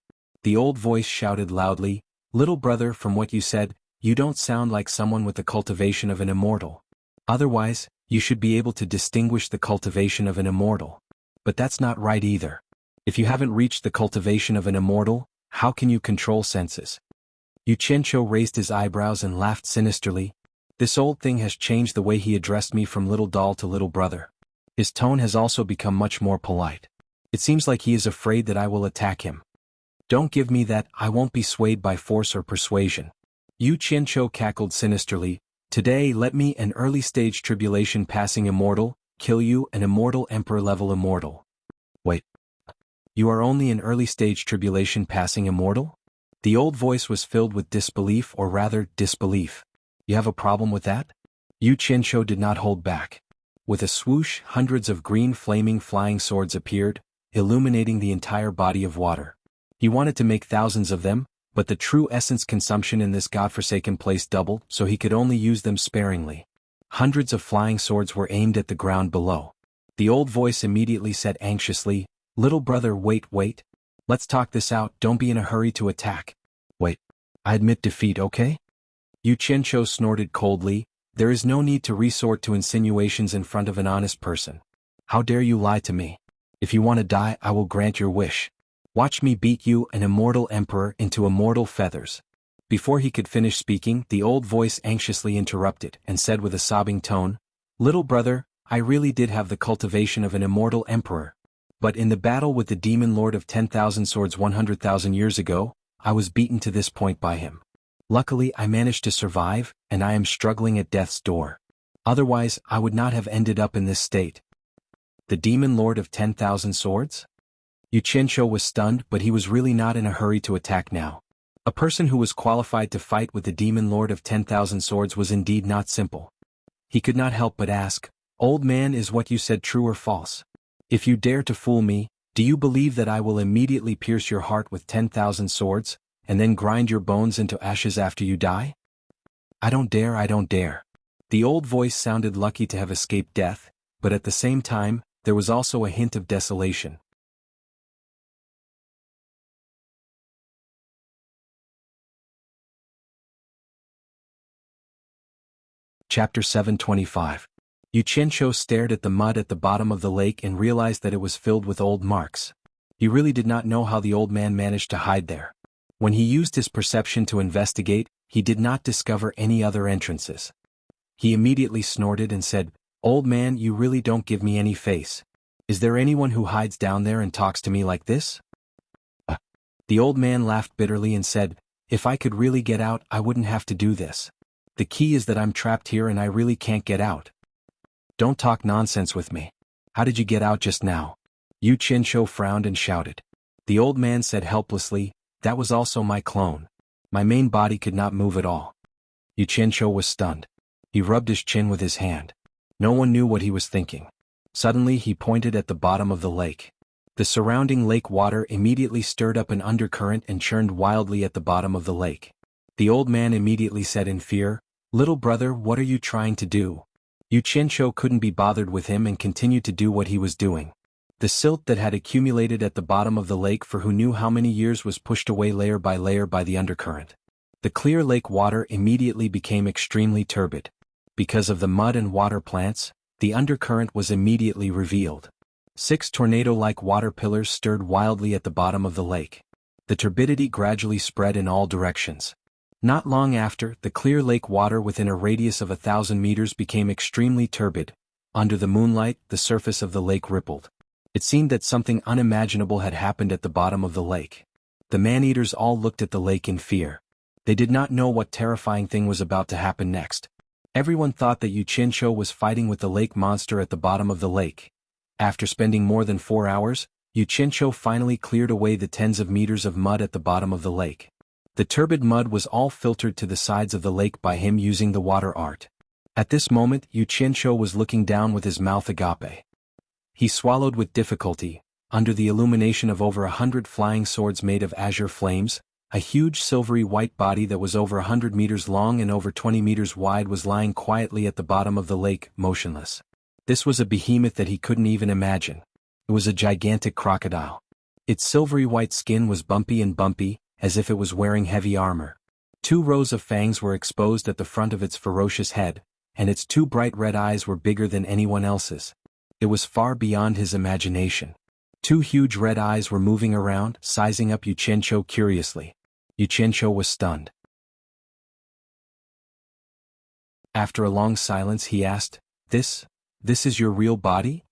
The old voice shouted loudly, "Little brother, from what you said, you don't sound like someone with the cultivation of an immortal. Otherwise, you should be able to distinguish the cultivation of an immortal. But that's not right either. If you haven't reached the cultivation of an immortal, how can you control senses?" Yu Qianzhou raised his eyebrows and laughed sinisterly. This old thing has changed the way he addressed me from little doll to little brother. His tone has also become much more polite. It seems like he is afraid that I will attack him. "Don't give me that, I won't be swayed by force or persuasion." Yu Qianzhou cackled sinisterly. "Today let me, an early-stage tribulation passing immortal, kill you, an immortal emperor-level immortal." "Wait. You are only an early-stage tribulation passing immortal?" The old voice was filled with disbelief, or rather, disbelief. "You have a problem with that?" Yu Qianzhou did not hold back. With a swoosh, hundreds of green flaming flying swords appeared, illuminating the entire body of water. He wanted to make thousands of them, but the true essence consumption in this godforsaken place doubled, so he could only use them sparingly. Hundreds of flying swords were aimed at the ground below. The old voice immediately said anxiously, "Little brother, wait. Let's talk this out, don't be in a hurry to attack." "Wait. I admit defeat, okay?" Yu Qianzhou snorted coldly, "There is no need to resort to insinuations in front of an honest person. How dare you lie to me? If you want to die, I will grant your wish. Watch me beat you, an immortal emperor, into immortal feathers." Before he could finish speaking, the old voice anxiously interrupted and said with a sobbing tone, "Little brother, I really did have the cultivation of an immortal emperor. But in the battle with the demon lord of 10,000 swords 100,000 years ago, I was beaten to this point by him. Luckily I managed to survive, and I am struggling at death's door. Otherwise I would not have ended up in this state." "The demon lord of 10,000 swords?" Yu Qianzhou was stunned, but he was really not in a hurry to attack now. A person who was qualified to fight with the demon lord of 10,000 swords was indeed not simple. He could not help but ask, "Old man, is what you said true or false? If you dare to fool me, do you believe that I will immediately pierce your heart with 10,000 swords, and then grind your bones into ashes after you die?" I don't dare." The old voice sounded lucky to have escaped death, but at the same time, there was also a hint of desolation. Chapter 725. Yu Qianqiu stared at the mud at the bottom of the lake and realized that it was filled with old marks. He really did not know how the old man managed to hide there. When he used his perception to investigate, he did not discover any other entrances. He immediately snorted and said, "Old man, you really don't give me any face. Is there anyone who hides down there and talks to me like this?" The old man laughed bitterly and said, "If I could really get out, I wouldn't have to do this. The key is that I'm trapped here and I really can't get out." "Don't talk nonsense with me. How did you get out just now?" Yu Qianqiu frowned and shouted. The old man said helplessly, "That was also my clone. My main body could not move at all." Yu Qianqiu was stunned. He rubbed his chin with his hand. No one knew what he was thinking. Suddenly he pointed at the bottom of the lake. The surrounding lake water immediately stirred up an undercurrent and churned wildly at the bottom of the lake. The old man immediately said in fear, "Little brother, what are you trying to do?" Yu Qianqiu couldn't be bothered with him and continued to do what he was doing. The silt that had accumulated at the bottom of the lake for who knew how many years was pushed away layer by the undercurrent. The clear lake water immediately became extremely turbid. Because of the mud and water plants, the undercurrent was immediately revealed. 6 tornado-like water pillars stirred wildly at the bottom of the lake. The turbidity gradually spread in all directions. Not long after, the clear lake water within a radius of 1,000 meters became extremely turbid. Under the moonlight, the surface of the lake rippled. It seemed that something unimaginable had happened at the bottom of the lake. The man-eaters all looked at the lake in fear. They did not know what terrifying thing was about to happen next. Everyone thought that Yu Qianqiu was fighting with the lake monster at the bottom of the lake. After spending more than 4 hours, Yu Qianqiu finally cleared away the tens of meters of mud at the bottom of the lake. The turbid mud was all filtered to the sides of the lake by him using the water art. At this moment, Yu Qianqiu was looking down with his mouth agape. He swallowed with difficulty. Under the illumination of over 100 flying swords made of azure flames, a huge silvery white body that was over 100 meters long and over 20 meters wide was lying quietly at the bottom of the lake, motionless. This was a behemoth that he couldn't even imagine. It was a gigantic crocodile. Its silvery white skin was bumpy, as if it was wearing heavy armor. 2 rows of fangs were exposed at the front of its ferocious head, and its 2 bright red eyes were bigger than anyone else's. It was far beyond his imagination. 2 huge red eyes were moving around, sizing up Yu Qianqiu curiously. Yu Qianqiu was stunned. After a long silence he asked, This is your real body?"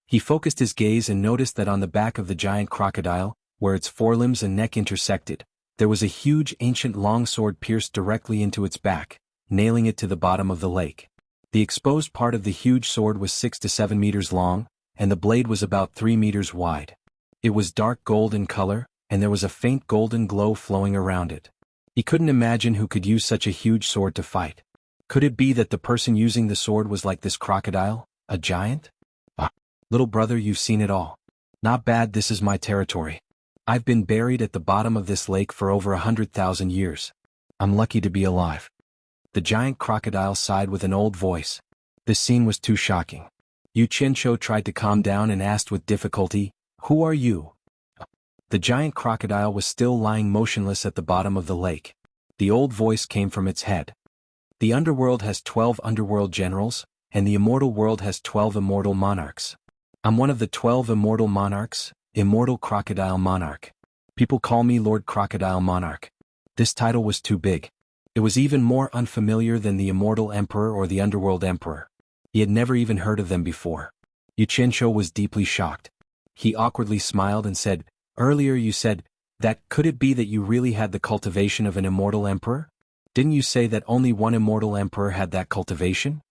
He focused his gaze and noticed that on the back of the giant crocodile, where its forelimbs and neck intersected, there was a huge ancient long sword pierced directly into its back, nailing it to the bottom of the lake. The exposed part of the huge sword was 6 to 7 meters long, and the blade was about 3 meters wide. It was dark gold in color, and there was a faint golden glow flowing around it. He couldn't imagine who could use such a huge sword to fight. Could it be that the person using the sword was like this crocodile, a giant? Little brother, you've seen it all. Not bad, this is my territory. I've been buried at the bottom of this lake for over 100,000 years. I'm lucky to be alive. The giant crocodile sighed with an old voice. This scene was too shocking. Yu Qianqiu tried to calm down and asked with difficulty, "Who are you?" The giant crocodile was still lying motionless at the bottom of the lake. The old voice came from its head. The underworld has 12 underworld generals, and the immortal world has 12 immortal monarchs. I'm one of the 12 immortal monarchs, Immortal Crocodile Monarch. People call me Lord Crocodile Monarch. This title was too big. It was even more unfamiliar than the Immortal Emperor or the Underworld Emperor. He had never even heard of them before. Yu Qianqiu was deeply shocked. He awkwardly smiled and said, "Earlier you said, that could it be that you really had the cultivation of an immortal emperor? Didn't you say that only one immortal emperor had that cultivation?"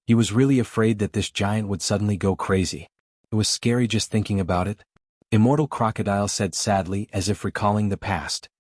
He was really afraid that this giant would suddenly go crazy. It was scary just thinking about it. Immortal Crocodile said sadly, as if recalling the past.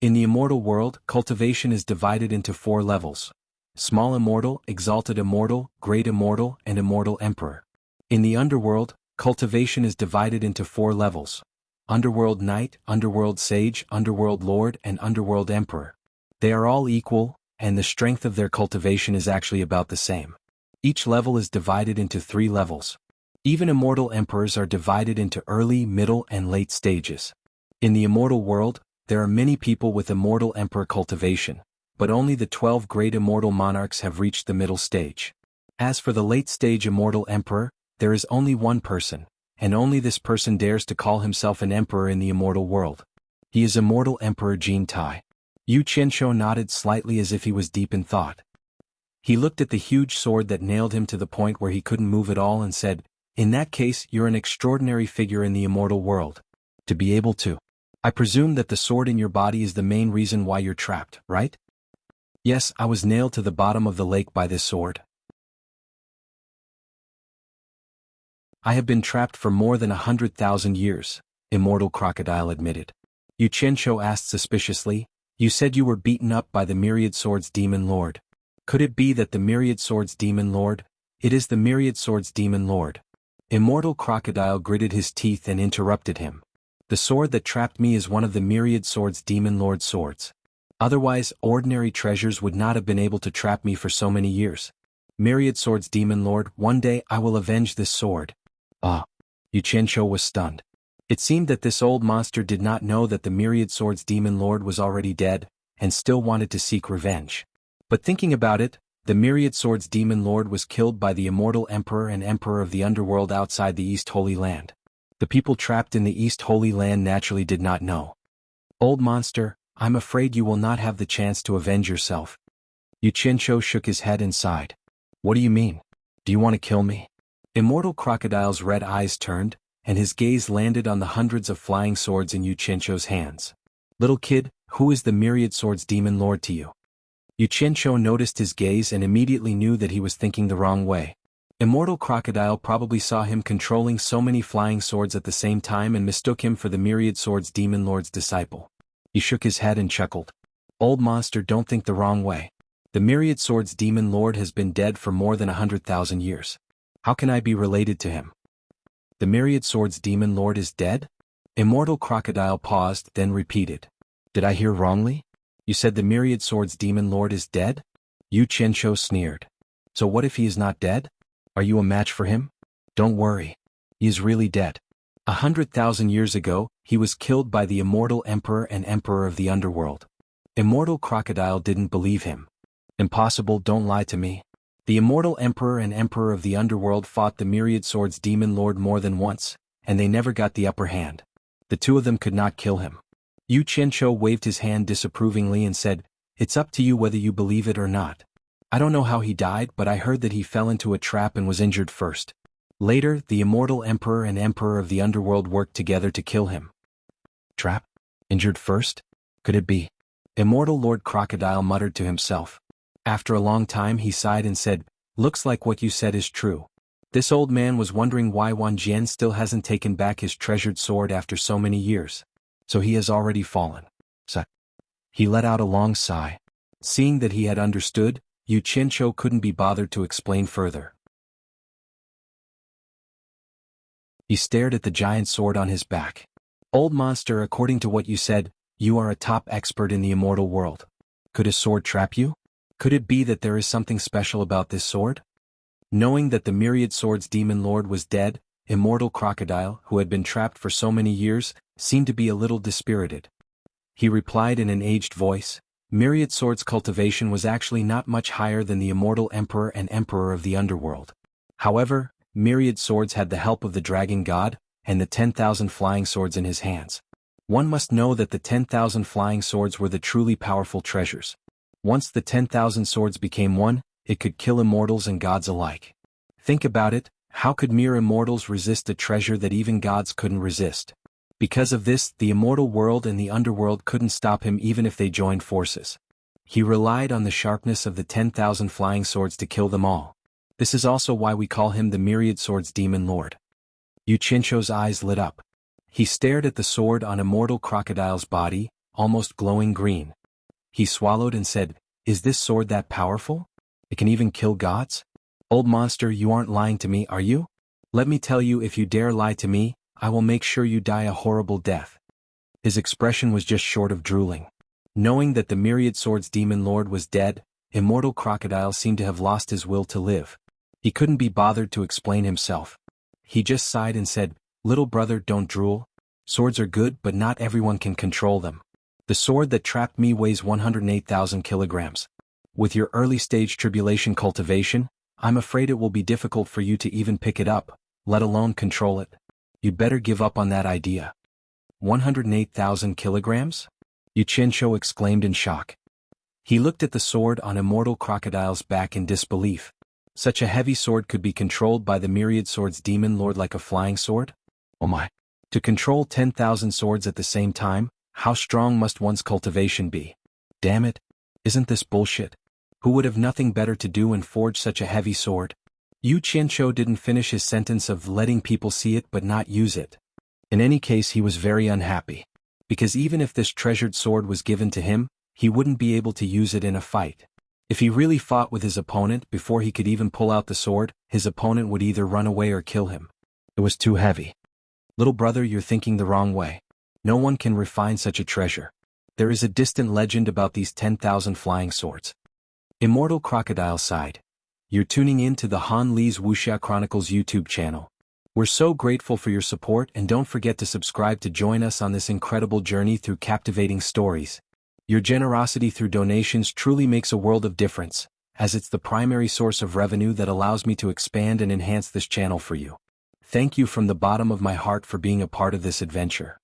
In the immortal world, cultivation is divided into 4 levels. Small Immortal, Exalted Immortal, Great Immortal, and Immortal Emperor. In the underworld, cultivation is divided into 4 levels. Underworld Knight, Underworld Sage, Underworld Lord, and Underworld Emperor. They are all equal, and the strength of their cultivation is actually about the same. Each level is divided into 3 levels. Even immortal emperors are divided into early, middle, and late stages. In the immortal world, there are many people with immortal emperor cultivation, but only the 12 great immortal monarchs have reached the middle stage. As for the late-stage immortal emperor, there is only one person, and only this person dares to call himself an emperor in the immortal world. He is Immortal Emperor Jin Tai. Yu Qianzhou nodded slightly as if he was deep in thought. He looked at the huge sword that nailed him to the point where he couldn't move at all and said, "In that case, you're an extraordinary figure in the immortal world. To be able to. I presume that the sword in your body is the main reason why you're trapped, right?" "Yes, I was nailed to the bottom of the lake by this sword. I have been trapped for more than 100,000 years, Immortal Crocodile admitted. Yu Qianzhou asked suspiciously, "You said you were beaten up by the Myriad Swords Demon Lord. Could it be that the Myriad Swords Demon Lord? It is the Myriad Swords Demon Lord." Immortal Crocodile gritted his teeth and interrupted him. "The sword that trapped me is one of the Myriad Swords Demon Lord swords. Otherwise, ordinary treasures would not have been able to trap me for so many years. Myriad Swords Demon Lord, one day I will avenge this sword." Ah! Yu Qianzhou was stunned. It seemed that this old monster did not know that the Myriad Swords Demon Lord was already dead, and still wanted to seek revenge. But thinking about it, the Myriad Swords Demon Lord was killed by the immortal Emperor and Emperor of the Underworld outside the East Holy Land. The people trapped in the East Holy Land naturally did not know. "Old monster, I'm afraid you will not have the chance to avenge yourself." Yu Qianzhou shook his head and sighed. "What do you mean? Do you want to kill me?" Immortal Crocodile's red eyes turned, and his gaze landed on the hundreds of flying swords in Yu Qianzhou's hands. "Little kid, who is the Myriad Swords Demon Lord to you?" Yu Qianzhou noticed his gaze and immediately knew that he was thinking the wrong way. Immortal Crocodile probably saw him controlling so many flying swords at the same time and mistook him for the Myriad Swords Demon Lord's disciple. He shook his head and chuckled. "Old monster, don't think the wrong way. The Myriad Swords Demon Lord has been dead for more than 100,000 years. How can I be related to him?" "The Myriad Swords Demon Lord is dead?" Immortal Crocodile paused, then repeated. "Did I hear wrongly? You said the Myriad Swords Demon Lord is dead?" Yu Qianzhou sneered. "So what if he is not dead? Are you a match for him?" "Don't worry. He is really dead. 100,000 years ago, he was killed by the immortal Emperor and Emperor of the Underworld." Immortal Crocodile didn't believe him. "Impossible, don't lie to me. The immortal Emperor and Emperor of the Underworld fought the Myriad Swords Demon Lord more than once, and they never got the upper hand. The two of them could not kill him." Yu Qianzhou waved his hand disapprovingly and said, "It's up to you whether you believe it or not. I don't know how he died, but I heard that he fell into a trap and was injured first. Later, the immortal Emperor and Emperor of the Underworld worked together to kill him." "Trap? Injured first? Could it be?" Immortal Lord Crocodile muttered to himself. After a long time he sighed and said, "Looks like what you said is true." This old man was wondering why Wan Jian still hasn't taken back his treasured sword after so many years. So he has already fallen. So he let out a long sigh. Seeing that he had understood, Yu Qianzhou couldn't be bothered to explain further. He stared at the giant sword on his back. "Old monster, according to what you said, you are a top expert in the immortal world. Could a sword trap you? Could it be that there is something special about this sword?" Knowing that the Myriad Swords Demon Lord was dead, Immortal Crocodile, who had been trapped for so many years, seemed to be a little dispirited. He replied in an aged voice, "Myriad Swords cultivation was actually not much higher than the immortal Emperor and Emperor of the Underworld. However, Myriad Swords had the help of the Dragon God, and the 10,000 flying swords in his hands. One must know that the 10,000 flying swords were the truly powerful treasures. Once the 10,000 swords became one, it could kill immortals and gods alike. Think about it, how could mere immortals resist a treasure that even gods couldn't resist? Because of this, the immortal world and the underworld couldn't stop him even if they joined forces. He relied on the sharpness of the 10,000 flying swords to kill them all. This is also why we call him the Myriad Swords Demon Lord." Yu Qianzhou's eyes lit up. He stared at the sword on Immortal Crocodile's body, almost glowing green. He swallowed and said, "Is this sword that powerful? It can even kill gods? Old monster, you aren't lying to me, are you? Let me tell you, if you dare lie to me, I will make sure you die a horrible death." His expression was just short of drooling. Knowing that the Myriad Swords Demon Lord was dead, Immortal Crocodile seemed to have lost his will to live. He couldn't be bothered to explain himself. He just sighed and said, "Little brother, don't drool. Swords are good, but not everyone can control them. The sword that trapped me weighs 108,000 kilograms. With your early-stage tribulation cultivation, I'm afraid it will be difficult for you to even pick it up, let alone control it. You'd better give up on that idea. 108,000 kilograms? Yu Qianzhou exclaimed in shock. He looked at the sword on Immortal Crocodile's back in disbelief. Such a heavy sword could be controlled by the myriad swords demon lord like a flying sword? Oh my. To control 10,000 swords at the same time, how strong must one's cultivation be? Damn it. Isn't this bullshit? Who would have nothing better to do and forge such a heavy sword? Yu Qianzhou didn't finish his sentence of letting people see it but not use it. In any case, he was very unhappy. Because even if this treasured sword was given to him, he wouldn't be able to use it in a fight. If he really fought with his opponent before he could even pull out the sword, his opponent would either run away or kill him. It was too heavy. Little brother, you're thinking the wrong way. No one can refine such a treasure. There is a distant legend about these 10,000 flying swords. Immortal Crocodile sighed. You're tuning in to the Han Li's Wuxia Chronicles YouTube channel. We're so grateful for your support, and don't forget to subscribe to join us on this incredible journey through captivating stories. Your generosity through donations truly makes a world of difference, as it's the primary source of revenue that allows me to expand and enhance this channel for you. Thank you from the bottom of my heart for being a part of this adventure.